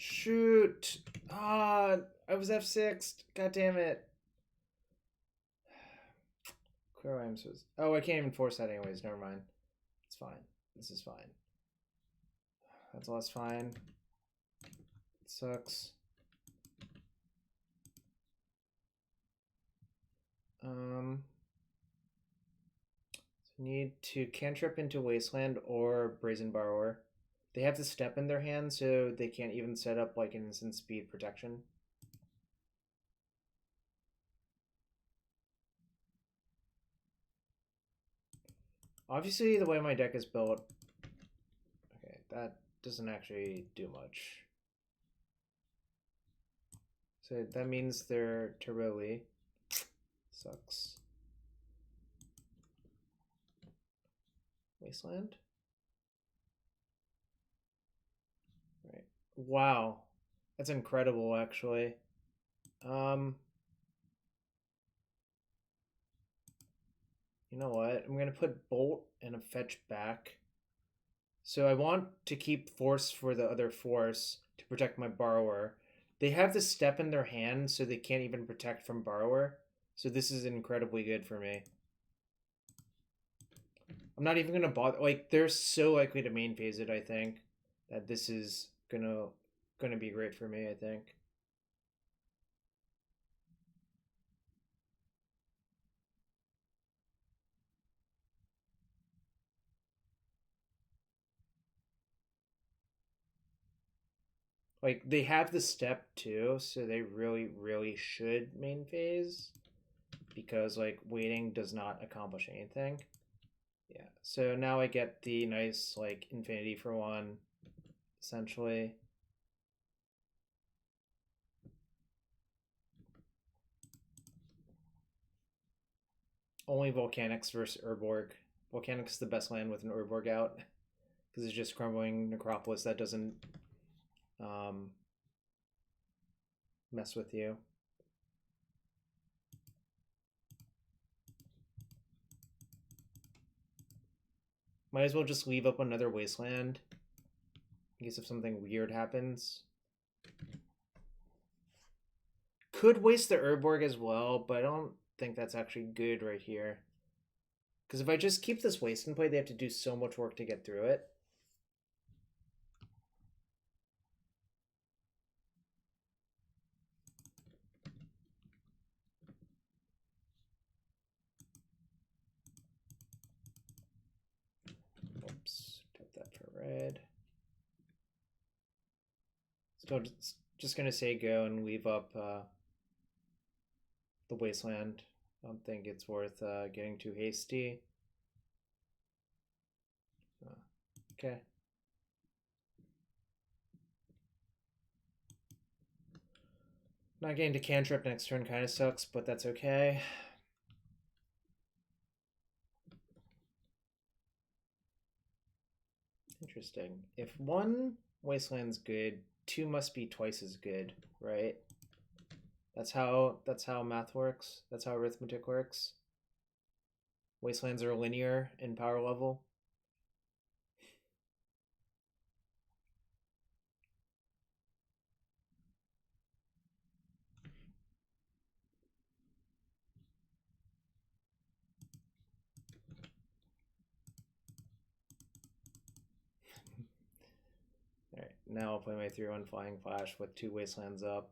Speaker 1: Shoot! Ah, I was F6. God damn it. Clear items was. Oh, I can't even force that anyways. Never mind. It's fine. This is fine. That's less fine. It sucks. So need to cantrip into Wasteland or Brazen Borrower. They have the step in their hand, so they can't even set up like an instant speed protection. Obviously, the way my deck is built, okay, that doesn't actually do much. So that means they're Turbo-y. Sucks. Wasteland? Right. Wow. That's incredible, actually. You know what? I'm going to put Bolt and a fetch back. So I want to keep Force for the other Force to protect my Borrower. They have the step in their hand, so they can't even protect from Borrower. So this is incredibly good for me. I'm not even going to bother. Like, they're so likely to main phase it, I think, that this is gonna be great for me, I think. Like, they have the step too, so they really should main phase, because like waiting does not accomplish anything. Yeah, so now I get the nice, like, infinity for one, essentially. Only Volcanics versus Urborg. Volcanics is the best land with an Urborg out, because it's just crumbling Necropolis that doesn't mess with you. Might as well just leave up another Wasteland in case if something weird happens. Could waste the Urborg as well, but I don't think that's actually good right here. Because if I just keep this waste in play, they have to do so much work to get through it. Oops, tap that for red. Still just going to say go and leave up the Wasteland. I don't think it's worth getting too hasty. Okay. Not getting to cantrip next turn kind of sucks, but that's okay. Interesting. If one Wasteland's good, two must be twice as good, right? That's how math works. That's how arithmetic works. Wastelands are linear in power level. Alright, now I'll play my 3-1 Flying Flash with two Wastelands up.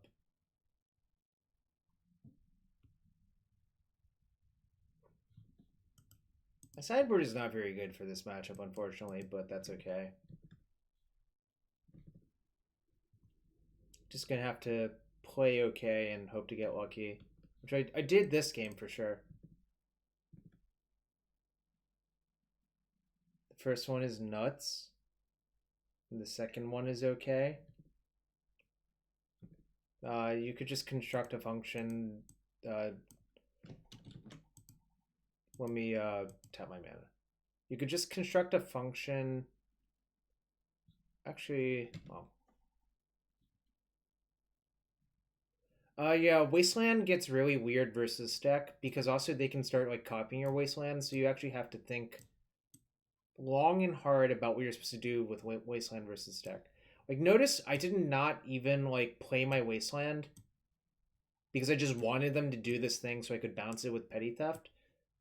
Speaker 1: My sideboard is not very good for this matchup, unfortunately, but that's okay. Just gonna have to play okay and hope to get lucky. Which I did this game for sure. The first one is nuts. And the second one is okay. You could just construct a function. Let me tap my mana. You could just construct a function. Actually, well. Yeah, Wasteland gets really weird versus deck because also they can start like copying your Wasteland, so you actually have to think long and hard about what you're supposed to do with Wasteland versus deck. Like, notice I did not even like play my Wasteland because I just wanted them to do this thing so I could bounce it with Petty Theft.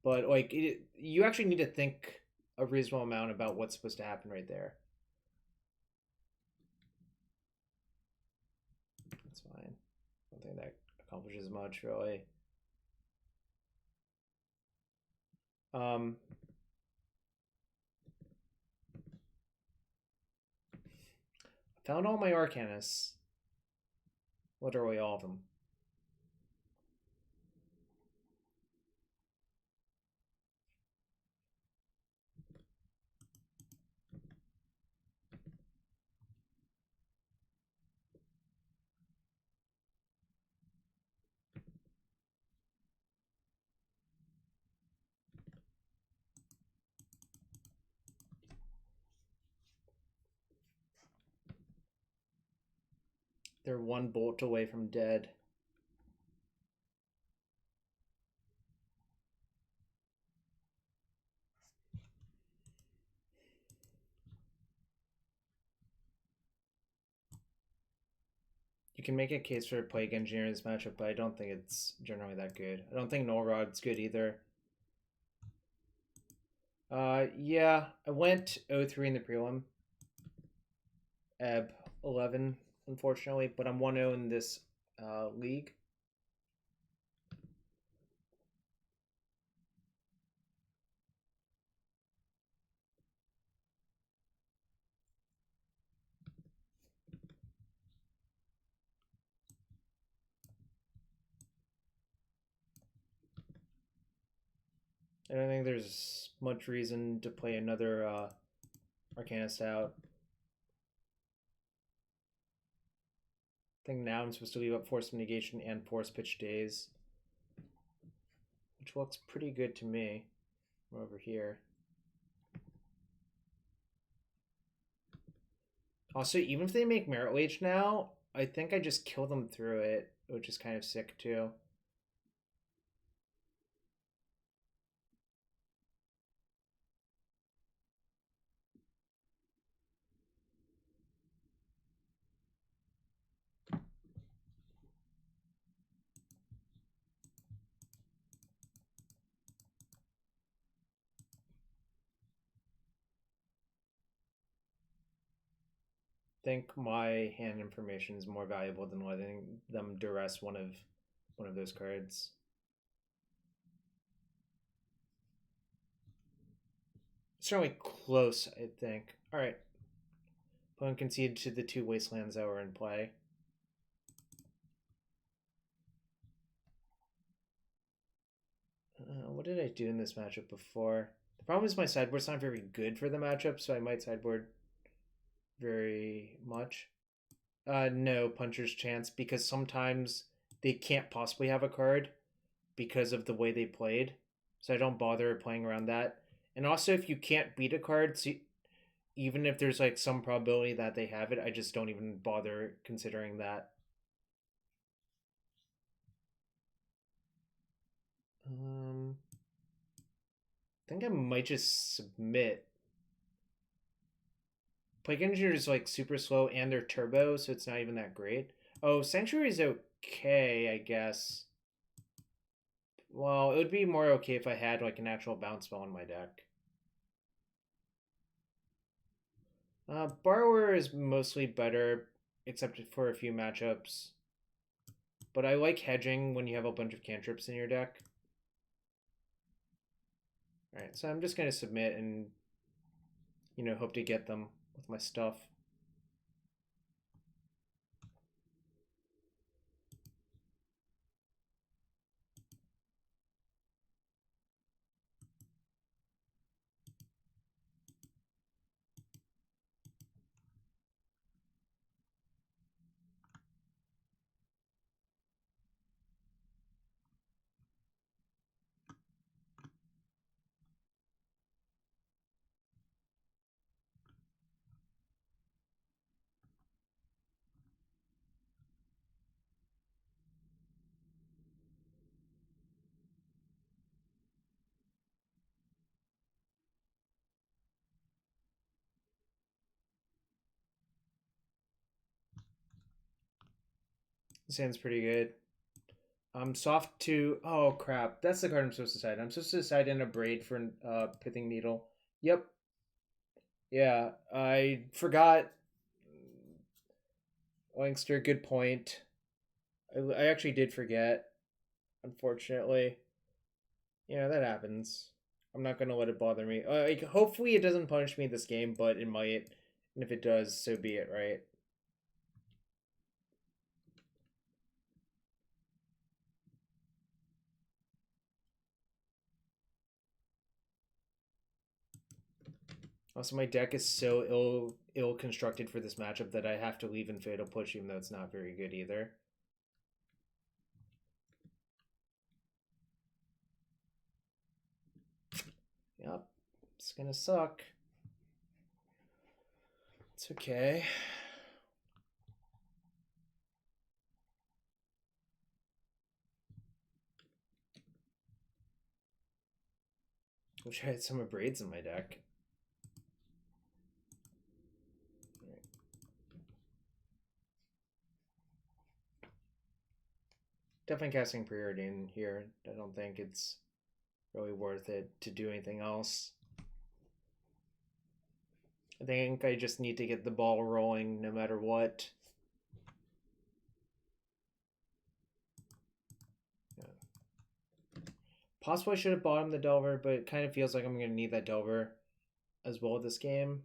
Speaker 1: But like, you actually need to think a reasonable amount about what's supposed to happen right there. That's fine. I don't think that accomplishes much, really. Found all my Arcanists. Literally all of them. They're one bolt away from dead. You can make a case for Plague Engineer in this matchup, but I don't think it's generally that good. I don't think Null Rod's good either. Yeah, I went 0-3 in the prelim. Ebb 11, unfortunately, but I'm 1-0 in this league. I don't think there's much reason to play another Arcanist out. I think now I'm supposed to leave up Force of Negation and Force Pitch Daze, which looks pretty good to me. We're over here. Also, even if they make Merit Wage now, I think I just kill them through it, which is kind of sick too. Think my hand information is more valuable than letting them duress one of those cards. Certainly close, I think. All right. Opponent conceded to the 2 Wastelands that were in play. What did I do in this matchup before? The problem is my sideboard's not very good for the matchup, so I might sideboard very much. No, Puncher's Chance, because sometimes they can't possibly have a card because of the way they played. So I don't bother playing around that. And also, if you can't beat a card, so even if there's like some probability that they have it, I just don't even bother considering that. I think I might just submit. Plague Engineer is like super slow and they're turbo, so it's not even that great. Oh, Sanctuary is okay, I guess. Well, it would be more okay if I had like an actual bounce spell in my deck. Borrower is mostly better, except for a few matchups. But I like hedging when you have a bunch of cantrips in your deck. Alright, so I'm just going to submit and, hope to get them with my stuff. This hand's pretty good. I'm soft to... Oh, crap. That's the card I'm supposed to decide. I'm supposed to decide in Abrade for Pithing Needle. Yep. Yeah, I forgot. Langster, good point. I actually did forget, unfortunately. That happens. I'm not going to let it bother me. Hopefully it doesn't punish me this game, but it might. And if it does, so be it, right? Also, my deck is so ill constructed for this matchup that I have to leave in Fatal Push, even though it's not very good either. Yep, it's gonna suck. It's okay. Wish I had some Abrades in my deck. Definitely casting Preordain here. I don't think it's really worth it to do anything else. I think I just need to get the ball rolling no matter what. Possibly I should have bought him the Delver, but it kind of feels like I'm going to need that Delver as well this game.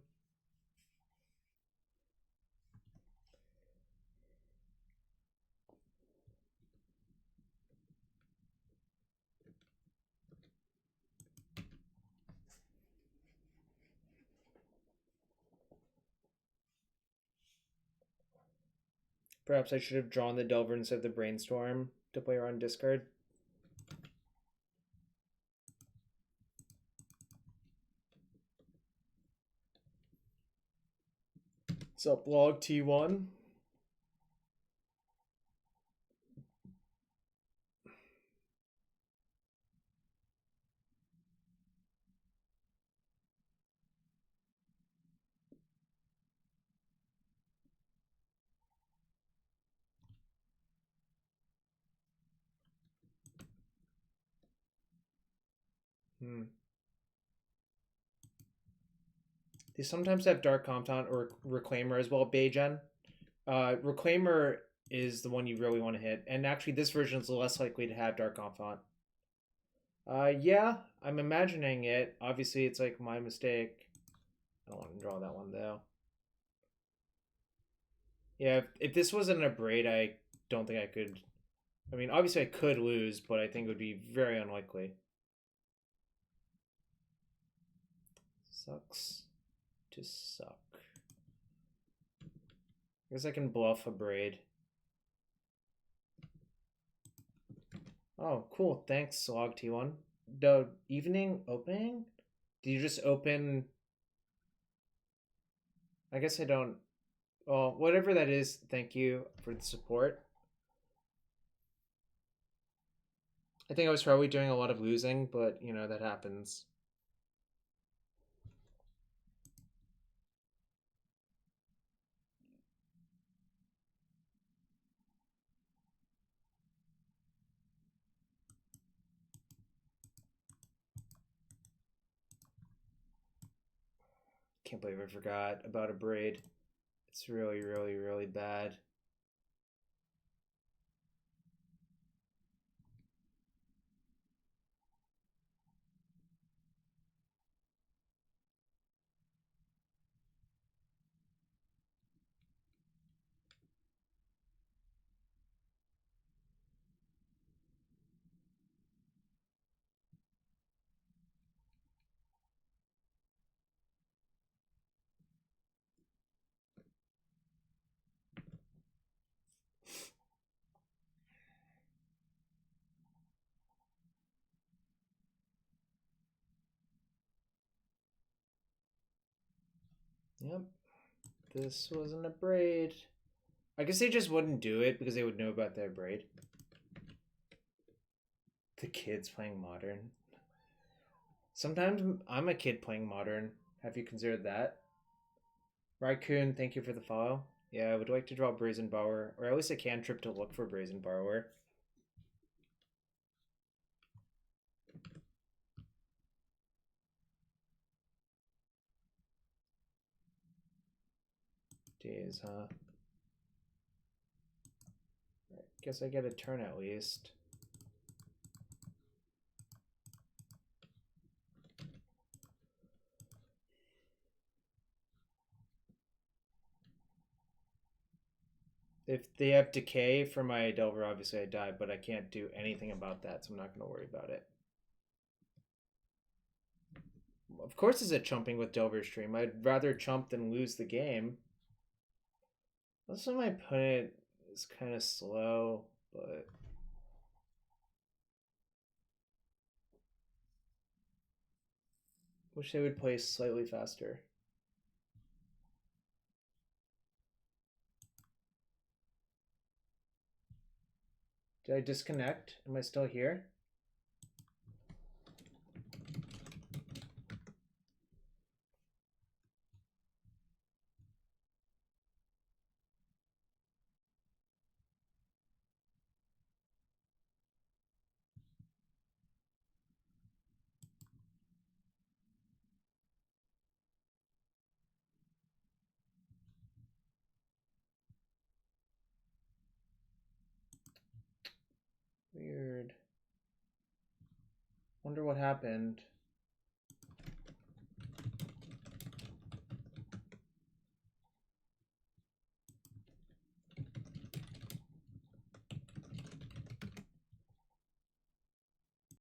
Speaker 1: Perhaps I should have drawn the Delver instead of the Brainstorm to play around discard. What's up, Log T1? They sometimes have Dark Confidant or Reclaimer as well, Bajan. Reclaimer is the one you really want to hit, and actually this version is less likely to have Dark Confidant. Yeah, I'm imagining it. Obviously, it's like my mistake. I don't want to draw that one though. Yeah, if this wasn't a Abrade, I don't think I could. I mean, obviously I could lose, but I think it would be very unlikely. Sucks to suck. I guess I can bluff Abrade. Oh, cool. Thanks, Log T1. The evening opening? Did you just open... I guess I don't... Well, whatever that is, thank you for the support. I think I was probably doing a lot of losing, but, you know, that happens. Can't believe I forgot about Abrade. It's really, really, really bad. Yep. This wasn't Abrade. I guess they just wouldn't do it because they would know about their Abrade. The kids playing Modern. Sometimes I'm a kid playing Modern. Have you considered that? Raccoon, thank you for the follow. Yeah, I would like to draw Brazen Borrower, or at least a cantrip to look for Brazen Borrower. Daze, huh? Right, guess I get a turn at least. If they have decay for my Delver, obviously I die, but I can't do anything about that, so I'm not going to worry about it. Of course it's a chumping with Delver Stream. I'd rather chump than lose the game. Also, my opponent is kind of slow, but... Wish they would play slightly faster. Did I disconnect? Am I still here? Weird. Wonder what happened.